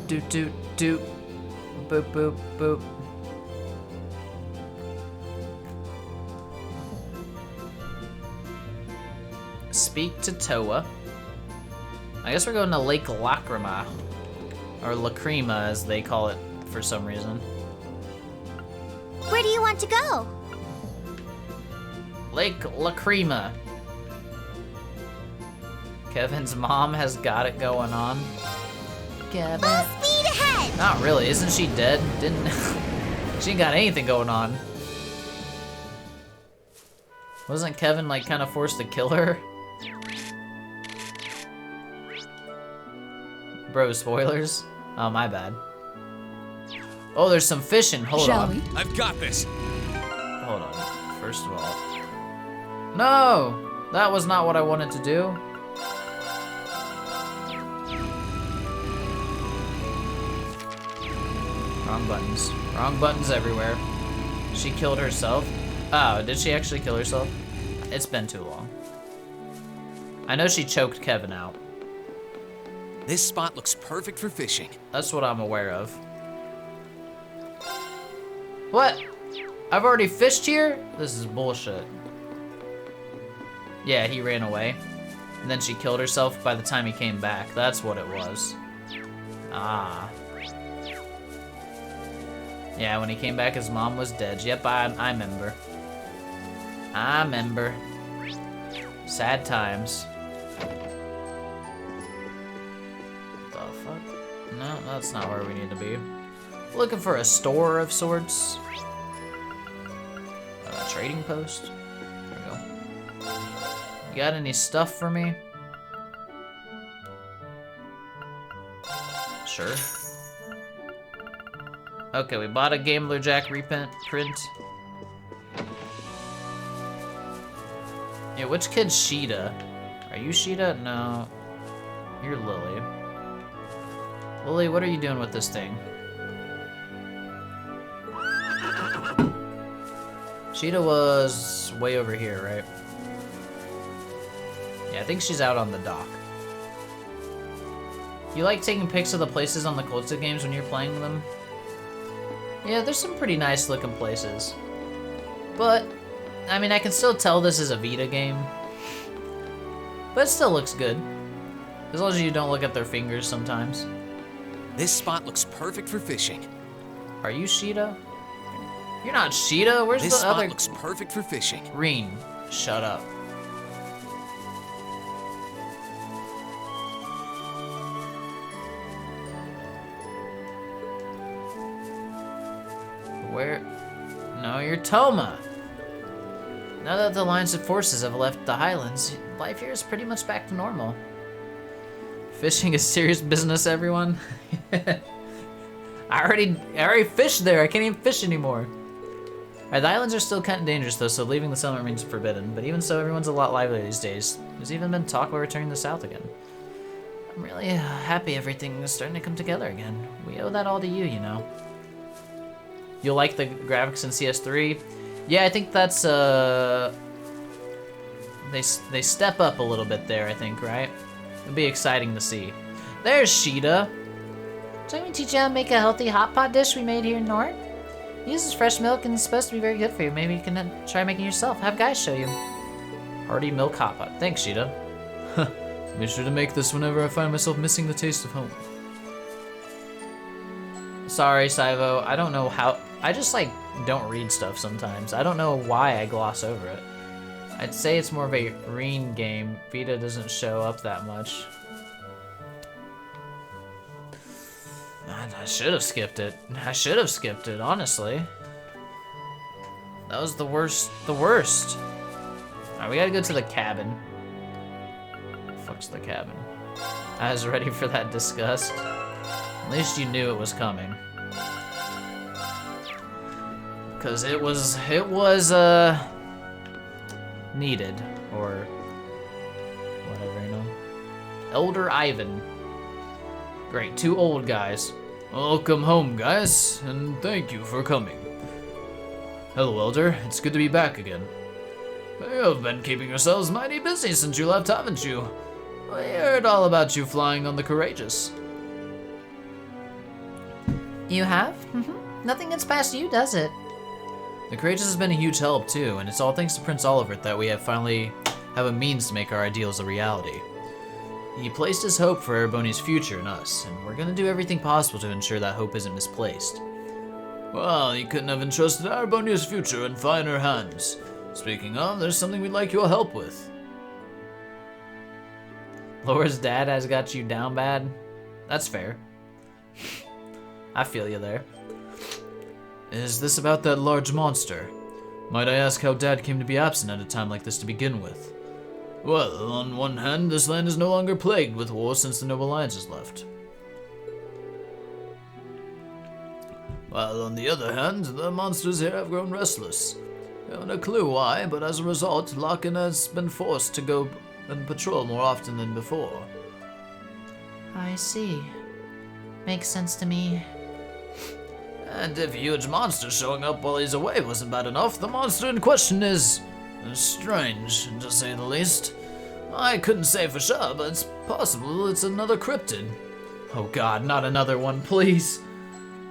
Doot doot doot. Boop boop boop. Speak to Toa. I guess we're going to Lake Lacrima. Or Lacrima as they call it for some reason. Where do you want to go? Lake Lacrima. Kevin's mom has got it going on. Kevin. Full speed ahead! Not really, isn't she dead? She ain't got anything going on. Wasn't Kevin like kind of forced to kill her? Bro, spoilers? Oh, my bad. Oh, there's some fishing. Hold Shall on. we? I've got this. Hold on. First of all. No! That was not what I wanted to do. Wrong buttons. Wrong buttons everywhere. She killed herself. Oh, did she actually kill herself? It's been too long. I know she choked Kevin out. This spot looks perfect for fishing. That's what I'm aware of. What? I've already fished here? This is bullshit. Yeah, he ran away. And then she killed herself by the time he came back. That's what it was. Ah. Yeah, when he came back, his mom was dead. Yep, I remember. I remember. Sad times. What the fuck? No, that's not where we need to be. Looking for a store of sorts. A trading post. There we go. You got any stuff for me? Sure. Okay, we bought a Gambler Jack reprint. Yeah, which kid's Sheeta? Are you Sheeta? No. You're Lily. Lily, what are you doing with this thing? Sheeta was way over here, right? Yeah, I think she's out on the dock. You like taking pics of the places on the Cryptid games when you're playing them? Yeah, there's some pretty nice looking places. But, I mean, I can still tell this is a Vita game. But it still looks good. As long as you don't look at their fingers sometimes. This spot looks perfect for fishing. Are you Sheeta? You're not Sheeta. Where's This the spot other? looks perfect for fishing. Reen, shut up. Where? No, you're Toma. Now that the Alliance of Forces have left the Highlands, life here is pretty much back to normal. Fishing is serious business, everyone. I already fished there. I can't even fish anymore. Alright, the islands are still kind of dangerous though, so leaving the settlement remains forbidden. But even so, everyone's a lot livelier these days. There's even been talk about returning to the south again. I'm really happy everything is starting to come together again. We owe that all to you, you know. You'll like the graphics in CS3? Yeah, I think that's they step up a little bit there, I think, right? It'll be exciting to see. There's Sheeta. So let me teach you how to make a healthy hot pot dish we made here in Nord. It uses fresh milk and it's supposed to be very good for you. Maybe you can try making it yourself. Have guys show you. Hearty milk hot pot. Thanks, Sheeta. Be sure to make this whenever I find myself missing the taste of home. Sorry, Saivo. I don't know how. I just like don't read stuff sometimes. I don't know why I gloss over it. I'd say it's more of a Reen game. Vita doesn't show up that much. I should have skipped it. I should have skipped it, honestly. That was the worst. The worst. Alright, we gotta go to the cabin. Fuck's the cabin. I was ready for that disgust. At least you knew it was coming. Cause it was needed, or whatever, you know. Elder Ivan. Great, 2 old guys. Welcome home, guys, and thank you for coming. Hello, Elder. It's good to be back again. You've been keeping yourselves mighty busy since you left, haven't you? We heard all about you flying on the Courageous. You have? Mm-hmm. Nothing gets past you, does it? The Courageous has been a huge help, too, and it's all thanks to Prince Oliver that we have finally have a means to make our ideals a reality. He placed his hope for Erebonia's future in us, and we're gonna do everything possible to ensure that hope isn't misplaced. Well, he couldn't have entrusted Erebonia's future in finer hands. Speaking of, there's something we'd like your help with. Laura's dad has got you down bad? That's fair. I feel you there. Is this about that large monster? Might I ask how Dad came to be absent at a time like this to begin with? Well, on one hand, this land is no longer plagued with war since the Noble Alliance has left. While on the other hand, the monsters here have grown restless. I haven't a clue why, but as a result, Larkin has been forced to go and patrol more often than before. I see. Makes sense to me. And if a huge monster showing up while he's away wasn't bad enough, the monster in question is strange, to say the least. I couldn't say for sure, but it's possible it's another cryptid. Oh god, not another one, please.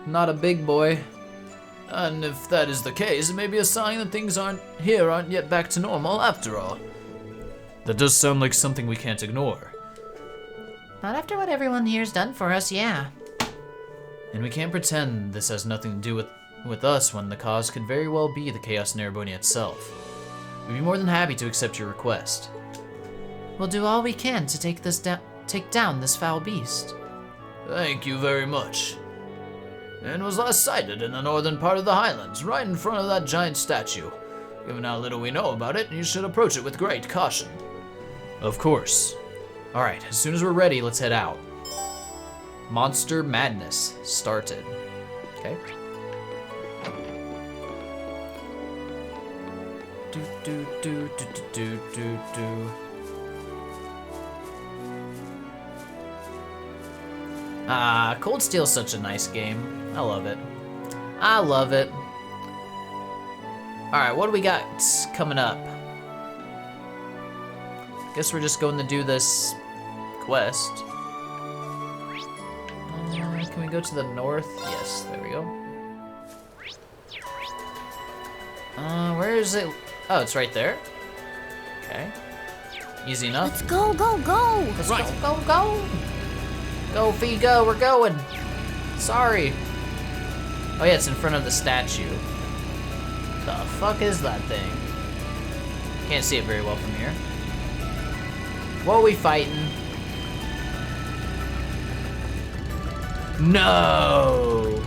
Not a big boy. And if that is the case, it may be a sign that things aren't yet back to normal after all. That does sound like something we can't ignore. Not after what everyone here's done for us, yeah. And we can't pretend this has nothing to do with us when the cause could very well be the Chaos in Erebonia itself. We'd be more than happy to accept your request. We'll do all we can to take down this foul beast. Thank you very much. And was last sighted in the northern part of the Highlands, right in front of that giant statue. Given how little we know about it, you should approach it with great caution. Of course. Alright, as soon as we're ready, let's head out. Monster Madness started. Okay. Do do do do do do do. Ah, Cold Steel's such a nice game. I love it. I love it. Alright, what do we got coming up? Guess we're just going to do this quest. Can we go to the north? Yes, there we go. Where is it? Oh, it's right there. Okay. Easy enough. Let's go, go, go! Let's go, go! Go, Fee, go, we're going! Sorry. Oh yeah, it's in front of the statue. The fuck is that thing? Can't see it very well from here. What are we fighting? No!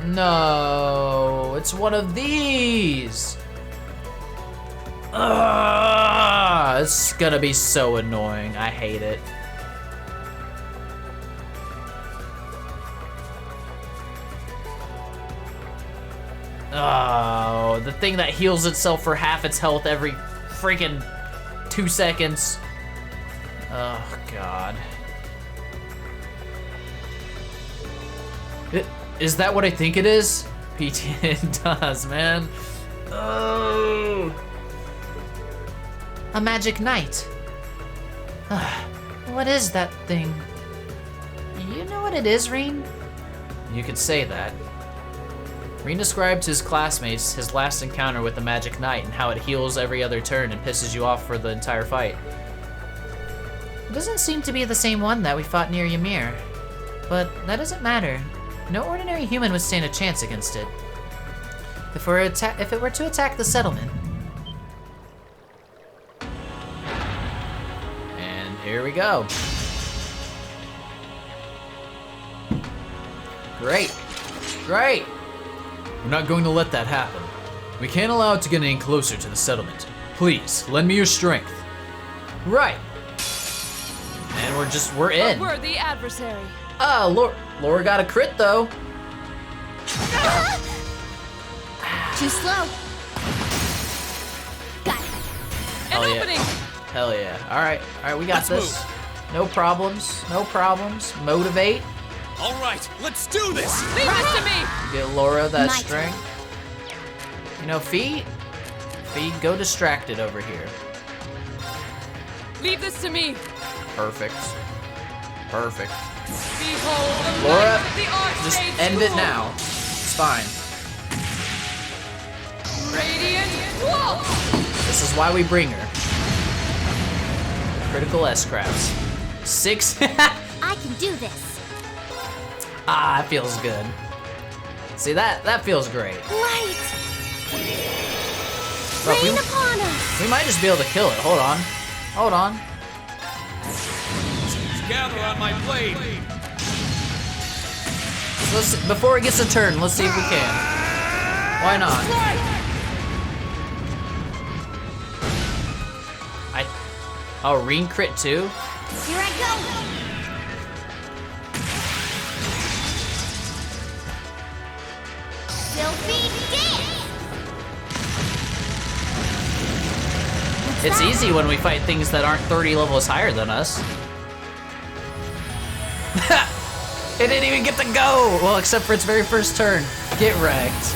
No, it's one of these! Ugh, it's gonna be so annoying. I hate it. Oh, the thing that heals itself for half its health every freaking 2 seconds. Oh, God. Is that what I think it is? PT, it does, man. Oh. A magic knight. What is that thing? You know what it is, Reen? You could say that. Reen described to his classmates his last encounter with the magic knight and how it heals every other turn and pisses you off for the entire fight. It doesn't seem to be the same one that we fought near Ymir. But that doesn't matter. No ordinary human would stand a chance against it. If it were to attack the settlement. And here we go. Great. Great. We're not going to let that happen. We can't allow it to get any closer to the settlement. Please, lend me your strength. Right. And we're in. But we're the adversary. Laura got a crit though. Too slow. Got it. An Hell opening. Yeah. Hell yeah. All right, we got this. No problems, no problems. Motivate. All right, let's do this. Leave this to me. Get Laura that My strength. You know, Fee, go distracted over here. Leave this to me. Perfect. Perfect. Behold the Laura, light of the just Archmage's end it rule. now. It's fine. Radiant Wolf. This is why we bring her. Critical S-Crafts. 6. I can do this. Ah, that feels good. See, that feels great. Light! Bro, Rain upon us! we might just be able to kill it. Hold on. Hold on. Gather on my blade. Before it gets a turn, let's see if we can. Why not? Oh, Reen crit too? Here I go! Sylphie dance! It's easy when we fight things that aren't 30 levels higher than us. It didn't even get to go! Well, except for its very first turn. Get wrecked.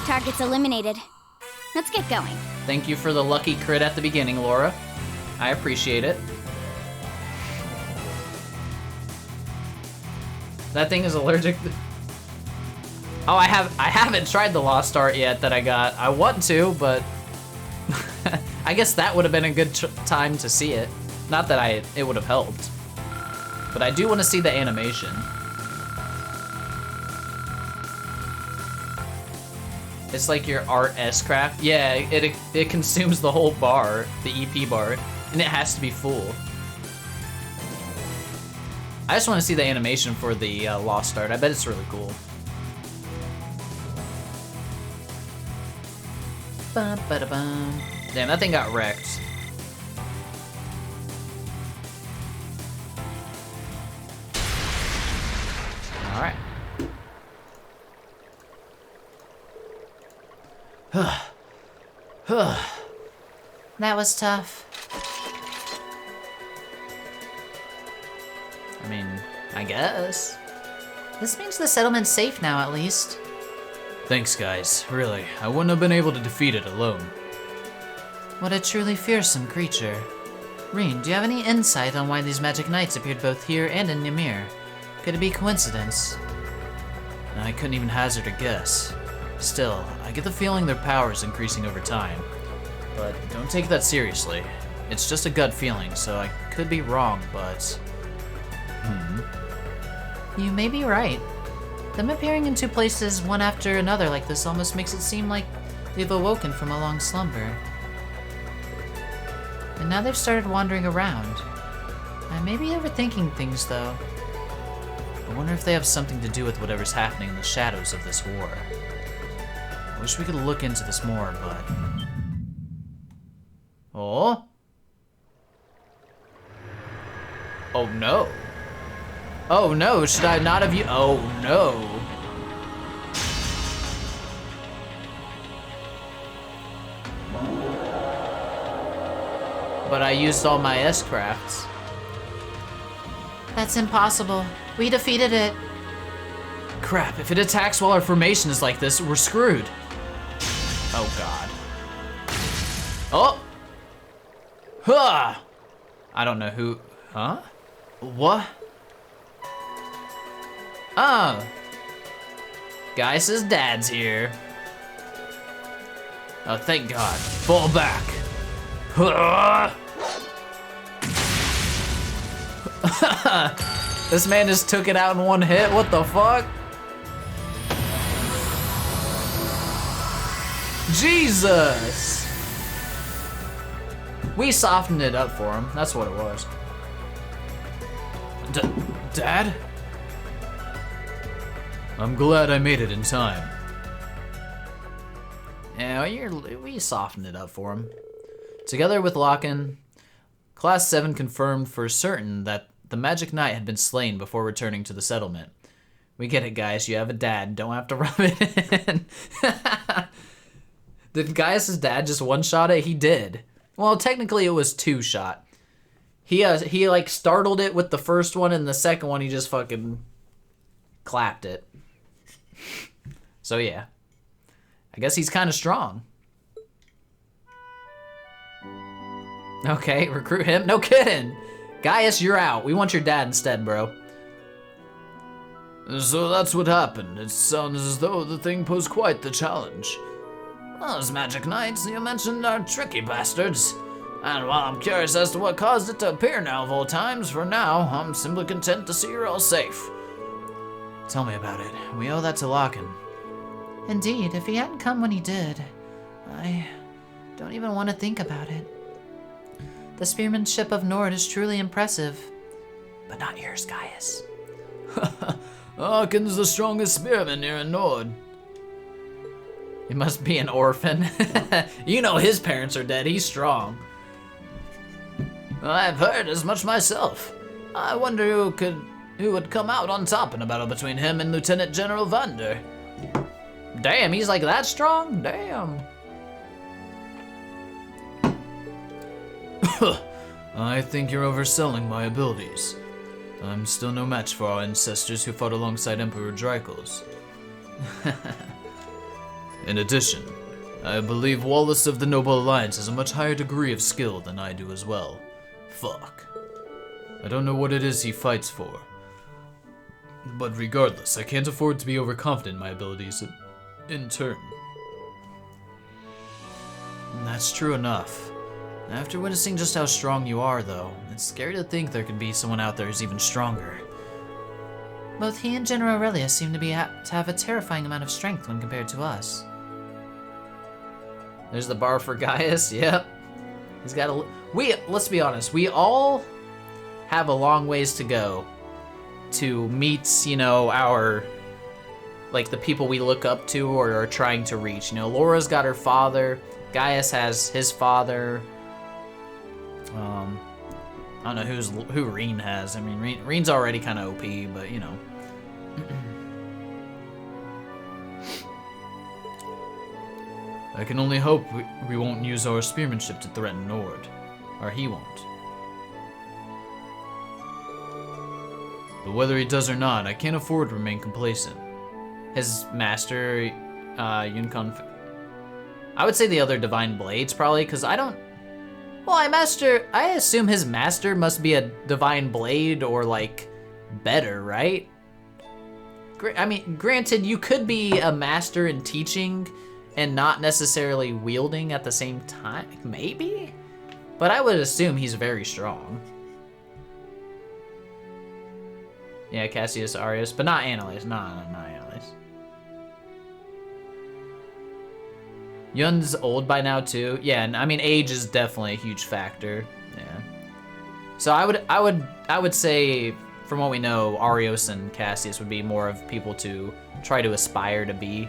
Target's eliminated. Let's get going. Thank you for the lucky crit at the beginning, Laura. I appreciate it. That thing is allergic to... Oh, I haven't tried the Lost Art yet that I got. I want to, but I guess that would have been a good time to see it. Not that it would have helped. But I do want to see the animation. It's like your art S-craft. Yeah, it consumes the whole bar, the EP bar, and it has to be full. I just want to see the animation for the Lost Art. I bet it's really cool. Bum. Damn, that thing got wrecked. All right. That was tough. I mean, I guess. This means the settlement's safe now, at least. Thanks, guys. Really, I wouldn't have been able to defeat it alone. What a truly fearsome creature. Reen, do you have any insight on why these magic knights appeared both here and in Ymir? Could it be coincidence? I couldn't even hazard a guess. Still, I get the feeling their power is increasing over time. But don't take that seriously. It's just a gut feeling, so I could be wrong, but... You may be right. Them appearing in two places one after another like this almost makes it seem like they've awoken from a long slumber. And now they've started wandering around. I may be overthinking things, though. I wonder if they have something to do with whatever's happening in the shadows of this war. I wish we could look into this more, but... Oh? Oh no. Oh no, should I not have Oh no. But I used all my S-crafts. That's impossible. We defeated it. Crap, if it attacks while our formation is like this, we're screwed. Oh god. Oh! Huh! I don't know who... Huh? What? Oh. Gaius' dad's here. Oh, thank God. Fall back. This man just took it out in one hit. What the fuck? Jesus! We softened it up for him. That's what it was. Dad? I'm glad I made it in time. Yeah, we softened it up for him. Together with Locken, Class 7 confirmed for certain that the Magic Knight had been slain before returning to the settlement. We get it, guys. You have a dad. Don't have to rub it in. Did Gaius' dad just one-shot it? He did. Well, technically it was two-shot. He like startled it with the first one, and the second one he just fucking clapped it. So yeah, I guess he's kind of strong. Okay, recruit him. No kidding. Gaius, you're out. We want your dad instead, bro. So that's what happened. It sounds as though the thing posed quite the challenge. Those magic knights you mentioned are tricky bastards. And while I'm curious as to what caused it to appear now of all times, for now, I'm simply content to see you're all safe. Tell me about it. We owe that to Locken. Indeed, if he hadn't come when he did, I don't even want to think about it. The spearmanship of Nord is truly impressive. But not yours, Gaius. Locken's the strongest spearman here in Nord. He must be an orphan. You know his parents are dead. He's strong. I've heard as much myself. I wonder who would come out on top in a battle between him and Lieutenant General Vander. Damn, he's like that strong? Damn. I think you're overselling my abilities. I'm still no match for our ancestors who fought alongside Emperor Drycles. In addition, I believe Wallace of the Noble Alliance has a much higher degree of skill than I do as well. Fuck. I don't know what it is he fights for. But regardless, I can't afford to be overconfident in my abilities in turn. That's true enough. After witnessing just how strong you are, though, it's scary to think there could be someone out there who's even stronger. Both he and General Aurelius seem to have a terrifying amount of strength when compared to us. There's the bar for Gaius. Yep. He's got a. Let's be honest. We all have a long ways to go to meet, you know, our, like, the people we look up to or are trying to reach. You know, Laura's got her father. Gaius has his father. I don't know who Reen has. I mean, Reen's already kind of OP, but you know. I can only hope we won't use our spearmanship to threaten Nord. Or he won't. But whether he does or not, I can't afford to remain complacent. His master, Yunkan. I would say the other Divine Blades, probably, because I don't... Well, I assume his master must be a Divine Blade or, like, better, right? I mean, granted, you could be a master in teaching and not necessarily wielding at the same time, maybe? But I would assume he's very strong. Yeah, Cassius Arius, but not Annalise. No, not Annalise. Yun's old by now too. Yeah, and I mean age is definitely a huge factor. Yeah. So I would say, from what we know, Arios and Cassius would be more of people to try to aspire to be.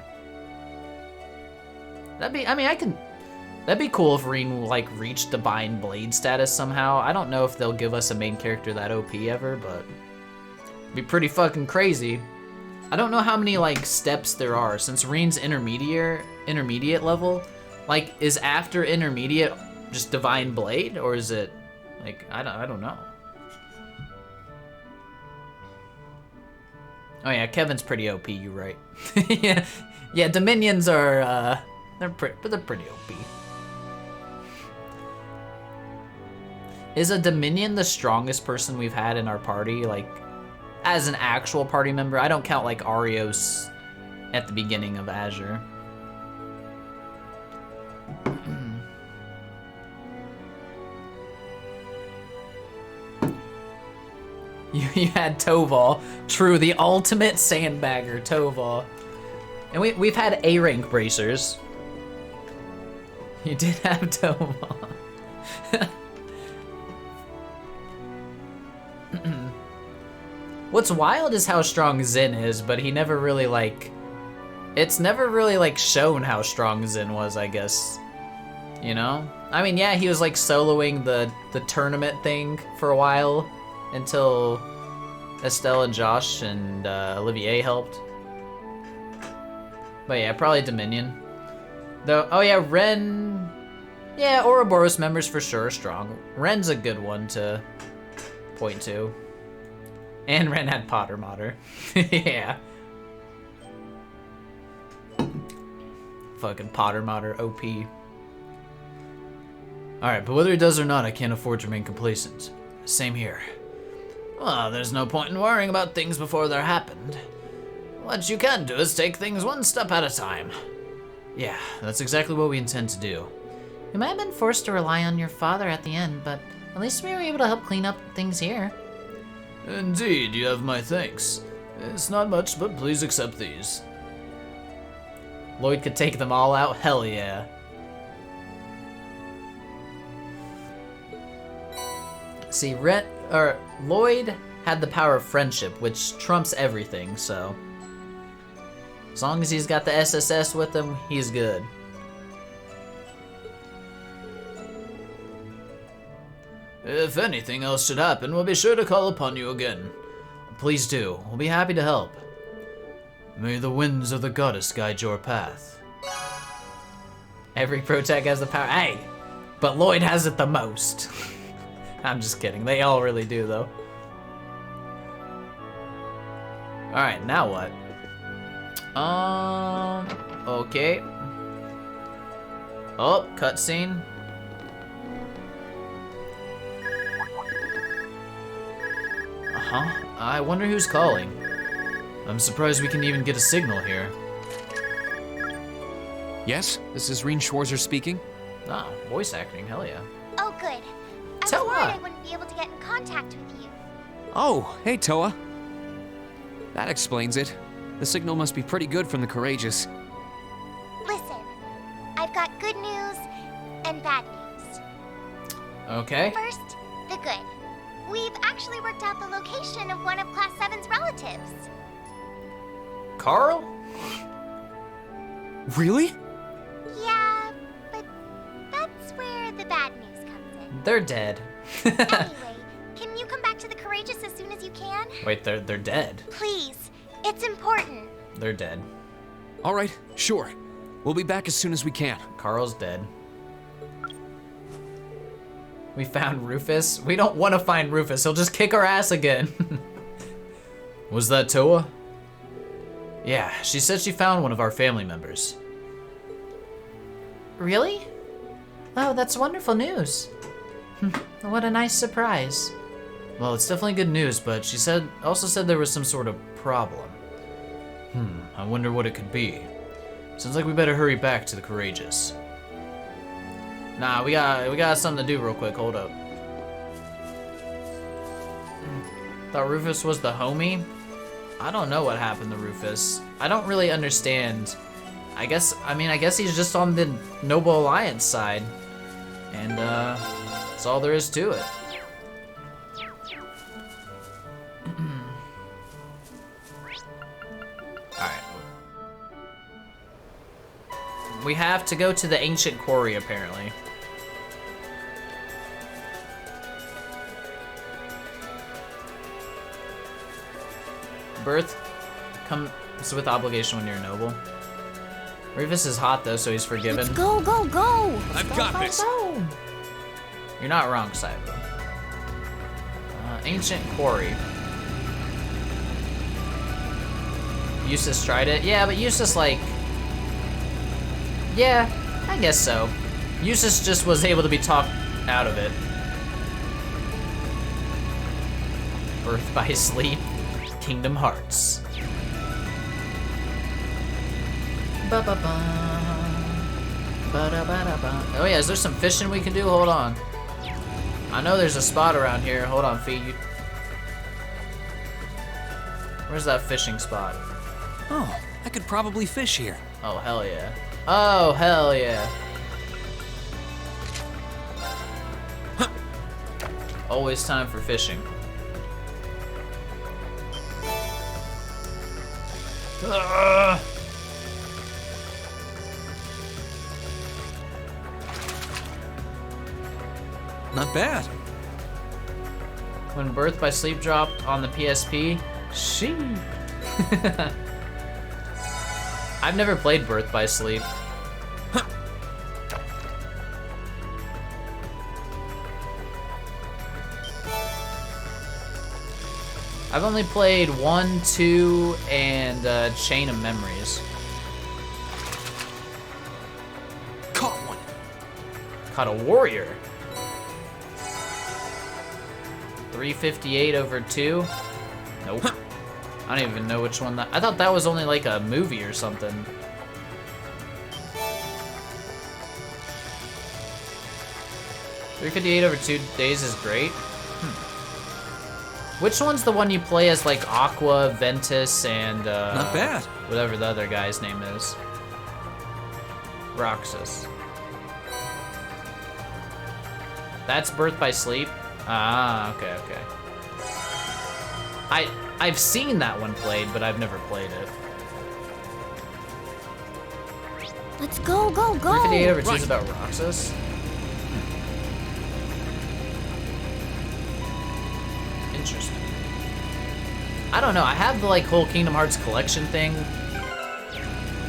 That'd be cool if Reen like reached Divine Blade status somehow. I don't know if they'll give us a main character that OP ever, but it'd be pretty fucking crazy. I don't know how many like steps there are since Reen's intermediate level. Like, is after intermediate just Divine Blade, or is it like I don't know. Oh yeah, Kevin's pretty OP. You're right. yeah. Dominions are they're pretty OP. Is a Dominion the strongest person we've had in our party, like, as an actual party member? I don't count, like, Arios at the beginning of Azure. You had Toval. True, the ultimate sandbagger, Toval. And we've had A-rank bracers. You did have Toval. What's wild is how strong Zin is, but he never really, like... It's never really, like, shown how strong Zin was, I guess. You know? I mean, yeah, he was, like, soloing the tournament thing for a while until Estelle and Josh and Olivier helped. But yeah, probably Dominion. Though, oh yeah, Ren... Yeah, Ouroboros members for sure are strong. Ren's a good one to point to. And Ren had Potter Modder. Yeah. Fucking Potter Modder OP. Alright, but whether he does or not, I can't afford to remain complacent. Same here. Well, there's no point in worrying about things before they're happened. What you can do is take things one step at a time. Yeah, that's exactly what we intend to do. You might have been forced to rely on your father at the end, but at least we were able to help clean up things here. Indeed, you have my thanks. It's not much, but please accept these. Lloyd could take them all out? Hell yeah. See, Lloyd had the power of friendship, which trumps everything, so... As long as he's got the SSS with him, he's good. If anything else should happen, we'll be sure to call upon you again. Please do. We'll be happy to help. May the winds of the goddess guide your path. Every protag has the power. Hey! But Lloyd has it the most. I'm just kidding. They all really do, though. Alright, now what? Okay. Oh, cutscene. I wonder who's calling. I'm surprised we can even get a signal here. Yes, this is Reen Schwarzer speaking. Ah, voice acting, hell yeah. Oh, good. I was worried I wouldn't be able to get in contact with you. Oh, hey, Toa. That explains it. The signal must be pretty good from the Courageous. Listen, I've got good news Okay. First, the good. We've actually worked out the location of one of Class 7's relatives. Carl? Really? Yeah, but that's where the bad news comes in. They're dead. Anyway, can you come back to the Courageous as soon as you can? Wait, they're dead. Please, it's important. They're dead. All right, sure. We'll be back as soon as we can. Carl's dead. We found Rufus. We don't want to find Rufus. He'll just kick our ass again. Was that Toa? Yeah, she said she found one of our family members. Really? Oh, that's wonderful news. What a nice surprise. Well, it's definitely good news, but she also said there was some sort of problem. I wonder what it could be. Sounds like we better hurry back to the Courageous. Nah, we got something to do real quick. Hold up. Thought Rufus was the homie? I don't know what happened to Rufus. I don't really understand. I guess he's just on the Noble Alliance side. And that's all there is to it. Alright. We have to go to the ancient quarry, apparently. Birth comes with obligation when you're noble. Rufus is hot though, so he's forgiven. Let's go, go, go! I've got this. You're not wrong, Cyber. Ancient quarry. Eustace tried it. Yeah, but Eustace like... Yeah, I guess so. Eustace just was able to be talked out of it. Birth by sleep. Kingdom Hearts. Oh yeah, is there some fishing we can do? Hold on. I know there's a spot around here. Hold on, Fee. Where's that fishing spot? Oh, I could probably fish here. Oh, hell yeah. Oh, hell yeah. Always time for fishing. Ugh. Not bad. When Birth by Sleep dropped on the PSP, she. I've never played Birth by Sleep. I've only played 1, 2, and Chain of Memories. Caught one. Caught a warrior. 358 over 2. Nope. I don't even know which one that. I thought that was only like a movie or something. $358 over 2 days is great. Which one's the one you play as like Aqua, Ventus, and Not bad. whatever the other guy's name is? Roxas. That's Birth by Sleep? Ah, okay, okay. I've seen that one played, but I've never played it. Let's go, go, go! 358 over 2 is about Roxas? Interesting. I don't know, I have the like whole Kingdom Hearts collection thing,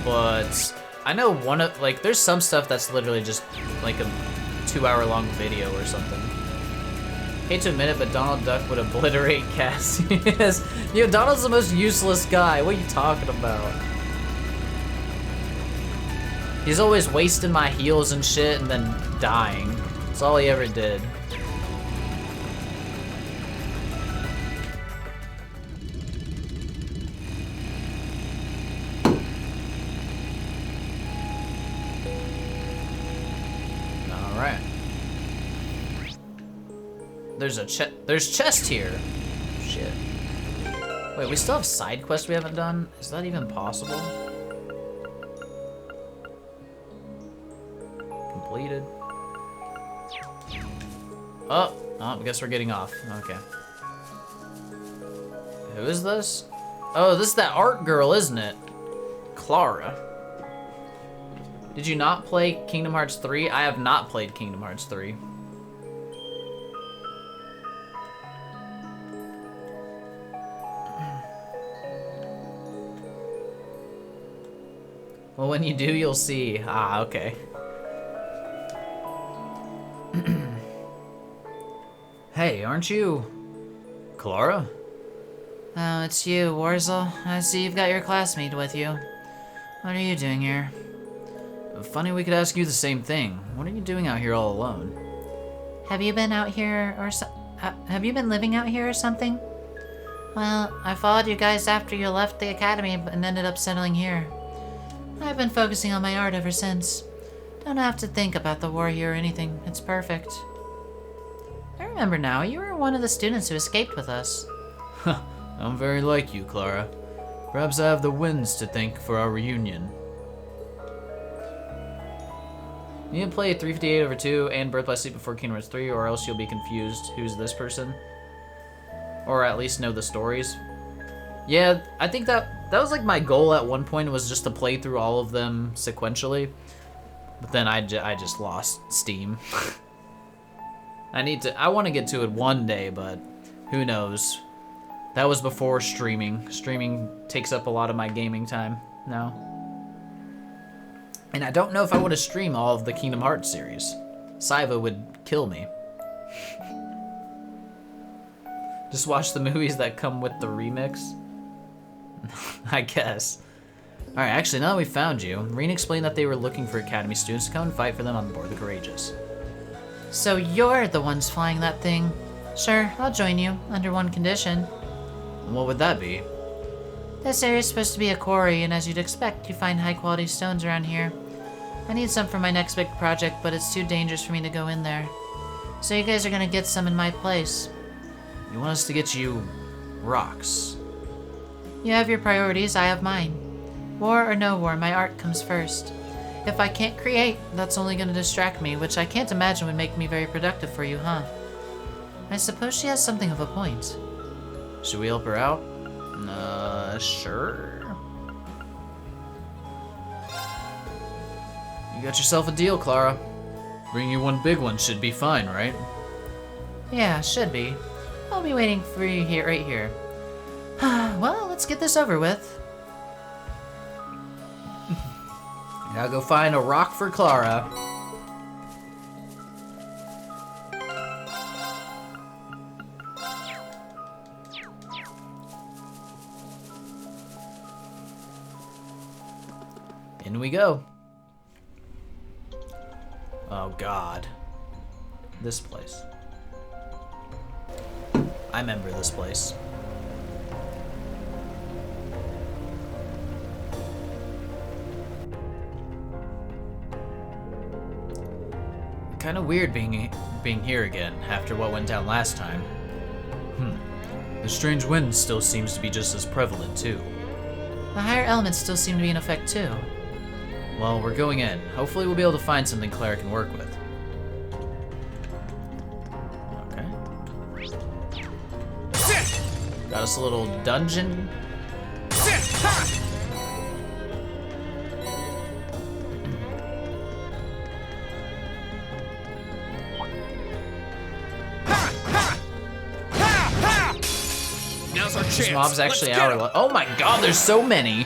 but I know one of, like, there's some stuff that's literally just like a 2-hour-long video or something. Hate to admit it, but Donald Duck would obliterate Cassie. Yes. You know, Donald's the most useless guy. What are you talking about? He's always wasting my heals and shit and then dying. That's all he ever did. Alright. There's chest here. Shit. Wait, we still have side quests we haven't done? Is that even possible? Completed. Oh, I guess we're getting off. Okay. Who is this? Oh, this is that art girl, isn't it? Clara. Did you not play Kingdom Hearts 3? I have not played Kingdom Hearts 3. Well, when you do, you'll see. Ah, okay. Hey, aren't you Clara? Oh, it's you, Warzel. I see you've got your classmate with you. What are you doing here? Funny we could ask you the same thing. What are you doing out here all alone? Have you been out here or have you been living out here or something? Well, I followed you guys after you left the academy and ended up settling here. I've been focusing on my art ever since. Don't have to think about the war here or anything. It's perfect. I remember now, you were one of the students who escaped with us. I'm very like you, Clara. Perhaps I have the winds to thank for our reunion. You need to play 358/2 and Birth by Sleep before Kingdom Hearts 3, or else you'll be confused who's this person. Or at least know the stories. Yeah, I think that was like my goal at one point, was just to play through all of them sequentially. But then I just lost steam. I want to get to it one day, but who knows. That was before streaming. Streaming takes up a lot of my gaming time now. And I don't know if I want to stream all of the Kingdom Hearts series. Saiva would kill me. Just watch the movies that come with the remix. I guess. Alright, actually, now that we found you, Reen explained that they were looking for Academy students to come and fight for them on board the Courageous. So you're the ones flying that thing? Sure, I'll join you, under one condition. What would that be? This area's supposed to be a quarry, and as you'd expect, you find high-quality stones around here. I need some for my next big project, but it's too dangerous for me to go in there. So you guys are gonna get some in my place. You want us to get you rocks? You have your priorities, I have mine. War or no war, my art comes first. If I can't create, that's only gonna distract me, which I can't imagine would make me very productive for you, huh? I suppose she has something of a point. Should we help her out? Sure. You got yourself a deal, Clara. Bring you one big one should be fine, right? Yeah, should be. I'll be waiting for you here, right here. Well, let's get this over with. Gotta go find a rock for Clara. In we go. Oh God. This place. I remember this place. Kind of weird being here again after what went down last time. The strange wind still seems to be just as prevalent, too. The higher elements still seem to be in effect too. Well, we're going in. Hopefully we'll be able to find something Clara can work with. Okay. Got us a little dungeon. Now's our chance. This mob's actually Let's get our... him. Oh my God, there's so many.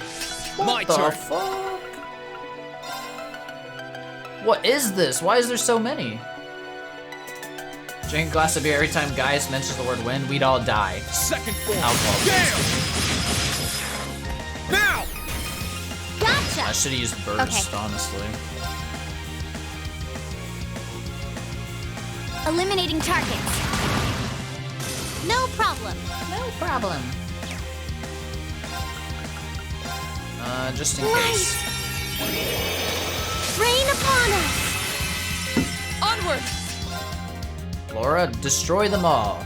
What My the turn. fuck? What is this? Why is there so many? Drink a glass of beer every time Gaius mentions the word wind, we'd all die. Second form. Alcohol. Now. Gotcha! I should have used burst, Okay. honestly. Eliminating targets. No problem. No problem. Just in case. Rain upon us! Onward! Laura, destroy them all.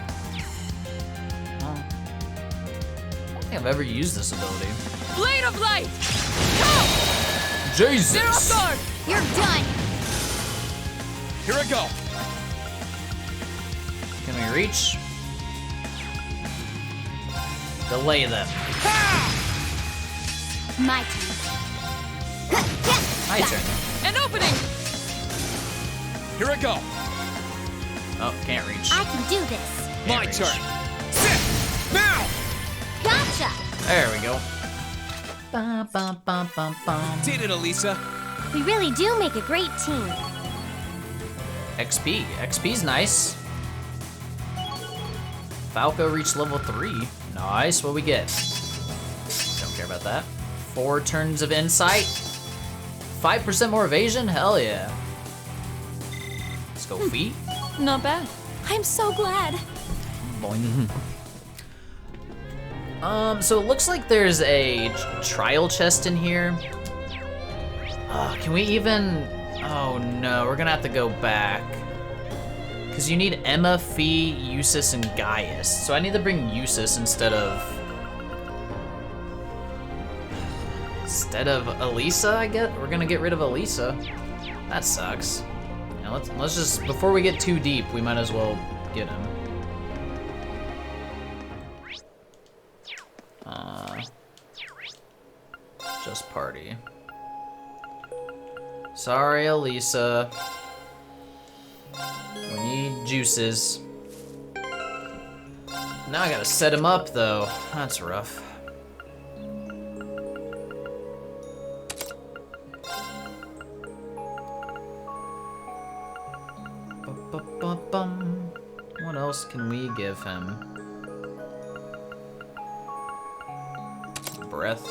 Well, I don't think I've ever used this ability. Blade of light! Go! Jesus! They're off guard! You're done! Here I go. Can we reach? Delay them. My turn. My turn. An opening! Here I go. Oh, can't reach. I can do this. My reach. turn. Sit! Now! Gotcha! There we go. Bum, bum, bum, bum, bum. Did it, Elisa. We really do make a great team. XP. XP's nice. Falco reached level 3. Nice. What we get? Don't care about that. 4 turns of insight. 5% more evasion? Hell yeah. Let's go feet. Not bad. I'm so glad. Boing. So it looks like there's a trial chest in here. Can we even... Oh no, we're gonna have to go back. Because you need Emma, Fee, Eustace, and Gaius. So I need to bring Eustace instead of Elisa, I guess? We're gonna get rid of Elisa. That sucks. Now let's just, before we get too deep, we might as well get him. Just party. Sorry, Elisa. We need juices. Now I gotta set him up, though. That's rough. Ba-ba-ba-bum. What else can we give him? Breath.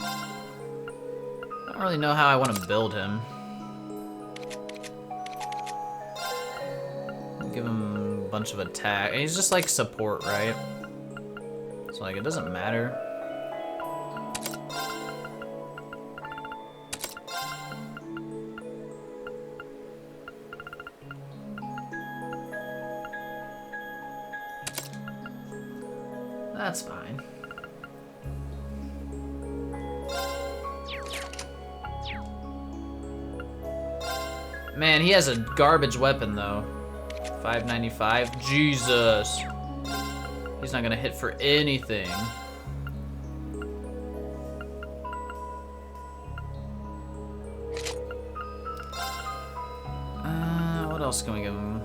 I don't really know how I want to build him. Give him a bunch of attack. He's just like support, right? So like it doesn't matter. That's fine. Man, he has a garbage weapon though. 595. Jesus. He's not gonna hit for anything. What else can we give him?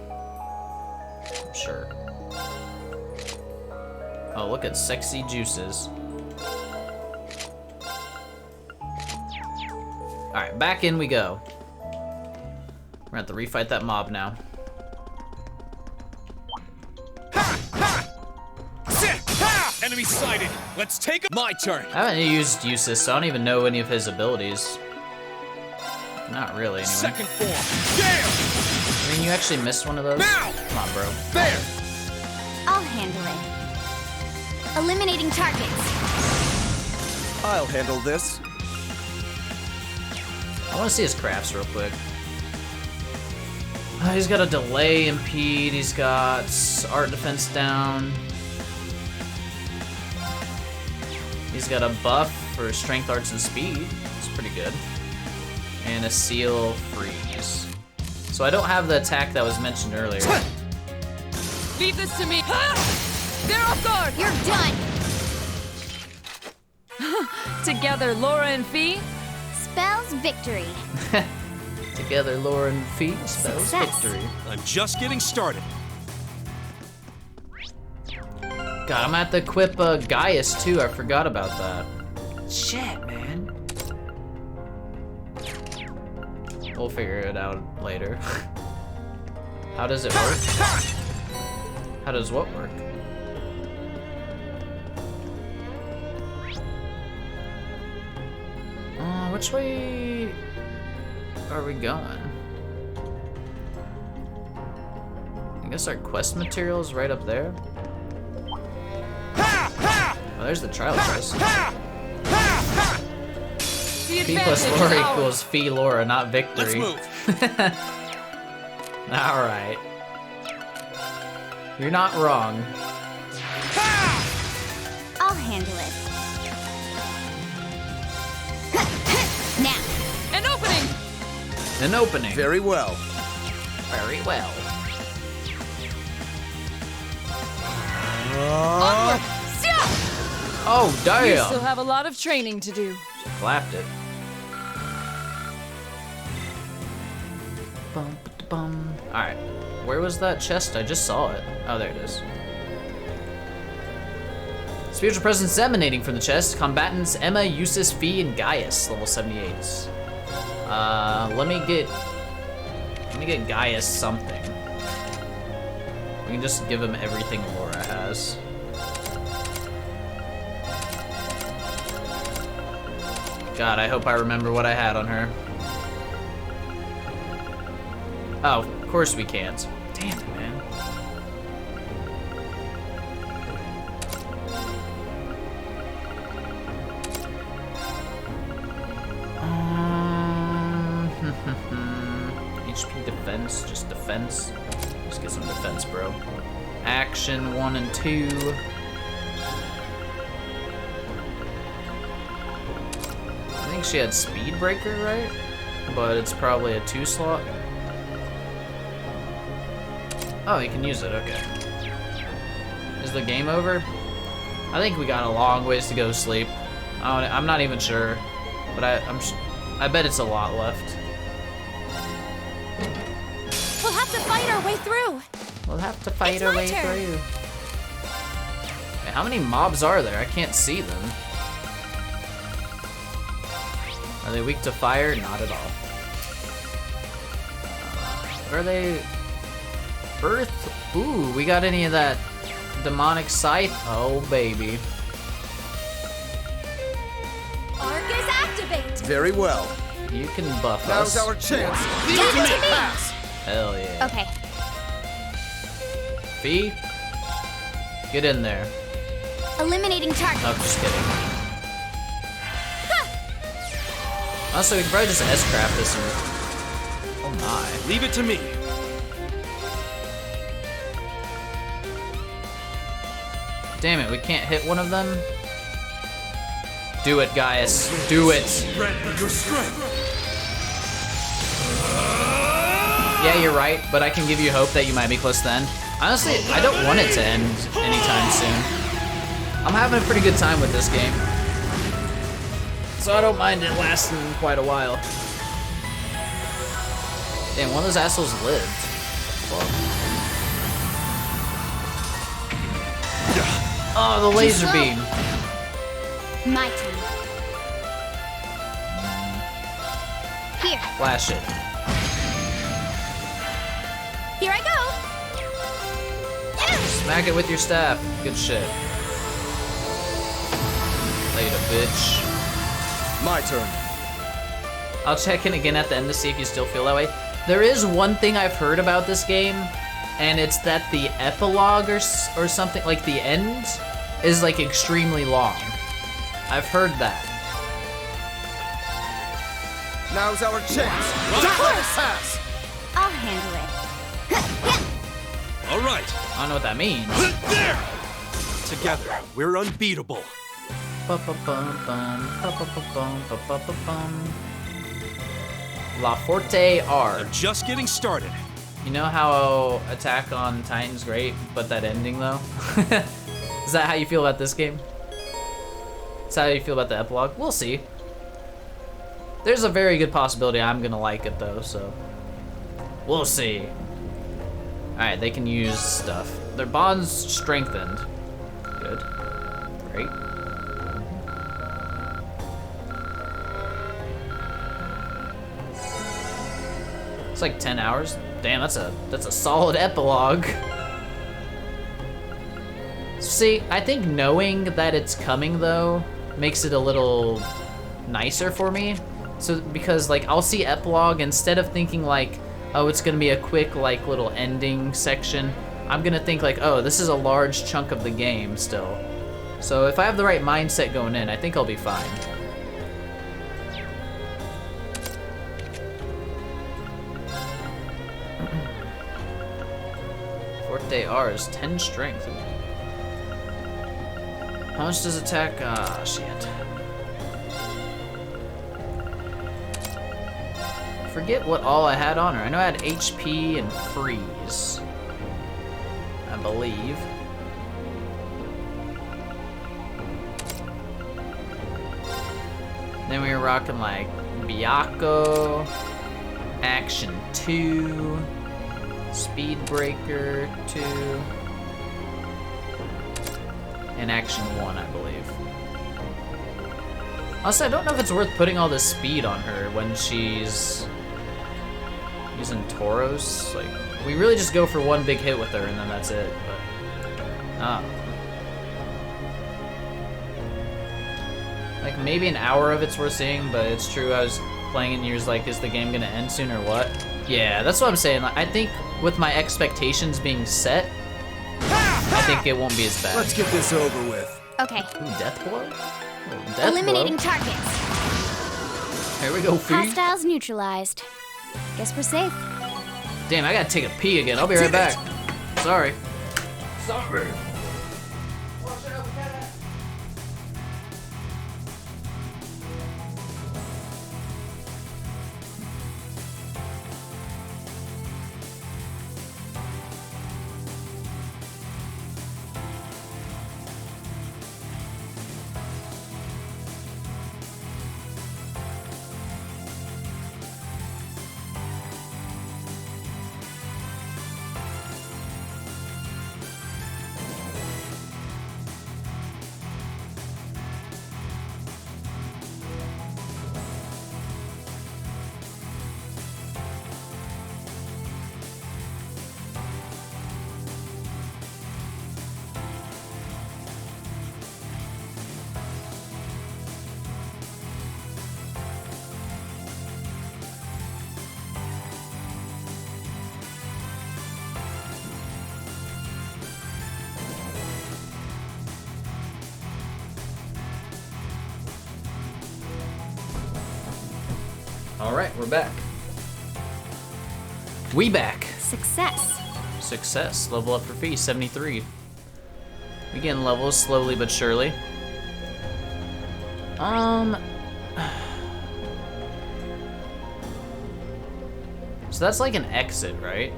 Sure. Oh, look at sexy juices. Alright, back in we go. We're gonna have to refight that mob now. Enemy sighted. Let's take my turn. I haven't used Eustace, so I don't even know any of his abilities. Not really, anyway. Second form. Damn! I mean, you actually missed one of those? Now! Come on, bro. There! I'll handle it. Eliminating targets. I'll handle this. I want to see his crafts real quick. He's got a delay, impede, he's got art defense down. He's got a buff for strength, arts, and speed. It's pretty good. And a seal freeze. So I don't have the attack that was mentioned earlier. Leave this to me. They're off guard. You're done. Together, Laura and Fee. Spells victory. Together, Laura and Fee spells Success. victory. I'm just getting started. God, I'm gonna have to equip Gaius too. I forgot about that. Shit, man. We'll figure it out later. How does it work? How does what work? Which way are we going? I guess our quest material is right up there. Oh, there's the trial quest. The Fee plus advantage Laura is ours. equals Fee Laura, not victory. Let's move. Alright. You're not wrong. I'll handle it. Now. An opening. An opening. Very well. Very well. Onward! Sia! Oh, You still damn! have a lot of training to do. Clapped it. Bum, bum. Alright. Where was that chest? I just saw it. Oh, there it is. Spiritual presence emanating from the chest. Combatants Emma, Eustace, Fee, and Gaius, level 78s. Let me get Gaius something. We can just give him everything Laura has. God, I hope I remember what I had on her. Oh, of course we can't. Damn it, man. HP defense, just defense. Just get some defense, bro. Action 1 and 2. I think she had speed breaker, right? But it's probably a 2 slot. Oh, you can use it, okay. Is the game over? I think we got a long ways to go sleep. I'm not even sure, but I bet it's a lot left. We'll have to fight our way through. We'll have to fight It's our my way turn. through. Wait, how many mobs are there? I can't see them. Are they weak to fire? Not at all. Are they... Earth? Ooh, we got any of that demonic scythe? Oh, baby. Arc is activate. Very well. You can buff Now's us. our chance. Give it to me. Pass. Hell yeah. Okay. Fee? Get in there. Eliminating target. Oh, just kidding. Also, we can probably just S-craft this and... Oh my. Leave it to me. Damn it, we can't hit one of them? Do it, Gaius. Do it. Grant me your strength. Yeah, you're right, but I can give you hope that you might be close to the end. Honestly, I don't want it to end anytime soon. I'm having a pretty good time with this game. So I don't mind it lasting quite a while. Damn, one of those assholes lived. Fuck. Oh, the laser beam. My turn. Here. Flash it. Here I go. Smack it with your staff. Good shit. Later, bitch. My turn. I'll check in again at the end to see if you still feel that way. There is one thing I've heard about this game, and it's that the epilogue or something, like the end, is like extremely long. I've heard that. Now's our chance. Pass. I'll handle it. All right. I don't know what that means. There. Together, we're unbeatable. La Forte R. Just getting started. You know how Attack on Titan's great, but that ending though? Is that how you feel about this game? Is that how you feel about the epilogue? We'll see. There's a very good possibility I'm gonna like it though, so we'll see. Alright, they can use stuff. Their bond's strengthened. Good. Great. It's like 10 hours. Damn, that's a solid epilogue. See, I think knowing that it's coming though makes it a little nicer for me. So because like I'll see epilogue instead of thinking like, oh, it's gonna be a quick like little ending section, I'm gonna think like, oh, this is a large chunk of the game still. So if I have the right mindset going in, I think I'll be fine. Forte R is 10 strength. How much does attack? Ah, shit. forget what all I had on her. I know I had HP and freeze, I believe. Then we were rocking like Byakuya, Action 2, Speed Breaker 2, and Action 1, I believe. Also, I don't know if it's worth putting all this speed on her when she's using Tauros. Like, we really just go for one big hit with her and then that's it, but... Like, maybe an hour of it's worth seeing, but it's true, I was playing in years like, is the game gonna end soon or what? Yeah, that's what I'm saying. Like, I think with my expectations being set, I think it won't be as bad. Let's get this over with. Okay. Ooh, death blow? Oh, death Eliminating blow. targets. Here we go, Fee. Hostiles neutralized. Guess we're safe. Damn, I gotta take a pee again. I'll be right back. Sorry. Sorry. Alright, we're back. We back. Success. Success. Level up for Fee, 73. We getting levels slowly but surely. So that's like an exit, right?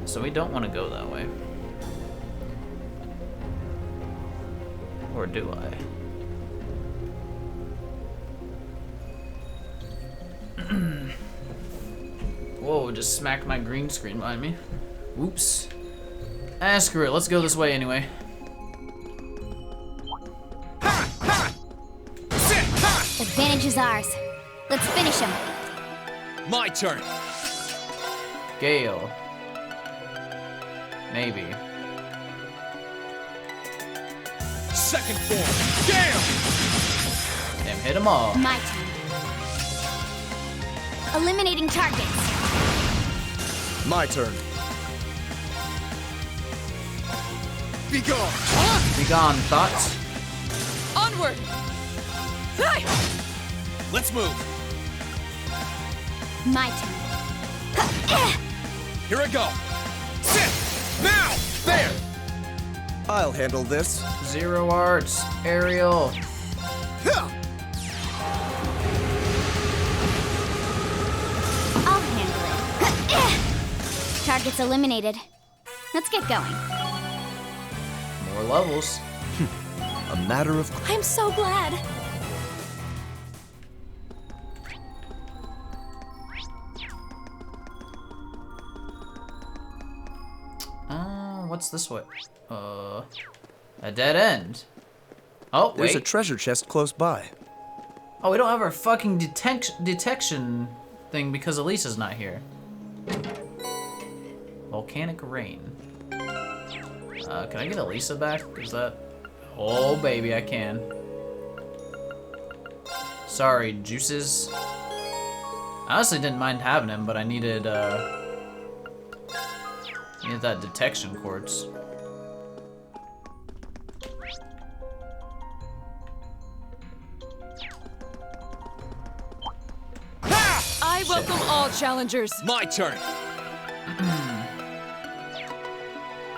So we don't want to go that way. Or do I? Whoa, just smacked my green screen behind me. Whoops. Ah, screw it. Let's go this way anyway. Advantage is ours. Let's finish him. My turn. Gale. Maybe. Second form. Gale! Damn, hit them all. My turn. Eliminating targets. My turn. Be gone. Be gone, thoughts. Onward! Hey! Let's move. My turn. Here I go. Sit! Now! There! I'll handle this. Zero arts. Aerial. Huh. I'll handle it. Targets eliminated. Let's get going. More levels. A matter of... I'm so glad. What's this way? A dead end. Oh, There's a wait. treasure chest close by. Oh, we don't have our fucking detection thing because Elisa's not here. Volcanic rain. Can I get Elisa back? Is that... Oh, baby, I can. Sorry, Juices. I honestly didn't mind having him, but I needed that detection quartz. I welcome all challengers. My turn.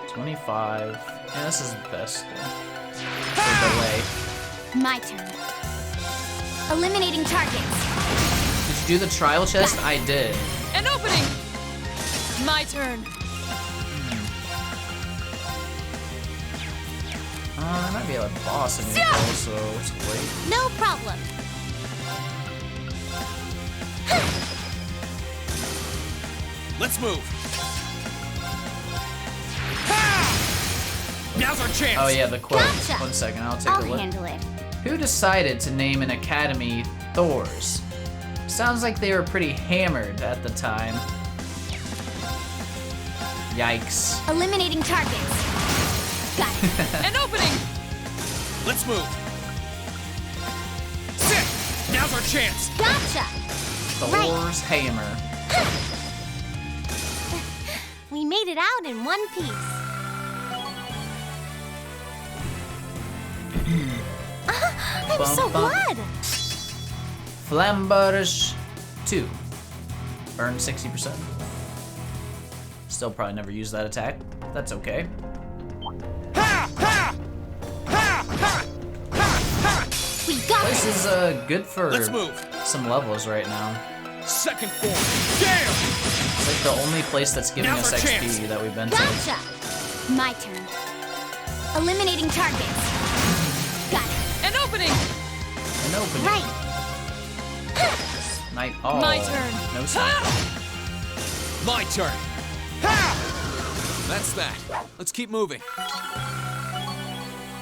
25. Yeah, this is best. For delay. My turn. Eliminating targets. do the trial chest? I did. An opening! My turn. There might be a boss in here, so let's wait. No problem. Let's move. Now's our chance. Oh yeah, the quote. Gotcha. 1 second, I'll take I'll a look. handle it. Who decided to name an academy Thor's? Sounds like they were pretty hammered at the time. Yikes. Eliminating targets. Got it. An opening! Let's move. Sit. Now's our chance. Gotcha. Thor's hammer. We made it out in one piece. I'm Bum, so bum. glad. Flamberge 2. Burn 60%. Still probably never use that attack. That's okay. We got This this. is good for Let's move. some levels right now. Second form. Damn. It's like the only place that's giving Now's us our XP chance. that we've been to. Gotcha. My turn. Eliminating targets. Got it. An opening! An opening. Right. Night. Oh, My turn. No snipe. My turn. That's that. Let's keep moving.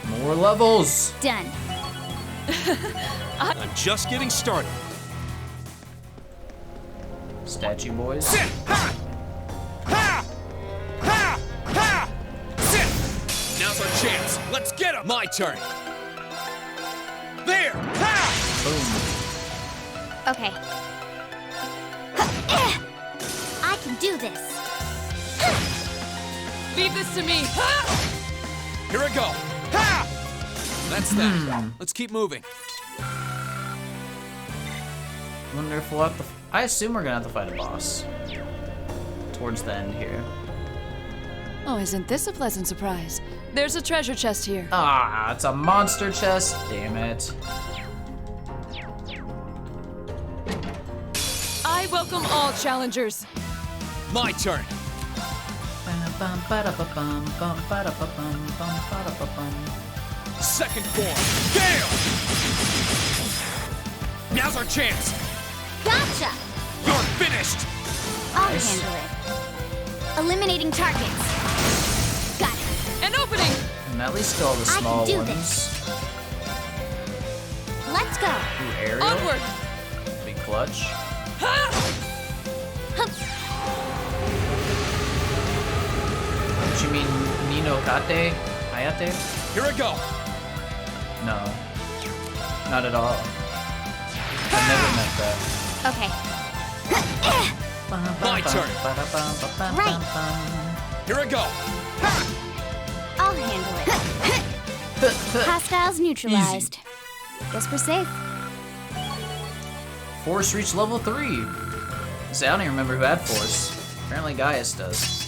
More levels. Done. I'm just getting started. Statue boys. Sit. Ha. Ha. Ha. Ha. Sit. Now's our chance. Let's get him. My turn. There. Ha. Boom. Okay. I can do this. Leave this to me! Here I go. Ha. That's that. Let's keep moving. Wonder if we'll have to. I assume we're gonna have to fight a boss towards the end here. Oh, isn't this a pleasant surprise? There's a treasure chest here. Ah, it's a monster chest. Damn it. I welcome all challengers. My turn. Second form. Gale. Now's our chance. Gotcha. You're finished. I'll Nice. handle it. Eliminating targets. Got it. An opening! And at least kill all the I can small do ones. this. Let's go. Ooh, aerial. Onward! Be clutch. Hup. What you mean, Nino Kate? Hayate? Here I go. No. Not at all. I never meant that. Okay. My turn. Right. Here I go. I'll handle it. Hostiles neutralized. Guess we're safe. Force reached level 3. See, I don't even remember who had Force. Apparently Gaius does.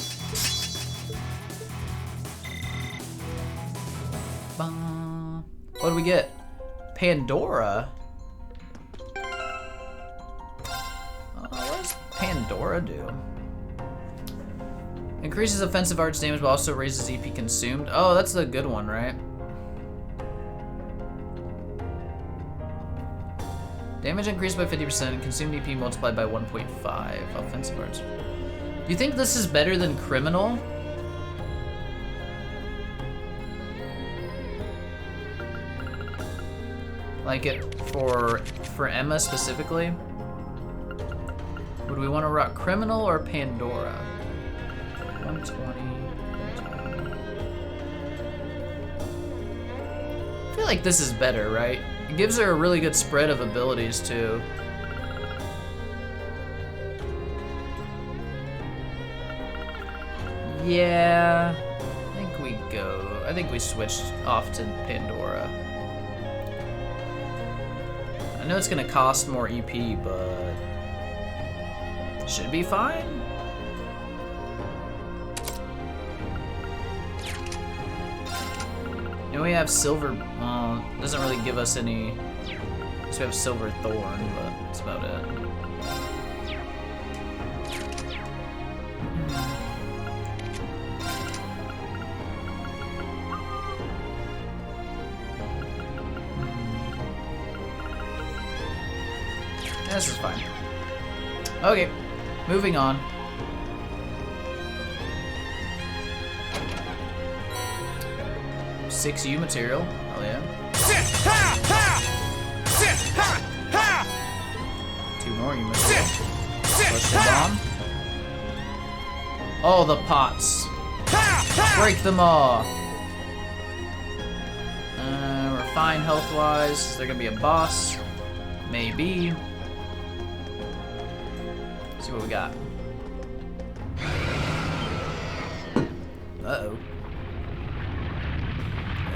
What do we get? Pandora? What does Pandora do? Increases offensive arts damage but also raises EP consumed. Oh, that's the good one, right? Damage increased by 50% and consumed EP multiplied by 1.5. Offensive arts. Do you think this is better than Criminal? Like it for Emma specifically? Would we want to rock Criminal or Pandora? 120. I feel like this is better, right? It gives her a really good spread of abilities too. Yeah, I think we switched off to Pandora. I know it's gonna cost more EP, but should be fine. And we have Silver, doesn't really give us any, so we have Silver Thorn, but that's about it. This is fine. Okay, moving on. Six U material. Oh yeah. Two more U material. Push the bomb. Oh, the pots. Break them all. We're fine health-wise. Is there gonna be a boss? Maybe. Let's see what we got. Uh-oh.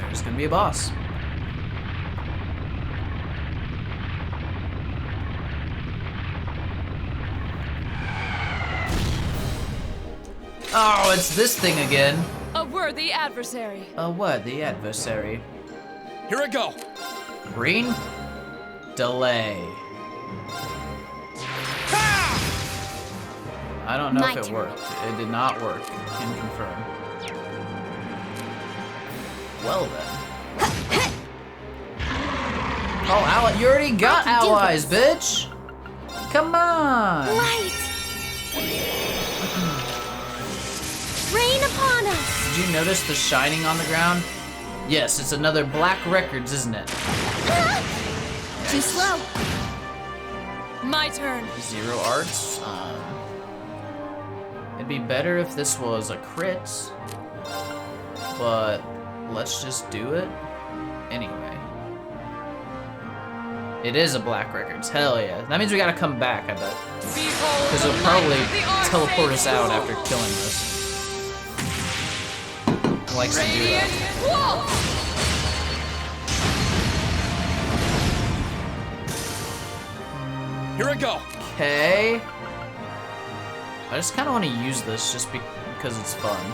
There's gonna be a boss. Oh, it's this thing again. A worthy adversary. A worthy adversary. Here I go. Green? Delay. I don't know My if it turn. worked. It did not work. Can confirm. Well then. Oh, ally! You already got I can do allies, bitch! Come on! Light! Rain upon us! Did you notice the shining on the ground? Yes, it's another Black Records, isn't it? Too slow. My turn. Zero arts. It'd be better if this was a crit, but let's just do it anyway. It is a Black Records. Hell yeah. That means we gotta come back, I bet. Because it'll probably teleport us out after killing us. It likes to do that. Here I go. Okay. I just kind of want to use this just because it's fun.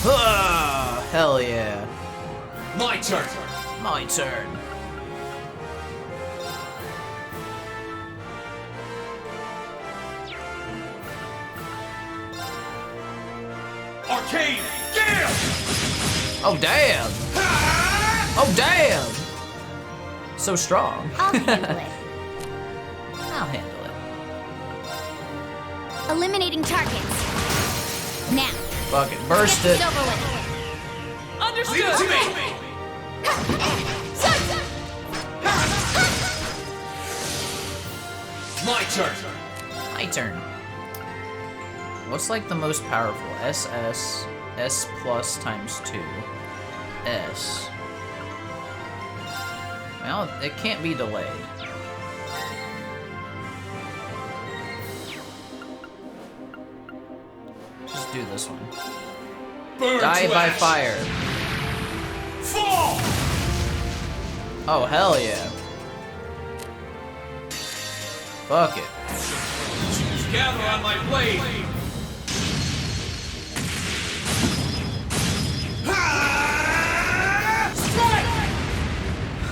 Ah, hell yeah. My turn. My turn. Arcane. Gale. Oh, damn. Oh, damn. So strong. I'll handle it. I'll handle it. Eliminating targets. Now. Fuck it. Burst Get it. over with. Understood. Leave it to me. My turn. My turn. What's like the most powerful? SS. S plus times 2. S. Well, it can't be delayed. Just do this one. Burn Die to by ash. fire. Fall. Oh, hell yeah. Fuck it. Gather on my blade.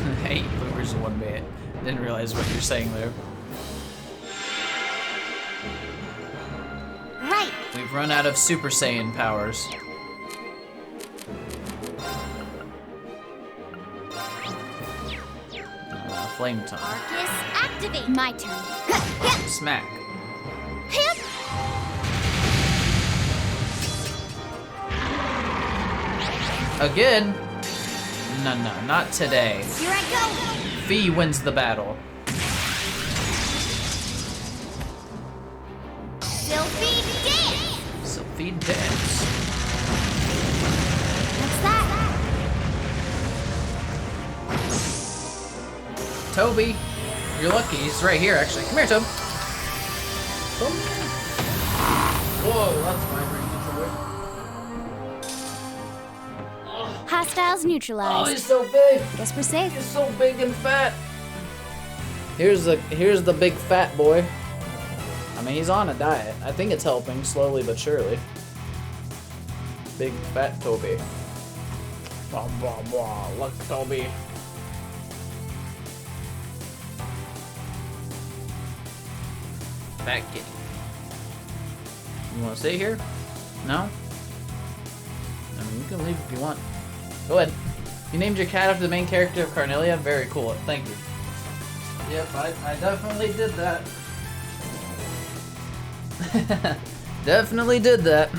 I hate Boomer's 1-bit. Didn't realize what you're saying there. Right. We've run out of Super Saiyan powers. Flame Tongue. Arcus, activate. My turn. Smack. Again? No, not today. Here I go. Fee wins the battle. Sylphie dance. Sylphie dance. What's that? Toby, you're lucky. He's right here, actually. Come here, Toby. Whoa, that's my brain controller. Hostiles Oh, neutralized. he's so big. Guess we're safe. He's so big and fat. Here's the big fat boy. I mean, he's on a diet. I think it's helping slowly but surely. Big fat Toby. Blah blah blah. Look, Toby. Fat kitty. You want to stay here? No? I mean, you can leave if you want. Go ahead. You named your cat after the main character of Carnelia? Very cool. Thank you. Yep, I definitely did that. Definitely did that.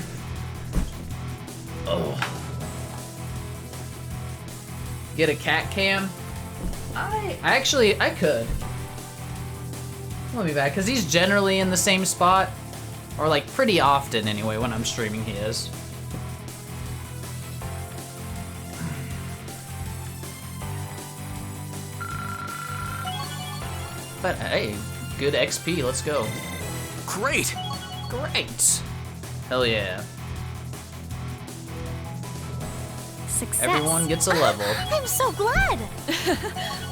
Oh. Get a cat cam? I could. Let me back, because he's generally in the same spot. Or like pretty often anyway, when I'm streaming he is. But hey, good XP, let's go. Great! Great! Hell yeah. Success. Everyone gets a level. I'm so glad.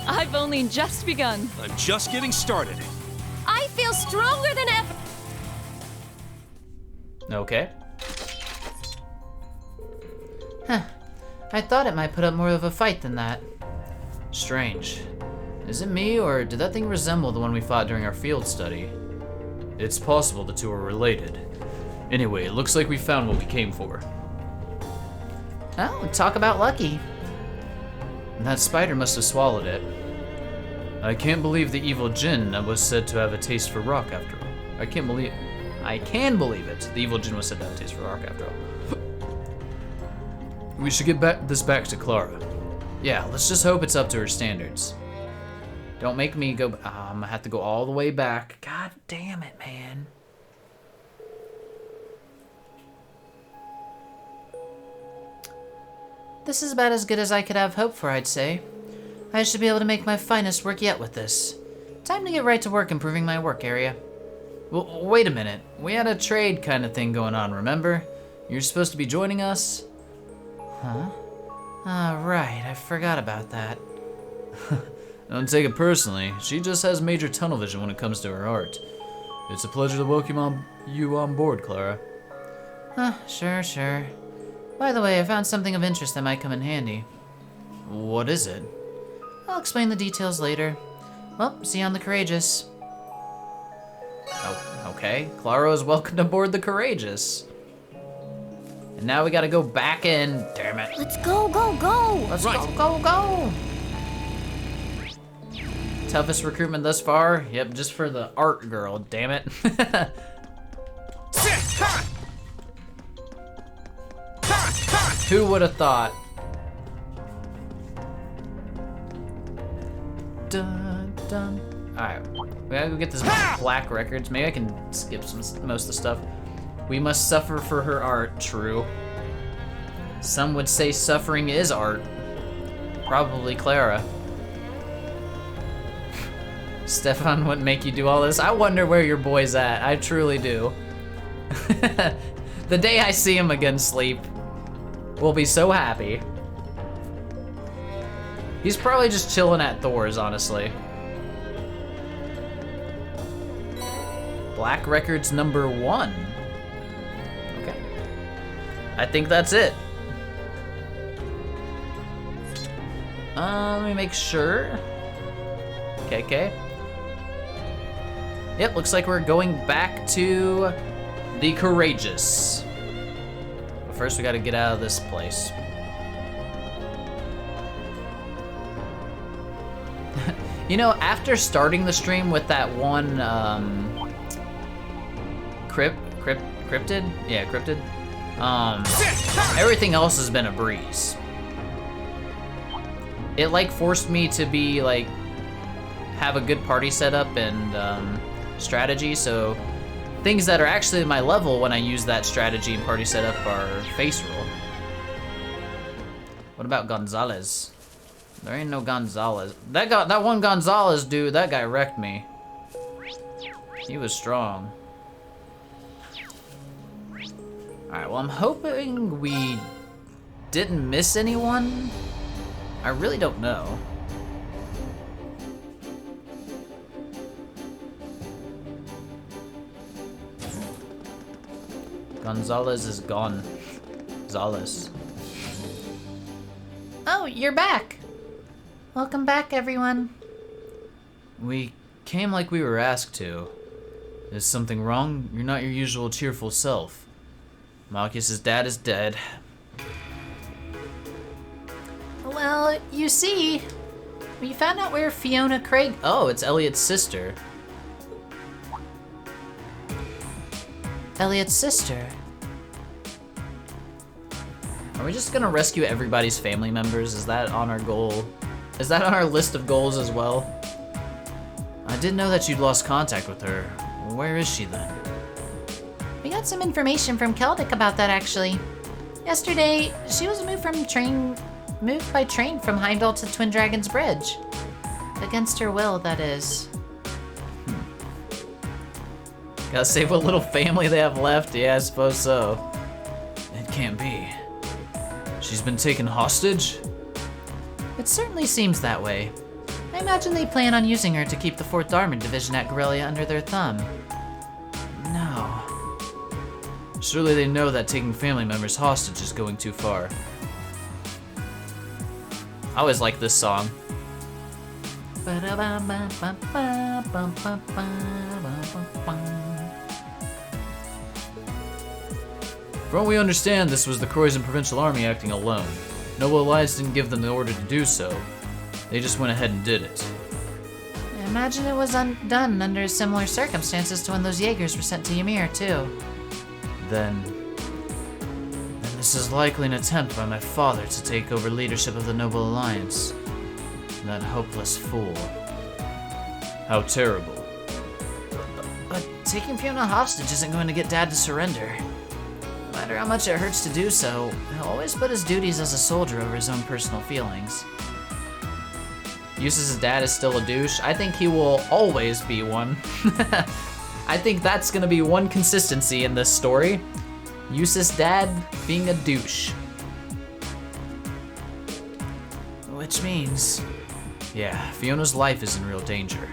I've only just begun. I'm just getting started. I feel stronger than ever. Okay. Huh. I thought it might put up more of a fight than that. Strange. Is it me, or did that thing resemble the one we fought during our field study? It's possible the two are related. Anyway, it looks like we found what we came for. Oh, talk about lucky. That spider must have swallowed it. I can't believe the evil Jinn was said to have a taste for rock after all. I can believe it. The evil Jinn was said to have a taste for rock after all. We should get this back to Clara. Yeah, let's just hope it's up to her standards. Don't make me go. I'm gonna have to go all the way back. God damn it, man. This is about as good as I could have hoped for, I'd say. I should be able to make my finest work yet with this. Time to get right to work improving my work area. Well, wait a minute. We had a trade kind of thing going on, remember? You're supposed to be joining us? Huh? Ah, right. I forgot about that. Don't take it personally. She just has major tunnel vision when it comes to her art. It's a pleasure to welcome you on board, Clara. Huh, sure. By the way, I found something of interest that might come in handy. What is it? I'll explain the details later. Well, see you on the Courageous. Oh, okay. Clara is welcomed aboard the Courageous. And now we gotta go back in. Damn it. Let's go. Let's go. Toughest recruitment thus far? Yep, just for the art girl, damn it. Who would have thought? Dun, dun. Alright, we gotta go get this black records. Maybe I can skip most of the stuff. We must suffer for her art, true. Some would say suffering is art. Probably Clara. Stefan wouldn't make you do all this. I wonder where your boy's at. I truly do. The day I see him again, Sleep, we'll be so happy. He's probably just chilling at Thor's, honestly. Black Records #1. Okay. I think that's it. Let me make sure. Okay. Yep, looks like we're going back to the Courageous. But first we gotta get out of this place. You know, after starting the stream with that one, Cryptid? Yeah, Cryptid. Everything else has been a breeze. It like forced me to be like, have a good party setup and strategy, so things that are actually my level when I use that strategy and party setup are face roll. What about Gonzalez? There ain't no Gonzalez. That one Gonzalez dude, that guy wrecked me. He was strong. Alright, well I'm hoping we didn't miss anyone. I really don't know. Gonzalez is gone. Gonzalez. Oh, you're back. Welcome back, everyone. We came like we were asked to. Is something wrong? You're not your usual cheerful self. Marcus's dad is dead. Well, you see, We found out where Fiona Craig. Oh, it's Elliot's sister. Elliot's sister. Are we just gonna rescue everybody's family members? Is that on our goal? Is that on our list of goals as well? I didn't know that you'd lost contact with her. Where is she then? We got some information from Celtic about that actually. Yesterday, she was moved by train from Heimdall to Twin Dragons Bridge. Against her will, that is. Gotta save what little family they have left? Yeah, I suppose so. It can't be. She's been taken hostage? It certainly seems that way. I imagine they plan on using her to keep the 4th Armored Division at Guerrilla under their thumb. No. Surely they know that taking family members hostage is going too far. I always like this song. From what we understand, this was the Croatian Provincial Army acting alone. Noble Alliance didn't give them the order to do so. They just went ahead and did it. I imagine it was done under similar circumstances to when those Jaegers were sent to Ymir, too. Then this is likely an attempt by my father to take over leadership of the Noble Alliance. That hopeless fool. How terrible. But taking Fiona hostage isn't going to get Dad to surrender. No matter how much it hurts to do so, he'll always put his duties as a soldier over his own personal feelings. Eustace's dad is still a douche. I think he will always be one. I think that's gonna be one consistency in this story. Eustace's dad being a douche. Which means... Yeah, Fiona's life is in real danger.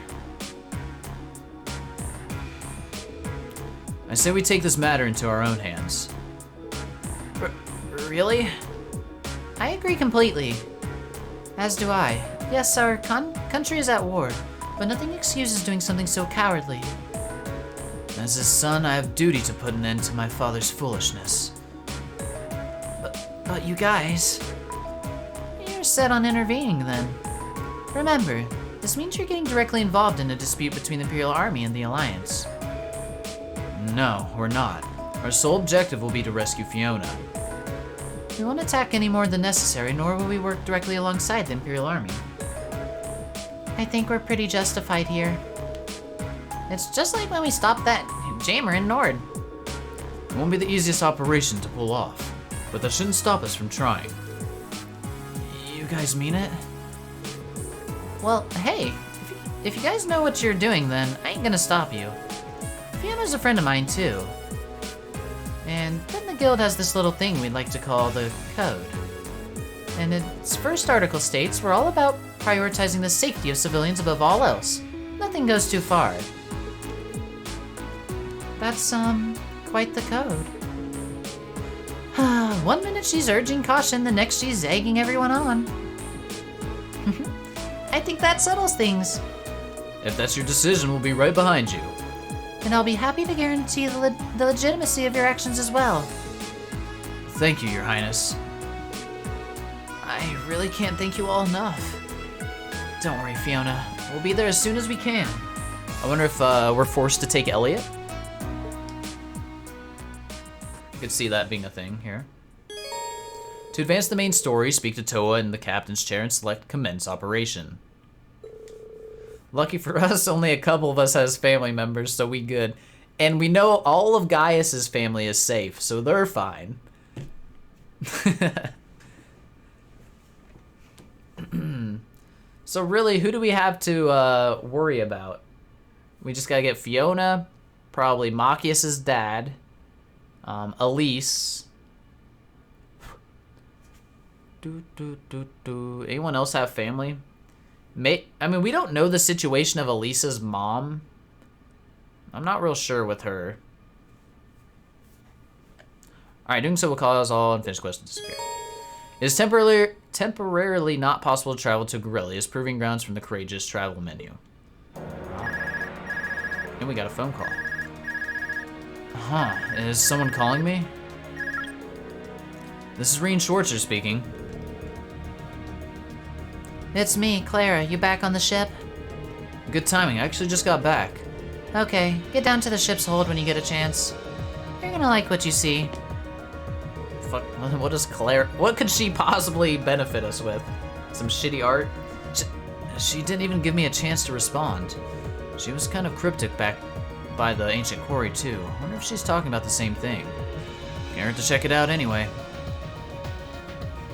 I say we take this matter into our own hands. Really? I agree completely. As do I. Yes, our country is at war, but nothing excuses doing something so cowardly. As his son, I have duty to put an end to my father's foolishness. But you guys... You're set on intervening then. Remember, this means you're getting directly involved in a dispute between the Imperial Army and the Alliance. No, we're not. Our sole objective will be to rescue Fiona. We won't attack any more than necessary, nor will we work directly alongside the Imperial Army. I think we're pretty justified here. It's just like when we stopped that jammer in Nord. It won't be the easiest operation to pull off, but that shouldn't stop us from trying. You guys mean it? Well, hey, if you guys know what you're doing, then I ain't gonna stop you. Fiona's a friend of mine, too. And then the guild has this little thing we'd like to call the Code. And its first article states we're all about prioritizing the safety of civilians above all else. Nothing goes too far. That's, quite the code. 1 minute she's urging caution, the next she's egging everyone on. I think that settles things. If that's your decision, we'll be right behind you. And I'll be happy to guarantee the legitimacy of your actions as well. Thank you, Your Highness. I really can't thank you all enough. Don't worry, Fiona. We'll be there as soon as we can. I wonder if we're forced to take Elliot? You could see that being a thing here. To advance the main story, speak to Toa in the captain's chair and select Commence Operation. Lucky for us, only a couple of us has family members, so we good. And we know all of Gaius's family is safe, so they're fine. So really, who do we have to worry about? We just gotta get Fiona, probably Machias's dad, Elise. Anyone else have family? I mean, we don't know the situation of Elisa's mom. I'm not real sure with her. Alright, doing so will cause all unfinished questions to disappear. It is temporarily not possible to travel to Guerrilla, proving grounds from the courageous travel menu. And we got a phone call. Huh, is someone calling me? This is Reen Schwarzer speaking. It's me, Clara. You back on the ship? Good timing, I actually just got back. Okay, get down to the ship's hold when you get a chance. You're gonna like what you see. Fuck, what is Claire? What could she possibly benefit us with? Some shitty art? She didn't even give me a chance to respond. She was kind of cryptic back by the ancient quarry too. I wonder if she's talking about the same thing. Can't hurt to check it out anyway.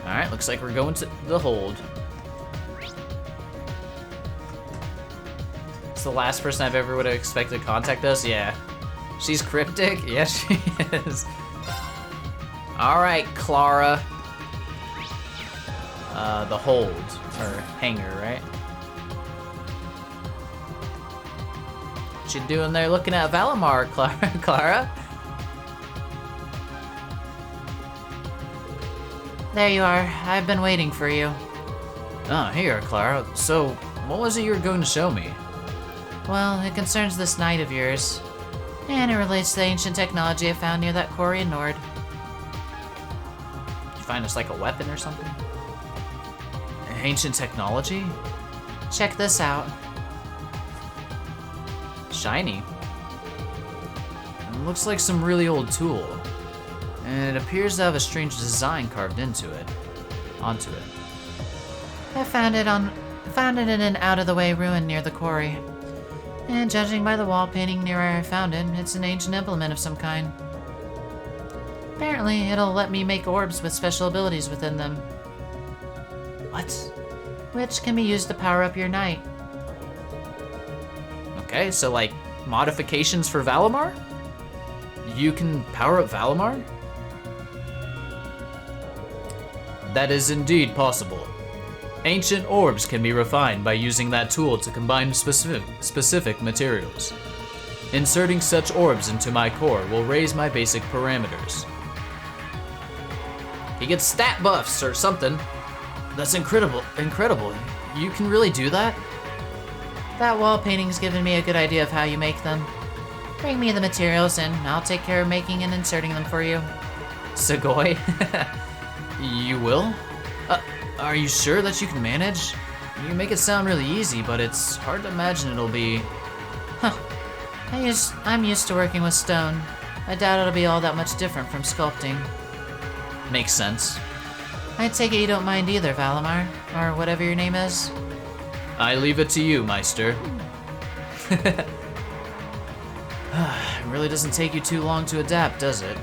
Alright, looks like we're going to the hold. It's the last person I've ever would have expected to contact us? Yeah. She's cryptic? Yeah, she is. Alright, Clara. The hold. Or hangar, right? What you doing there looking at Valimar, Clara? There you are. I've been waiting for you. Oh, here, Clara. So, what was it you were going to show me? Well, it concerns this knight of yours. And it relates to the ancient technology I found near that quarry in Nord. Did you find us like a weapon or something? Ancient technology? Check this out. Shiny. It looks like some really old tool. And it appears to have a strange design carved onto it. I found it in an out-of-the-way ruin near the quarry. And judging by the wall painting near where I found it, it's an ancient implement of some kind. Apparently, it'll let me make orbs with special abilities within them. What? Which can be used to power up your knight. Okay, so like modifications for Valimar? You can power up Valimar? That is indeed possible. Ancient orbs can be refined by using that tool to combine specific materials. Inserting such orbs into my core will raise my basic parameters. He gets stat buffs or something. That's incredible. You can really do that? That wall painting's given me a good idea of how you make them. Bring me the materials and I'll take care of making and inserting them for you. Segoy? You will? Are you sure that you can manage? You make it sound really easy, but it's hard to imagine it'll be... Huh. I'm used to working with stone. I doubt it'll be all that much different from sculpting. Makes sense. I take it you don't mind either, Valimar, or whatever your name is. I leave it to you, Meister. It really doesn't take you too long to adapt, does it?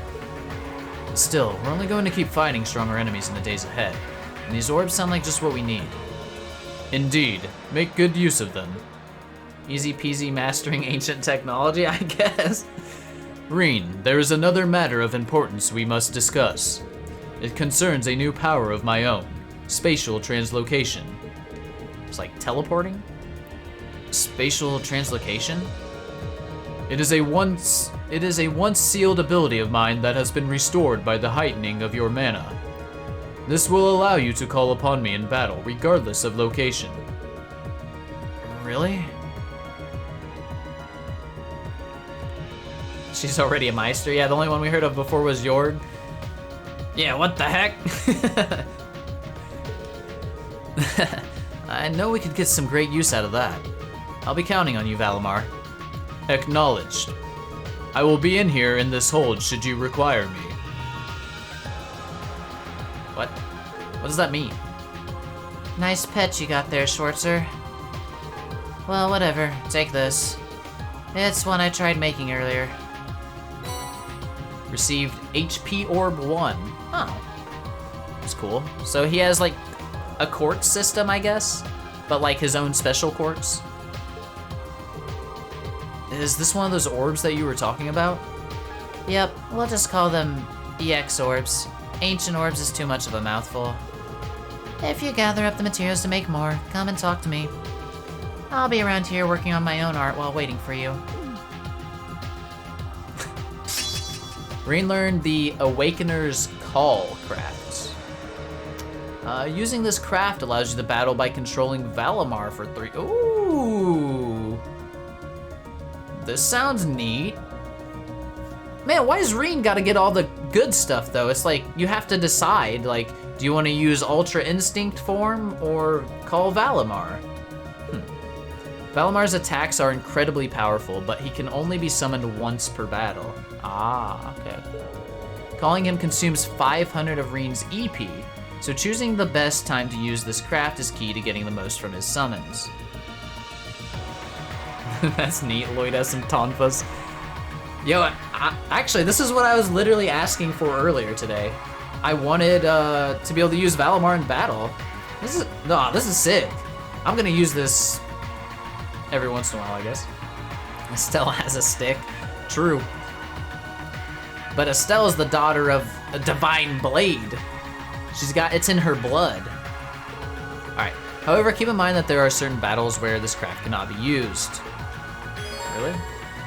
Still, we're only going to keep fighting stronger enemies in the days ahead, and these orbs sound like just what we need. Indeed, make good use of them. Easy peasy mastering ancient technology, I guess. Reen, there is another matter of importance we must discuss. It concerns a new power of my own, spatial translocation. It's like teleporting? Spatial translocation? It is a once sealed ability of mine that has been restored by the heightening of your mana. This will allow you to call upon me in battle regardless of location. Really? She's already a Meister? Yeah, the only one we heard of before was Jorg. Yeah, what the heck? I know we could get some great use out of that. I'll be counting on you, Valimar. Acknowledged. I will be in here in this hold should you require me. What? What does that mean? Nice pet you got there, Schwarzer. Well, whatever. Take this. It's one I tried making earlier. Received HP Orb 1. Oh. That's cool. So he has like a quartz system, I guess? But like his own special quartz? Is this one of those orbs that you were talking about? Yep, we'll just call them EX orbs. Ancient orbs is too much of a mouthful. If you gather up the materials to make more, come and talk to me. I'll be around here working on my own art while waiting for you. Reen learned the Awakener's Call craft. Using this craft allows you to battle by controlling Valimar for 3. Ooh! This sounds neat. Man, why has Reen gotta get all the good stuff though? It's like, you have to decide, like, Do you want to use Ultra Instinct form or call Valimar? Valamar's attacks are incredibly powerful, but he can only be summoned once per battle. Ah, okay. Calling him consumes 500 of Reen's EP, so choosing the best time to use this craft is key to getting the most from his summons. That's neat, Lloyd has some Tonfas. Yo, actually, this is what I was literally asking for earlier today. I wanted to be able to use Valimar in battle. This is sick. I'm gonna use this every once in a while, I guess. Estelle has a stick. True. But Estelle is the daughter of a divine blade. It's in her blood. Alright. However, keep in mind that there are certain battles where this craft cannot be used. Really?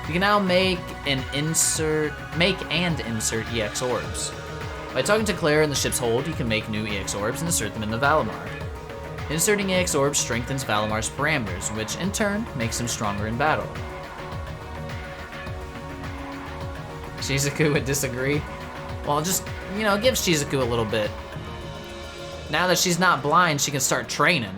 You can now make and insert EX orbs. By talking to Claire in the ship's hold, you can make new EX orbs and insert them into Valimar. Inserting EX orbs strengthens Valamar's parameters, which in turn makes him stronger in battle. Shizuku would disagree. Well, just, give Shizuku a little bit. Now that she's not blind, she can start training.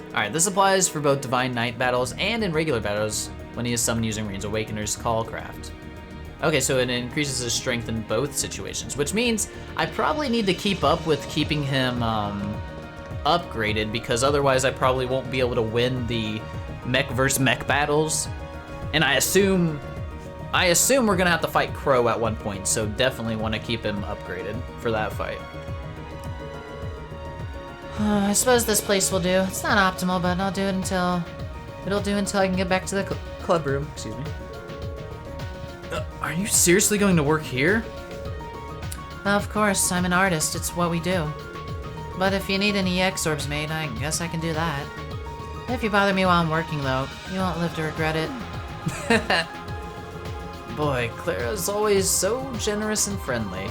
Alright, this applies for both Divine Knight battles and in regular battles when he is summoned using Reen's Awakener's Callcraft. Okay, so it increases his strength in both situations, which means I probably need to keep up with keeping him upgraded, because otherwise I probably won't be able to win the mech versus mech battles. And I assume we're gonna have to fight Crow at one point, so definitely want to keep him upgraded for that fight. I suppose this place will do. It's not optimal, but it'll do until I can get back to the club room. Excuse me. Are you seriously going to work here? Of course, I'm an artist. It's what we do. But if you need any EX orbs made, I guess I can do that. If you bother me while I'm working, though, you won't live to regret it. Boy, Clara's always so generous and friendly.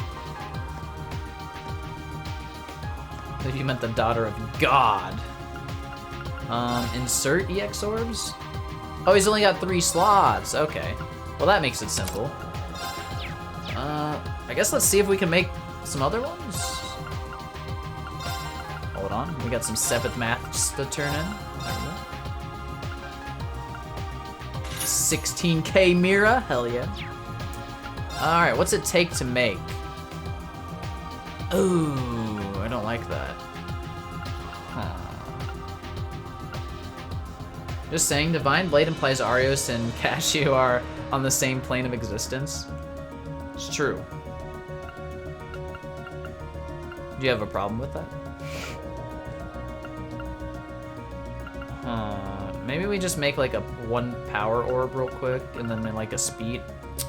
I believe you meant the daughter of God. Insert EX orbs? Oh, he's only got 3 slots. Okay. Well, that makes it simple. I guess let's see if we can make some other ones. Hold on. We got some 7th maths to turn in. 16k Mira? Hell yeah. Alright, what's it take to make? Ooh, I don't like that. Huh. Just saying, Divine Blade implies Arios and Cashew are on the same plane of existence. It's true. Do you have a problem with that? Maybe we just make like a 1 power orb real quick and then like a speed.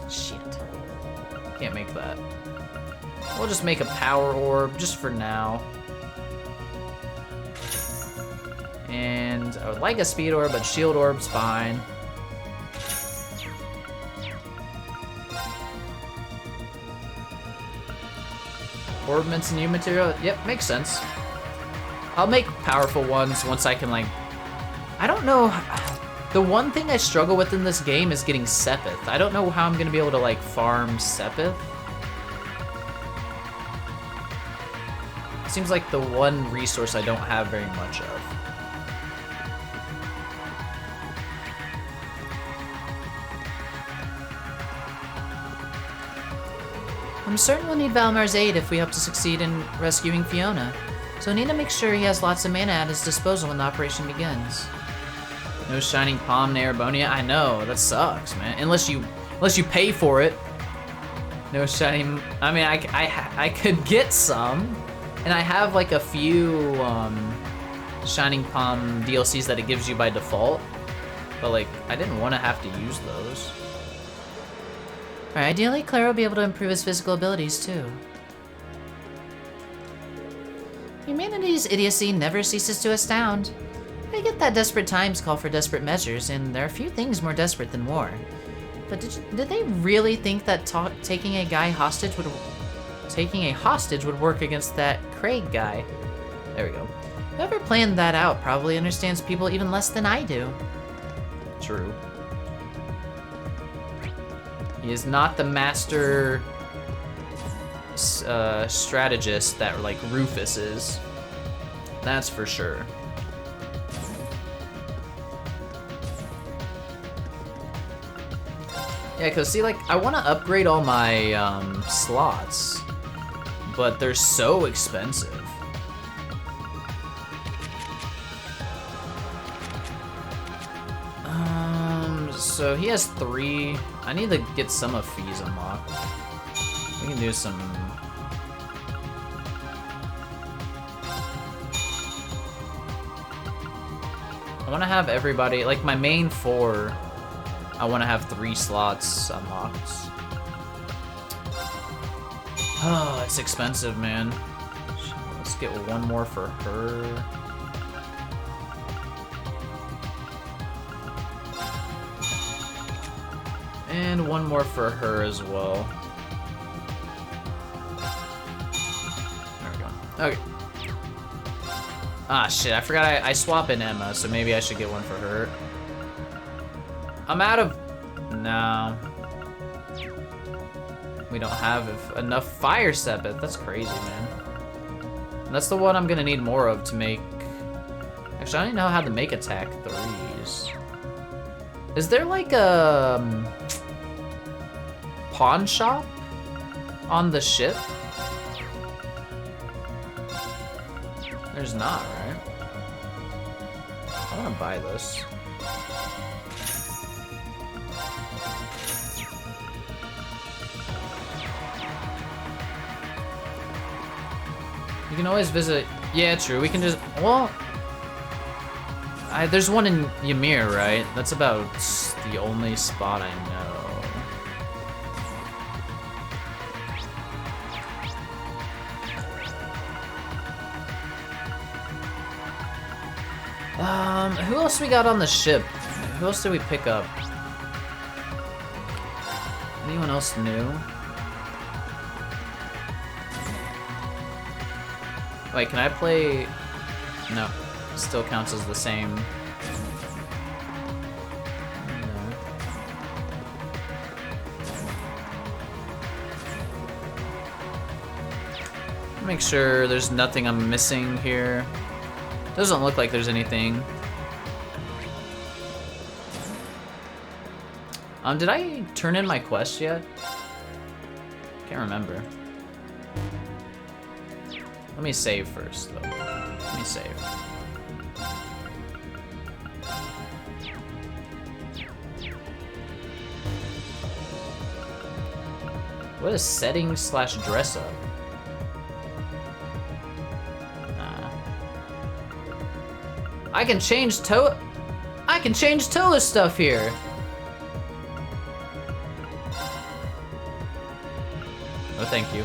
Shit. Can't make that. We'll just make a power orb just for now. And I would like a speed orb, but shield orb's fine. Orbments and new material, yep, makes sense. I'll make powerful ones once I can like, I don't know, the one thing I struggle with in this game is getting Sepith. I don't know how I'm gonna be able to like farm Sepith. Seems like the one resource I don't have very much of. I'm certain we'll need Valmar's aid if we hope to succeed in rescuing Fiona, so we need to make sure he has lots of mana at his disposal when the operation begins. No Shining Palm, Narabonia? I know, that sucks, man. Unless you pay for it. No Shining... I mean, I could get some, and I have like a few Shining Palm DLCs that it gives you by default, but like, I didn't want to have to use those. Alright, ideally, Clara will be able to improve his physical abilities, too. Humanity's idiocy never ceases to astound. I get that desperate times call for desperate measures, and there are few things more desperate than war. But did they really think that taking a hostage would work against that Craig guy? There we go. Whoever planned that out probably understands people even less than I do. True. He is not the master strategist that like Rufus is. That's for sure. Yeah, cause see, like I want to upgrade all my slots, but they're so expensive. So he has 3. I need to get some of fees unlocked. We can do some. I want to have everybody, like my main 4, I want to have 3 slots unlocked. Oh, it's expensive, man. Let's get one more for her. And one more for her as well. There we go. Okay. Ah, shit, I forgot I swap in Emma, so maybe I should get one for her. I'm out of... No. We don't have enough Fire Sepith. That's crazy, man. And that's the one I'm gonna need more of to make... Actually, I don't even know how to make attack 3s. Is there like a... pawn shop on the ship? There's not, right? I want to buy this. You can always visit. Yeah, true. We can just. Well, there's one in Ymir, right? That's about the only spot I know. Who else we got on the ship? Who else did we pick up? Anyone else new? Wait, can I play? No, still counts as the same. Make sure there's nothing I'm missing here. Doesn't look like there's anything. Did I turn in my quest yet? Can't remember. Let me save first, though. Let me save. What is settings / dress up? I can change Toa's stuff here. Oh, thank you.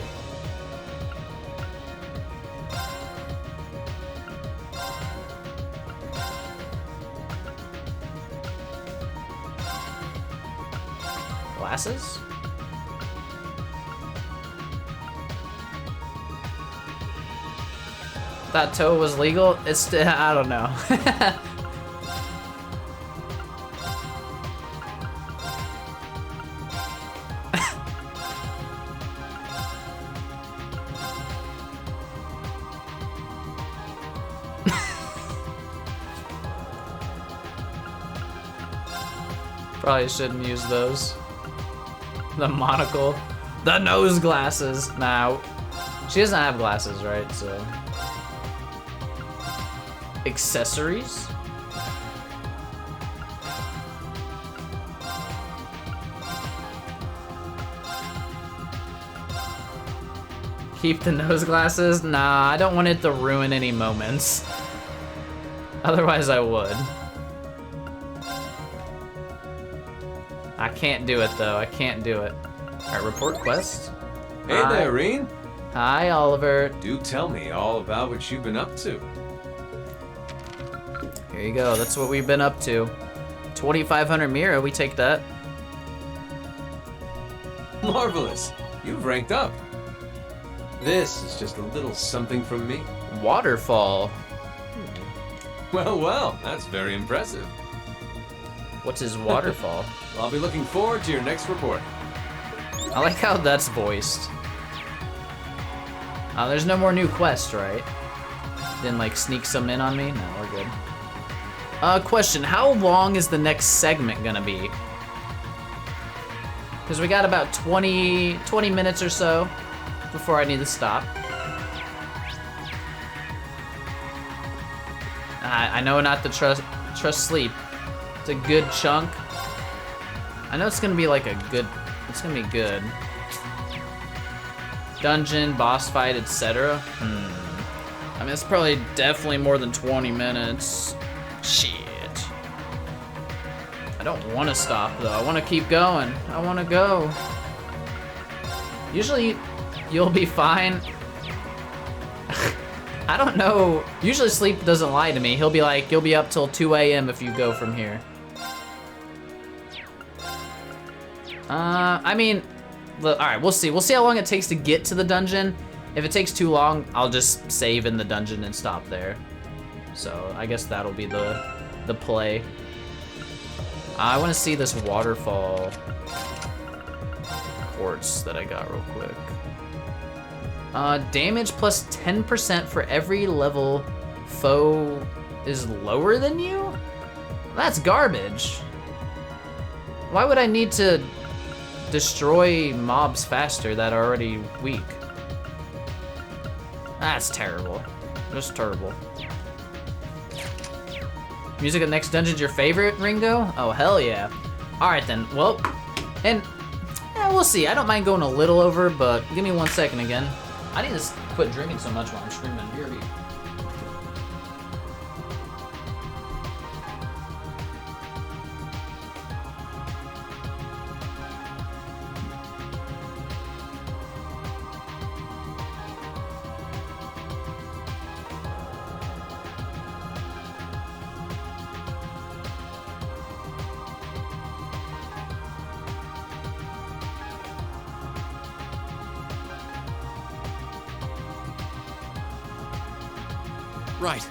Glasses? Thought Toa was legal? It's, I don't know. Probably shouldn't use those. The monocle. The nose glasses. Nah, she doesn't have glasses, right? So. Accessories? Keep the nose glasses? Nah, I don't want it to ruin any moments. Otherwise I would. I can't do it though, I can't do it. Alright, report quest. Hey there, Reen. Hi, Oliver. Do tell me all about what you've been up to. Here you go, that's what we've been up to. 2,500 Mira, we take that. Marvelous, you've ranked up. This is just a little something from me. Waterfall. Well, well, that's very impressive. What's his waterfall? I'll be looking forward to your next report. I like how that's voiced. There's no more new quests, right? Didn't like sneak some in on me? No, we're good. Question, how long is the next segment gonna be? Because we got about 20 minutes or so before I need to stop. I know not to trust sleep. It's a good chunk. I know it's gonna be like it's gonna be good. Dungeon, boss fight, etc. I mean, it's probably definitely more than 20 minutes. Shit. I don't want to stop though. I want to keep going. I want to go. Usually, you'll be fine. I don't know. Usually sleep doesn't lie to me. He'll be like, you'll be up till 2 a.m. if you go from here. I mean, all right, we'll see. We'll see how long it takes to get to the dungeon. If it takes too long, I'll just save in the dungeon and stop there. So I guess that'll be the play. I want to see this waterfall quartz that I got real quick. Damage plus 10% for every level foe is lower than you? That's garbage. Why would I need to destroy mobs faster that are already weak? That's terrible. Just terrible. Music of the next dungeon's your favorite, Ringo? Oh, hell yeah. Alright then, well, and we'll see. I don't mind going a little over, but give me 1 second again. I need to quit drinking so much while I'm screaming BRB. Right.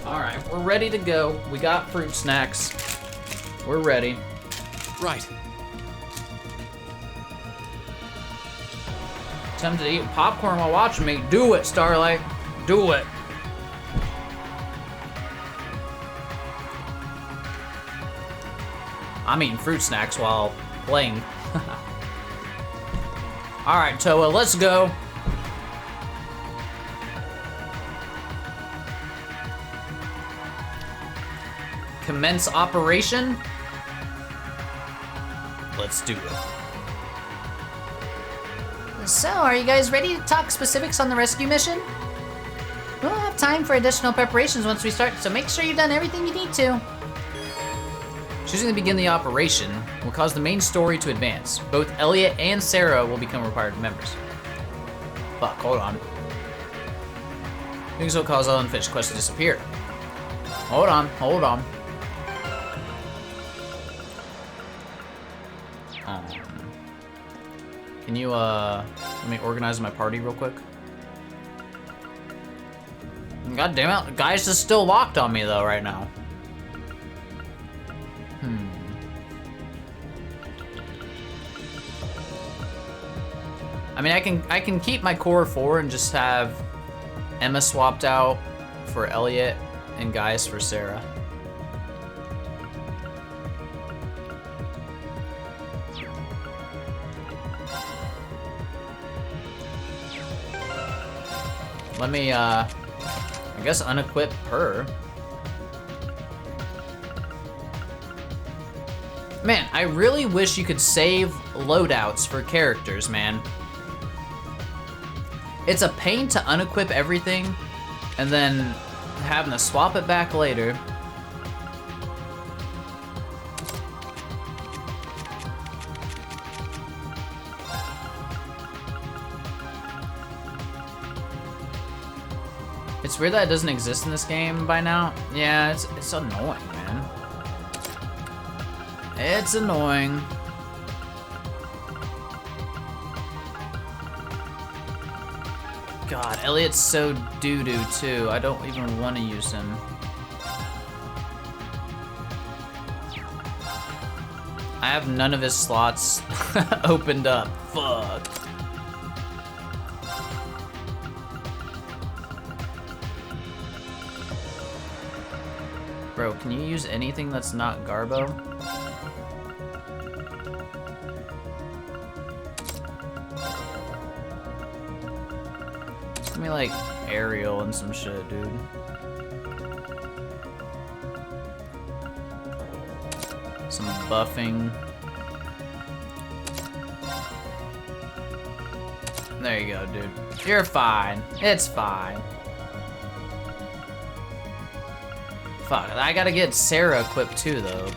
Alright, we're ready to go. We got fruit snacks. We're ready. Right. Tempted to eat popcorn while watching me. Do it, Starlight. Do it. I'm eating fruit snacks while playing. Alright, Toa, let's go. Commence operation. Let's do it. So, are you guys ready to talk specifics on the rescue mission? We'll have time for additional preparations once we start, so make sure you've done everything you need to. Choosing to begin the operation will cause the main story to advance. Both Elliot and Sarah will become required members. Fuck, hold on. Things will cause all unfinished quests to disappear. Hold on, hold on. Can you, let me organize my party real quick? God damn it, guys is still locked on me though right now. I mean, I can keep my core 4 and just have Emma swapped out for Elliot and Gaius for Sarah. Let me, I guess unequip her. Man, I really wish you could save loadouts for characters, man. It's a pain to unequip everything and then having to swap it back later. It's weird that it doesn't exist in this game by now. Yeah, it's annoying, man. It's annoying. God, Elliot's so doo-doo too. I don't even want to use him. I have none of his slots opened up. Fuck. Bro, can you use anything that's not Garbo? Give me like Ariel and some shit, dude. Some buffing. There you go, dude. You're fine. It's fine. Fuck, I gotta get Sarah equipped too, though.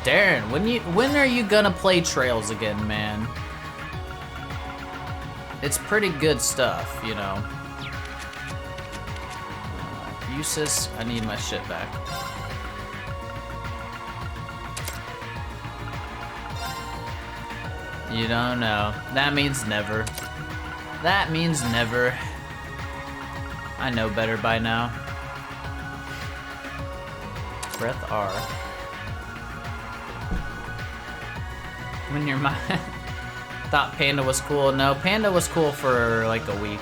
Darren, when are you gonna play Trails again, man? It's pretty good stuff, you know. Usis, I need my shit back. You don't know. That means never. That means never. I know better by now. Breath R. When your mind thought Panda was cool. No, Panda was cool for like a week.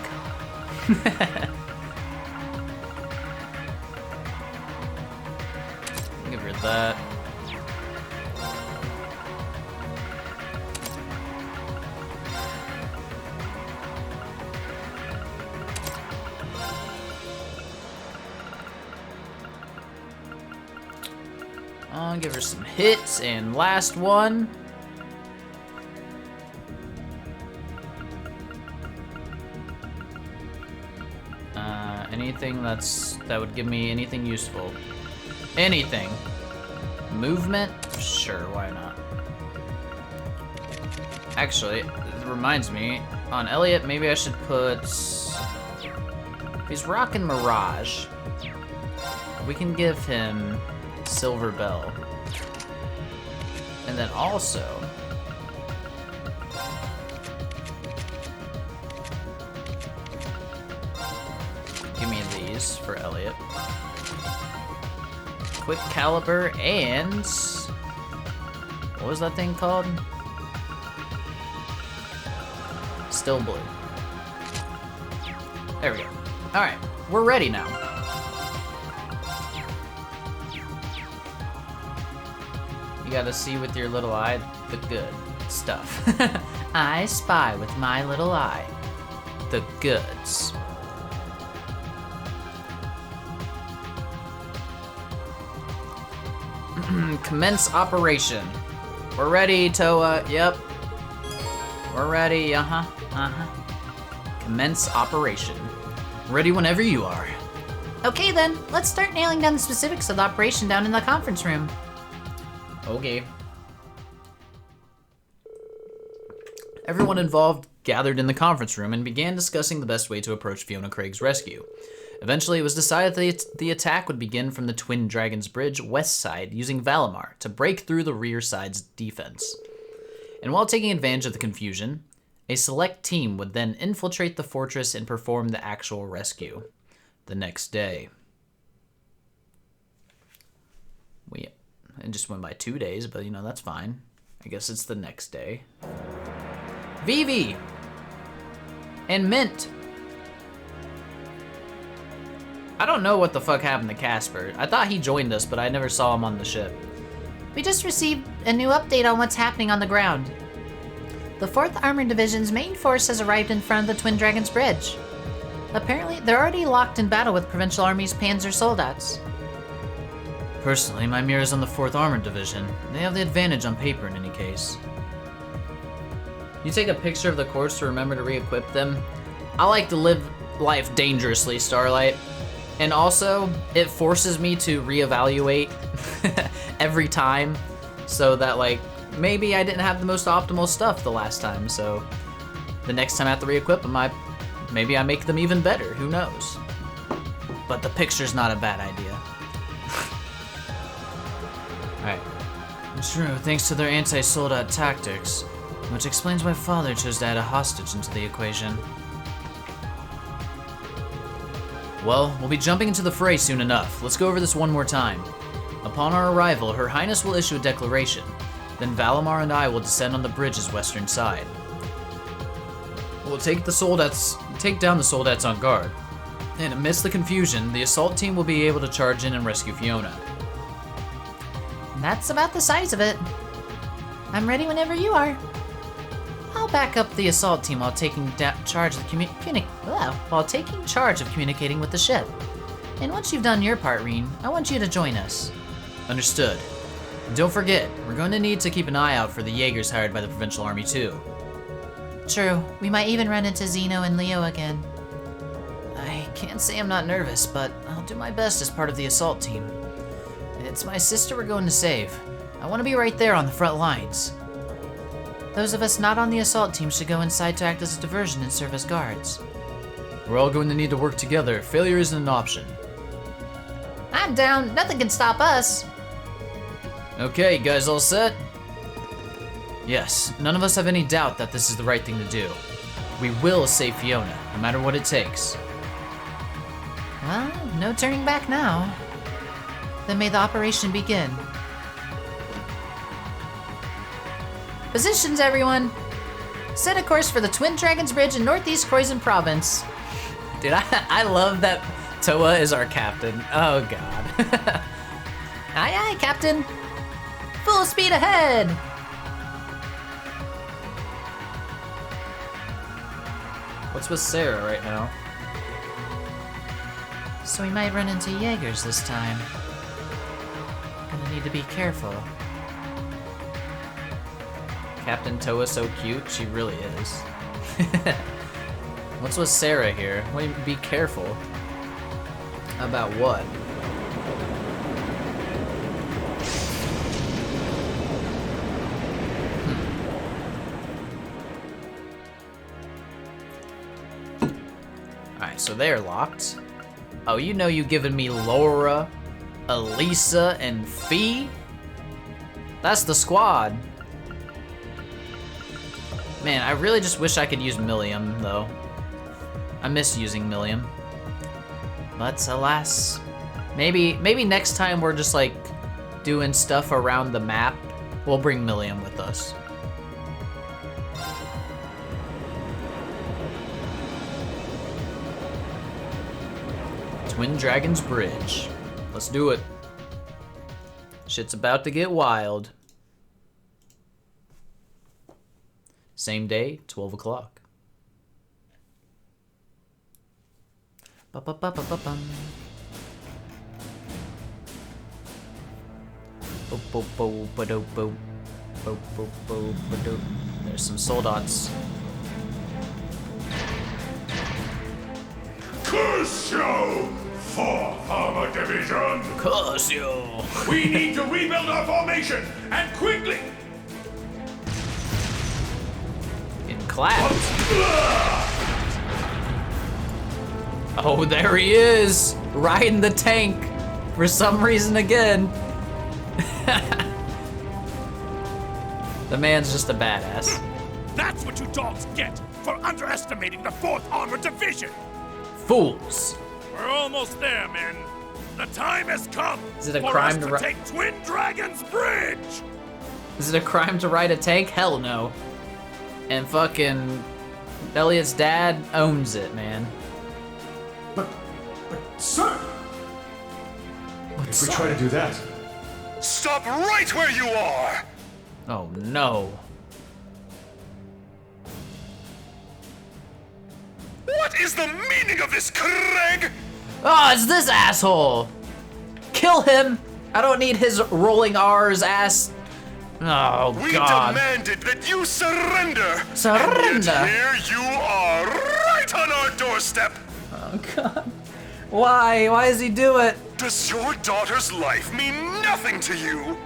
Give her that. I'll give her some hits, and last one. Anything that would give me anything useful. Anything. Movement? Sure, why not? Actually, it reminds me, on Elliot, maybe I should put... He's rocking Mirage. We can give him Silver Bell. And then also... Give me these for Elliot. Quick Caliber and... What was that thing called? Still Blue. There we go. Alright, we're ready now. You gotta see with your little eye the good stuff. I spy with my little eye the goods. Commence operation. We're ready, Toa. Yep. We're ready. Commence operation. Ready whenever you are. Okay then, let's start nailing down the specifics of the operation down in the conference room. Okay. Everyone involved gathered in the conference room and began discussing the best way to approach Fiona Craig's rescue. Eventually, it was decided that the attack would begin from the Twin Dragons Bridge west side using Valimar to break through the rear side's defense. And while taking advantage of the confusion, a select team would then infiltrate the fortress and perform the actual rescue the next day. It just went by 2 days, but you know, that's fine. I guess it's the next day. Vivi! And Mint! I don't know what the fuck happened to Casper. I thought he joined us, but I never saw him on the ship. We just received a new update on what's happening on the ground. The 4th Armored Division's main force has arrived in front of the Twin Dragons Bridge. Apparently, they're already locked in battle with Provincial Army's Panzer Soldats. Personally, my mirror's on the 4th Armored Division. They have the advantage on paper in any case. You take a picture of the corpse to remember to re-equip them. I like to live life dangerously, Starlight. And also, it forces me to reevaluate every time, so that like, maybe I didn't have the most optimal stuff the last time, so the next time I have to re-equip them, maybe I make them even better, who knows. But the picture's not a bad idea. Alright. True, thanks to their anti-soldat tactics, which explains why Father chose to add a hostage into the equation. Well, we'll be jumping into the fray soon enough. Let's go over this one more time. Upon our arrival, Her Highness will issue a declaration. Then Valimar and I will descend on the bridge's western side. We'll take down the soldats on guard. And amidst the confusion, the assault team will be able to charge in and rescue Fiona. That's about the size of it. I'm ready whenever you are. I'll back up the assault team while taking charge of communicating with the ship. And once you've done your part, Reen, I want you to join us. Understood. And don't forget, we're going to need to keep an eye out for the Jaegers hired by the Provincial Army too. True, we might even run into Zeno and Leo again. I can't say I'm not nervous, but I'll do my best as part of the assault team. It's my sister we're going to save. I want to be right there on the front lines. Those of us not on the assault team should go inside to act as a diversion and serve as guards. We're all going to need to work together. Failure isn't an option. I'm down. Nothing can stop us. Okay, you guys all set? Yes, none of us have any doubt that this is the right thing to do. We will save Fiona, no matter what it takes. Well, no turning back now. Then may the operation begin. Positions, everyone! Set a course for the Twin Dragons Bridge in Northeast Croydon Province. Dude, I love that Toa is our captain. Oh god. Aye aye, Captain! Full speed ahead! What's with Sarah right now? So we might run into Jaegers this time. Gonna need to be careful. Captain Toa's so cute, she really is. What's with Sarah here? Wait, be careful. About what? Alright, so they're locked. Oh, you know you giving me Laura, Elisa, and Fee? That's the squad. Man, I really just wish I could use Millium, though. I miss using Millium. But alas, maybe next time we're just like doing stuff around the map, we'll bring Millium with us. Twin Dragons Bridge. Let's do it. Shit's about to get wild. Same day, 12 o'clock. Ba-ba-ba-ba-ba-bum. There's some soldats. Crucio! 4th Armor Division! Cosio! We need to rebuild our formation, and quickly! In class. Oh, there he is! Riding the tank! For some reason again. The man's just a badass. That's what you dogs get for underestimating the 4th Armor Division! Fools! We're almost there, men. The time has come Is it a for crime us to to take Twin Dragons Bridge! Is it a crime to ride a tank? Hell no. And fucking Elliot's dad owns it, man. But, sir! What's If we up? try to do that... Stop right where you are! Oh no. What is the meaning of this, Craig? Oh, it's this asshole! Kill him! I don't need his rolling R's ass. Oh We god. demanded that you surrender! Surrender? And yet here you are, right on our doorstep! God. Why? Why does he do it? Does your daughter's life mean nothing to you?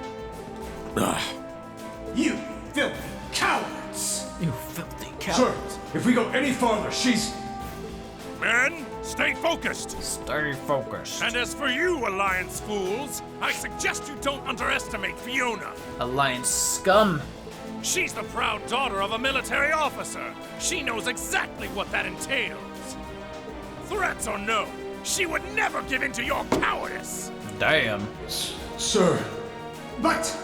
You filthy cowards! You filthy Sir, if we go any farther, she's... Men, stay focused. Stay focused. And as for you, Alliance fools, I suggest you don't underestimate Fiona. Alliance scum. She's the proud daughter of a military officer. She knows exactly what that entails. Threats or no, she would never give in to your cowardice. Damn. Sir, but...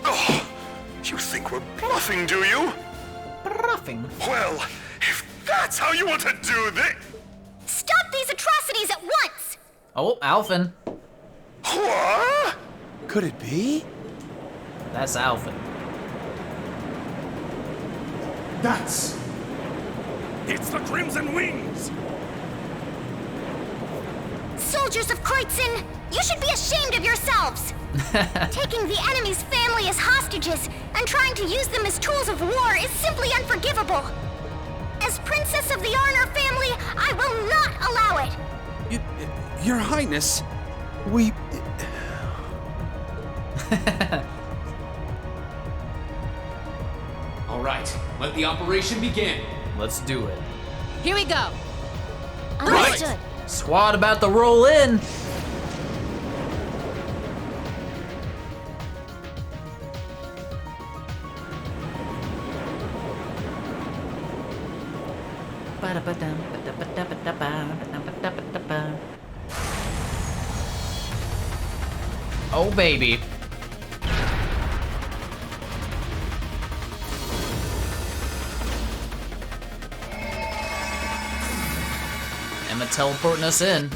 Oh, you think we're bluffing, do you? Bluffing. Well, if that's how you want to do this... Stop these atrocities at once! Oh, Alphen. What? Could it be? That's Alphen. That's... It's the Crimson Wings! Soldiers of Kreutzen, you should be ashamed of yourselves! Taking the enemy's family as hostages and trying to use them as tools of war is simply unforgivable. As Princess of the Arnor family, I will not allow it! Your Highness, we... All right, let the operation begin. Let's do it. Here we go. Understood. Squad about to roll in. Oh, baby. Emma teleporting us in.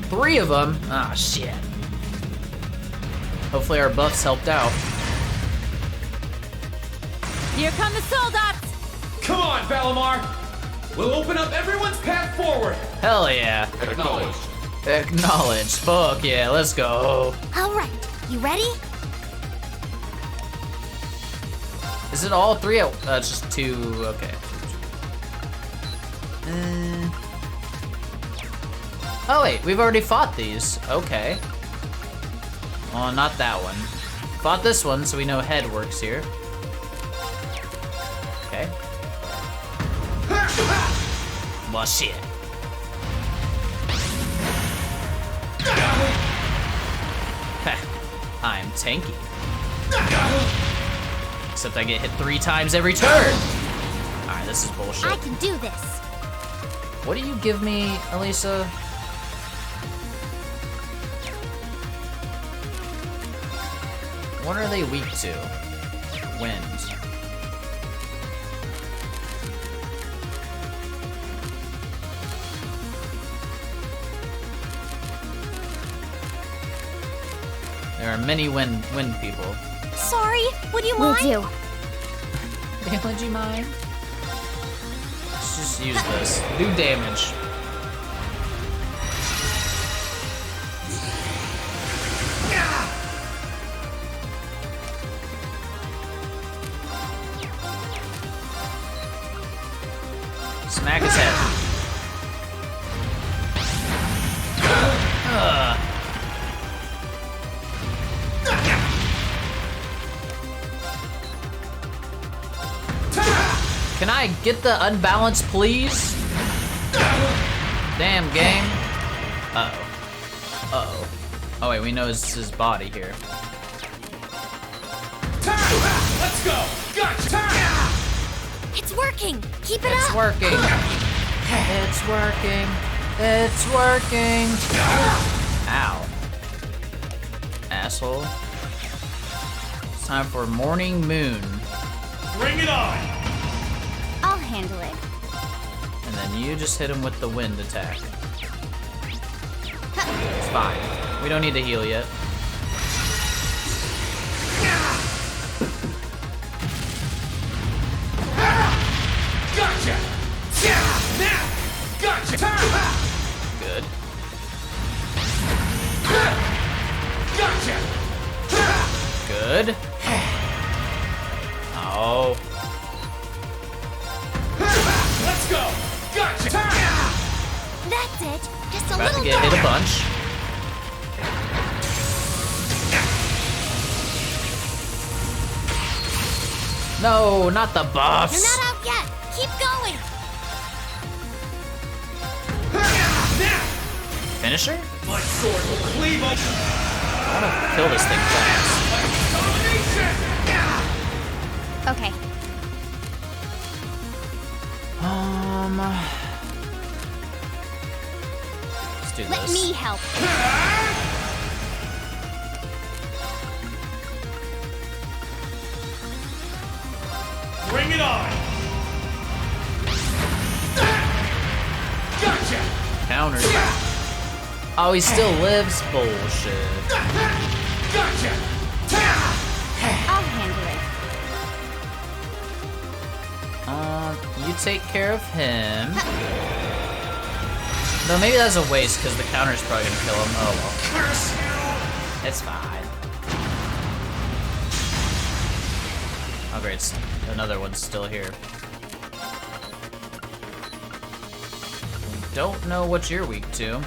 3 of them? Ah, shit. Hopefully our buffs helped out. Here come the soldats. Come on, Valimar! We'll open up everyone's path forward! Hell yeah. Acknowledged. Acknowledged. Fuck yeah, let's go. Alright, you ready? Is it all 3 at just 2? Okay. Oh wait, we've already fought these. Okay. Oh, not that one. Fought this one, so we know head works here. Okay. Well, shit. I'm tanky. Except I get hit 3 times every turn. Alright, this is bullshit. I can do this. What do you give me, Elisa? What are they weak to? Wind. There are many wind people. Sorry, would you mind? Will do. Would you mind? Let's just use this. Do damage. Smack his head. Can I get the unbalance, please? Damn game. Uh-oh. Uh-oh. Oh wait, we know it's his body here. Let's go! Gotcha! It's working. Keep it It's up. working. It's working. It's working. Ow. Asshole. It's time for Morning Moon. Bring it on! I'll handle it. And then you just hit him with the wind attack. It's fine. We don't need to heal yet. Gotcha! Now! Gotcha! Good. Gotcha! Good. Oh. it. Just a About to little get hit a more. bunch. No, not the You're buffs. not out yet. Keep going. Finisher? My sword will cleave up. I want to kill this thing fast. Okay. Let's do Let this. me help. Bring it on. Gotcha. Counter. Oh, he still lives? Bullshit. Gotcha. I'll handle it. You take care of him. Though maybe that's a waste because the counter's probably gonna kill him. Oh well. Curse you. It's fine. Oh great, another one's still here. Don't know what you're weak to.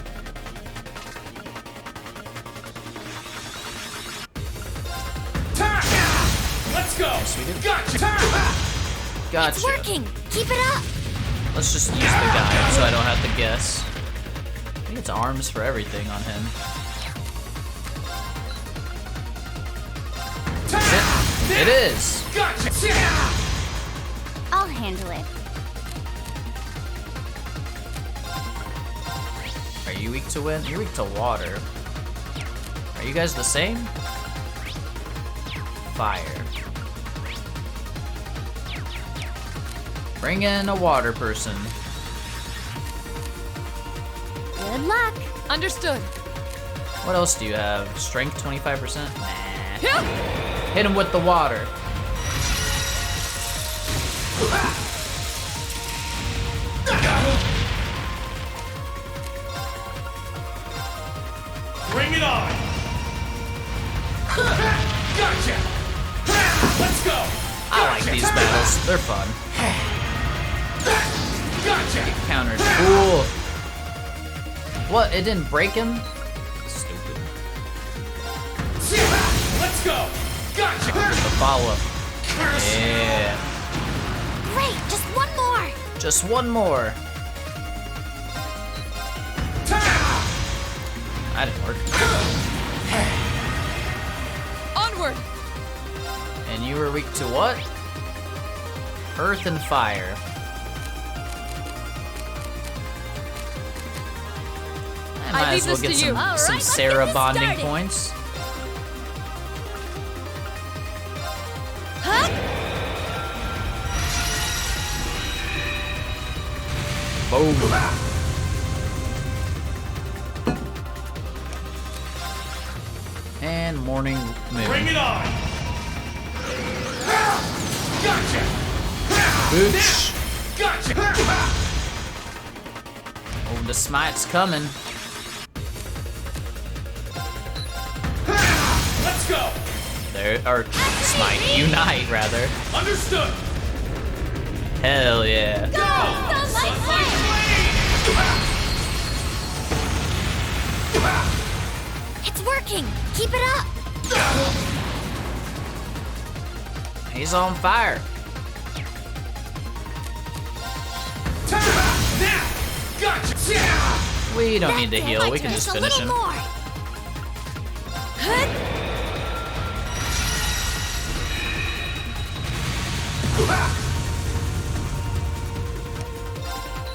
Let's go. Yes, we do. Gotcha. Gotcha. It's working. Keep it up. Let's just use the guide so I don't have to guess. I think it's arms for everything on him. It is. Gotcha. I'll handle it. Are you weak to wind? You're weak to water. Are you guys the same? Fire. Bring in a water person. Good luck. Understood. What else do you have? Strength 25%? Nah. Hit him with the water. Bring it on. Gotcha. Let's go. I like these battles. They're fun. Gotcha. Countered. Cool. What? It didn't break him? Stupid. Let's go. Gotcha. The follow-up. Yeah. Great. Just one more. Just one more. That didn't work. Onward. And you were weak to what? Earth and fire. I might leave as well this get to you. some, All right, some let's get Sarah this bonding started. points. Huh? Boom. And morning moon. Bring it on. Gotcha. Bitch. Gotcha. Oh, the smite's coming. Let's go. There, or smite, unite rather. Understood. Hell yeah. It's working. Keep it up. He's on fire. Now. Gotcha. We don't need to That's it, heal. my We can turn. just Just a finish little him. more. Huh?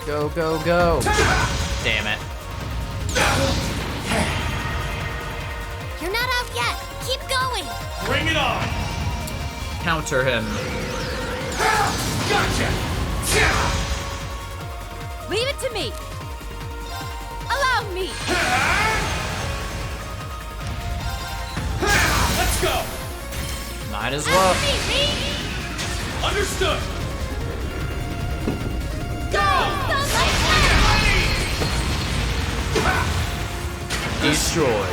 Go, go, go. Damn it. You're not out yet. Keep going. Bring it on. Counter him. Gotcha. Leave it to me. Allow me. Let's go. Might as well. Understood. Destroy.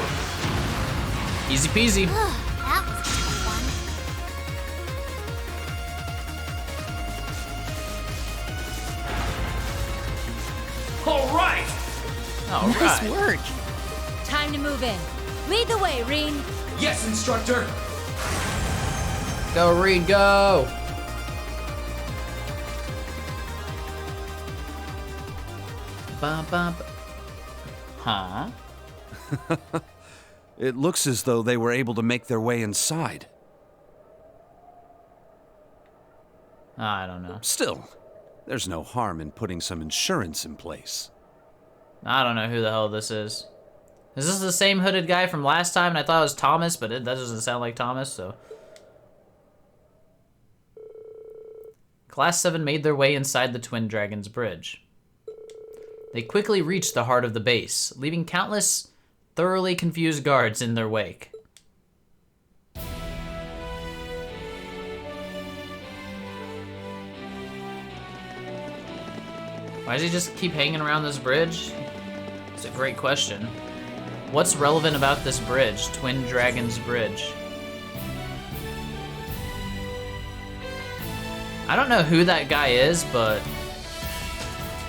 Easy peasy. That was a tough one. All right. All Nice right. work. Time to move in. Lead the way, Reen. Yes, instructor. Go, Reed, go. Bum, bum, bum. Huh? It looks as though they were able to make their way inside. I don't know. Still, there's no harm in putting some insurance in place. I don't know who the hell this is. Is this the same hooded guy from last time? And I thought it was Thomas, but that doesn't sound like Thomas, so. Class 7 made their way inside the Twin Dragons Bridge. They quickly reached the heart of the base, leaving countless thoroughly confused guards in their wake. Why does he just keep hanging around this bridge? It's a great question. What's relevant about this bridge, Twin Dragons Bridge? I don't know who that guy is, but...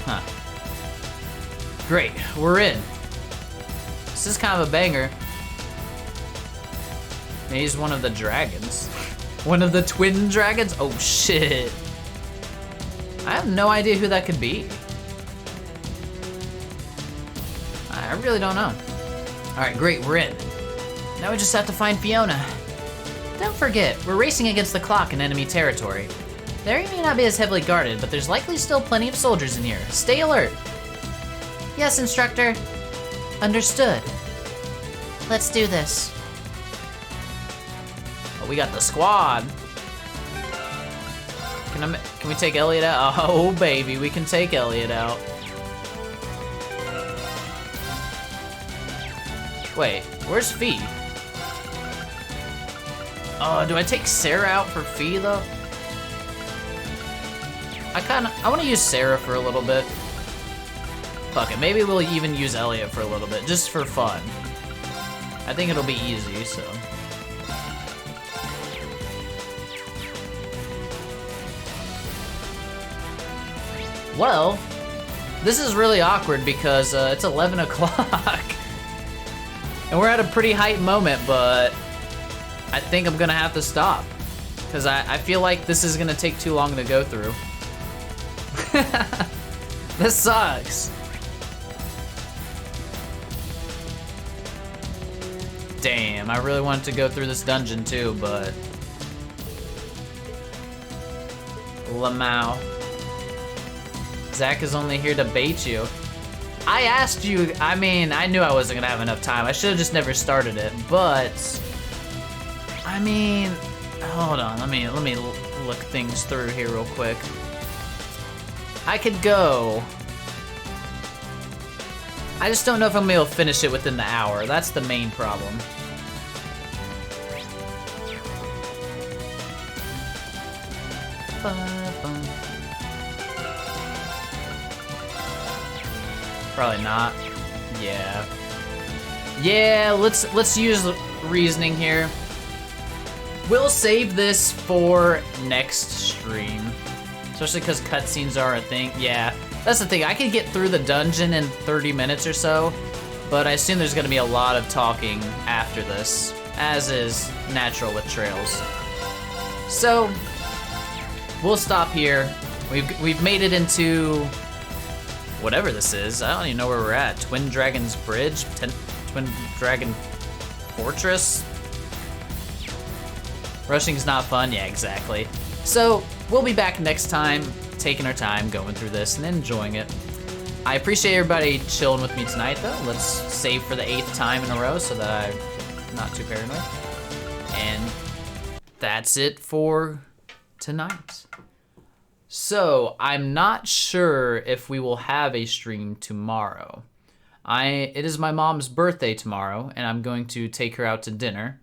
Huh. Great, we're in. This is kind of a banger. He's one of the dragons. One of the twin dragons? Oh shit. I have no idea who that could be. I really don't know. Alright, great, we're in. Now we just have to find Fiona. Don't forget, we're racing against the clock in enemy territory. The area may not be as heavily guarded, but there's likely still plenty of soldiers in here. Stay alert. Yes, instructor. Understood. Let's do this. Oh, we got the squad. Can we take Elliot out? Oh, baby, we can take Elliot out. Wait, where's Fee? Oh, do I take Sarah out for Fee, though? I want to use Sarah for a little bit. Fuck it, maybe we'll even use Elliot for a little bit, just for fun. I think it'll be easy, so. Well, this is really awkward because it's 11 o'clock. And we're at a pretty hype moment, but I think I'm gonna have to stop. Because I feel like this is gonna take too long to go through. This sucks. Damn, I really wanted to go through this dungeon too, but... Lamau. Zach is only here to bait you. I asked you, I mean, I knew I wasn't gonna have enough time. I should have just never started it, but... I mean, hold on, let me look things through here real quick. I could go. I just don't know if I'm gonna be able to finish it within the hour. That's the main problem. Probably not. Yeah. Yeah, let's use reasoning here. We'll save this for next stream. Especially because cutscenes are a thing. Yeah, that's the thing. I could get through the dungeon in 30 minutes or so, but I assume there's going to be a lot of talking after this, as is natural with Trails. So, we'll stop here. We've made it into whatever this is. I don't even know where we're at. Twin Dragons Bridge? Twin Dragon Fortress? Rushing's not fun? Yeah, exactly. So, we'll be back next time, taking our time, going through this, and enjoying it. I appreciate everybody chilling with me tonight, though. Let's save for the 8th time in a row so that I'm not too paranoid. And that's it for tonight. So, I'm not sure if we will have a stream tomorrow. It is my mom's birthday tomorrow, and I'm going to take her out to dinner.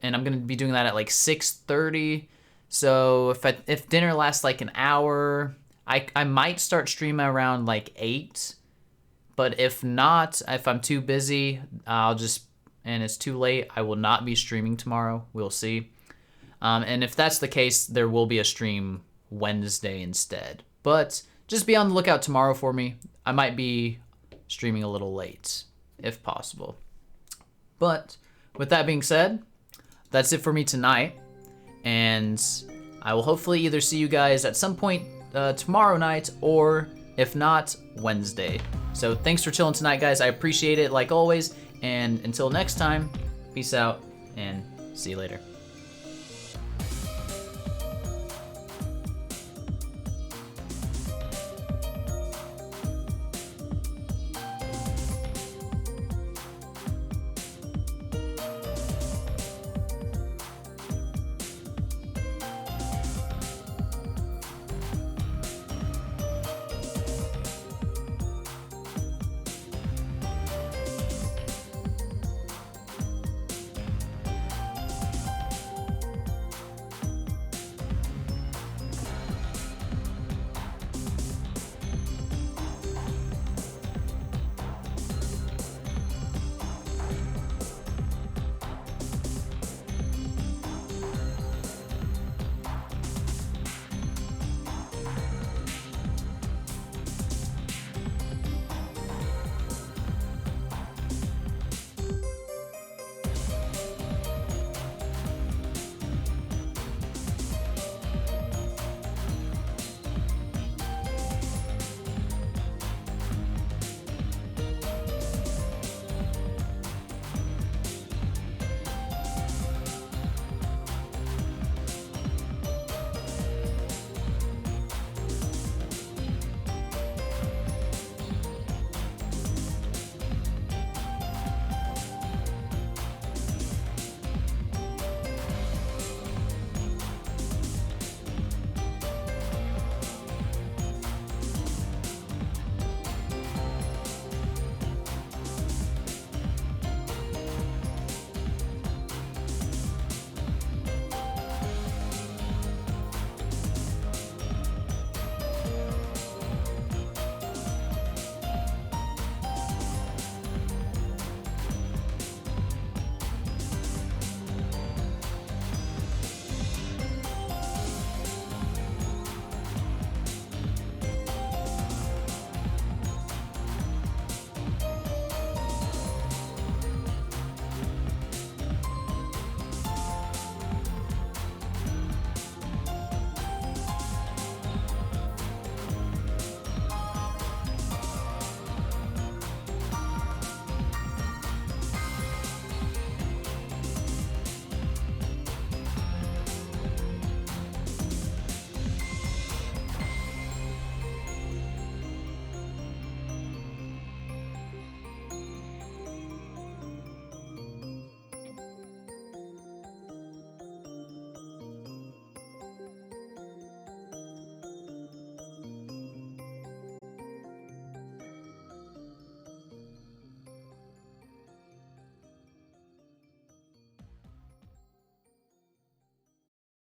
And I'm gonna be doing that at like 6:30. So if dinner lasts like an hour, I might start streaming around like 8. But if not, if I'm too busy, and it's too late, I will not be streaming tomorrow. We'll see. And if that's the case, there will be a stream Wednesday instead. But just be on the lookout tomorrow for me. I might be streaming a little late, if possible. But with that being said, that's it for me tonight. And I will hopefully either see you guys at some point tomorrow night, or if not, Wednesday. So thanks for chilling tonight, guys. I appreciate it like always. And until next time, peace out and see you later.